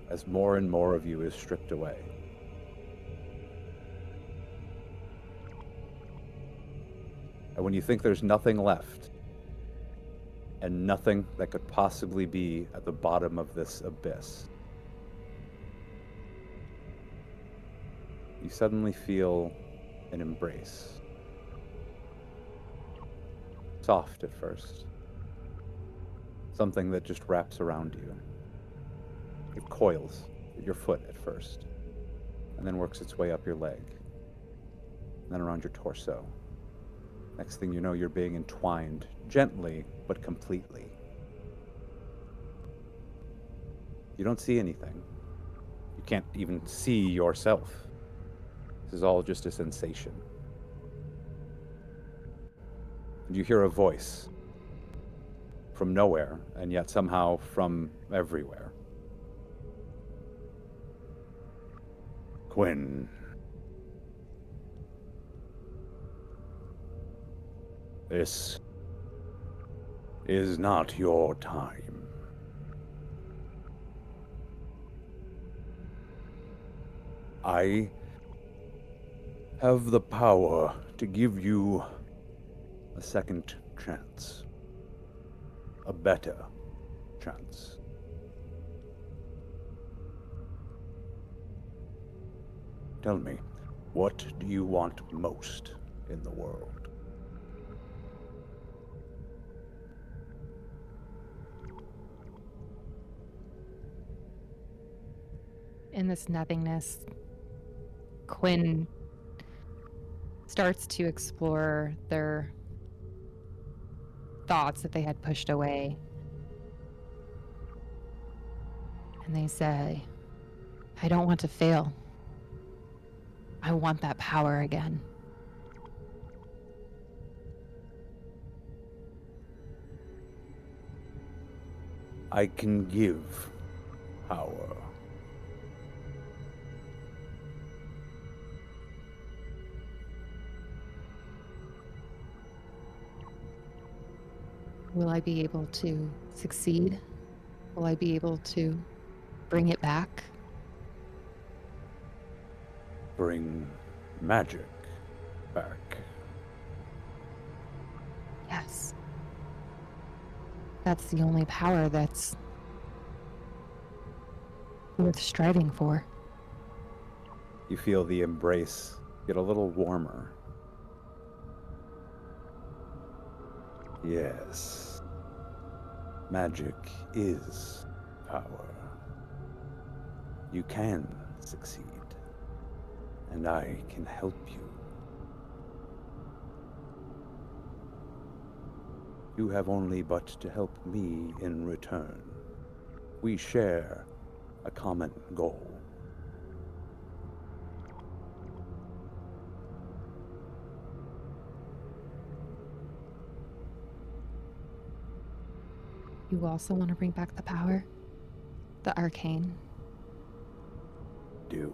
as more and more of you is stripped away. And when you think there's nothing left, and nothing that could possibly be at the bottom of this abyss, you suddenly feel an embrace. Soft at first. Something that just wraps around you. It coils at your foot at first, and then works its way up your leg, and then around your torso. Next thing you know, you're being entwined, gently but completely. You don't see anything. You can't even see yourself. This is all just a sensation. And you hear a voice from nowhere, and yet somehow from everywhere. Quinn. This is not your time. I have the power to give you a second chance. A better chance. Tell me, what do you want most in the world? In this nothingness, Quinn starts to explore their thoughts that they had pushed away. And they say, I don't want to fail. I want that power again. I can give power. Will I be able to succeed? Will I be able to bring it back? Bring magic back. Yes. That's the only power that's worth striving for. You feel the embrace get a little warmer. Yes. Magic is power. You can succeed, and I can help you. You have only but to help me in return. We share a common goal. You also want to bring back the power? The arcane? Do.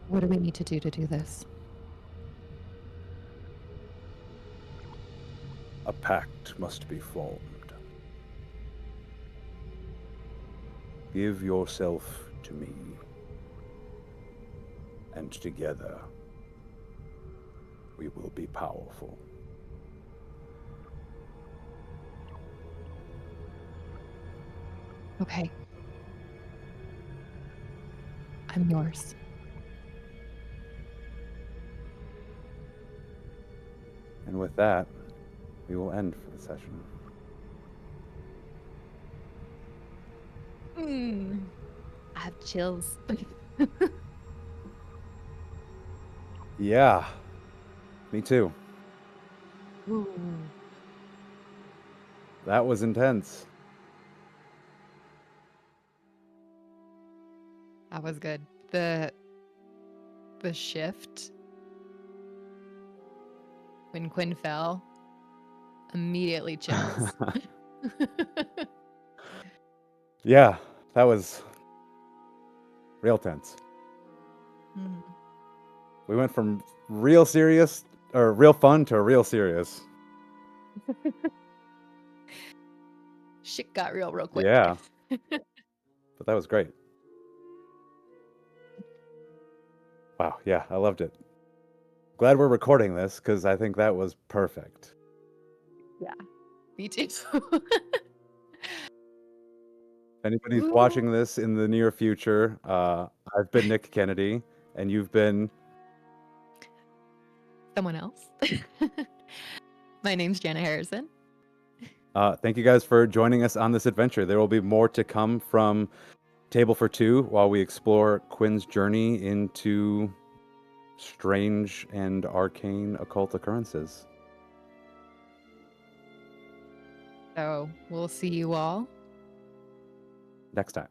What do we need to do this? A pact must be formed. Give yourself to me, and together we will be powerful. Okay. I'm yours. And with that, we will end for the session. I have chills. Yeah, me too. Ooh. That was intense. That was good. The shift when Quinn fell, immediately chills. Yeah, that was real tense. Mm. We went from real serious or real fun to real serious. Shit got real quick. Yeah, but that was great. Wow, yeah, I loved it. Glad we're recording this because I think that was perfect. Yeah, me too. If anybody's Ooh. watching this in the near future, I've been Nick Kennedy, and you've been Someone else. My name's Jana Harrison. Thank you guys for joining us on this adventure. There will be more to come from Table for Two while we explore Quinn's journey into strange and arcane occult occurrences. So we'll see you all Next time.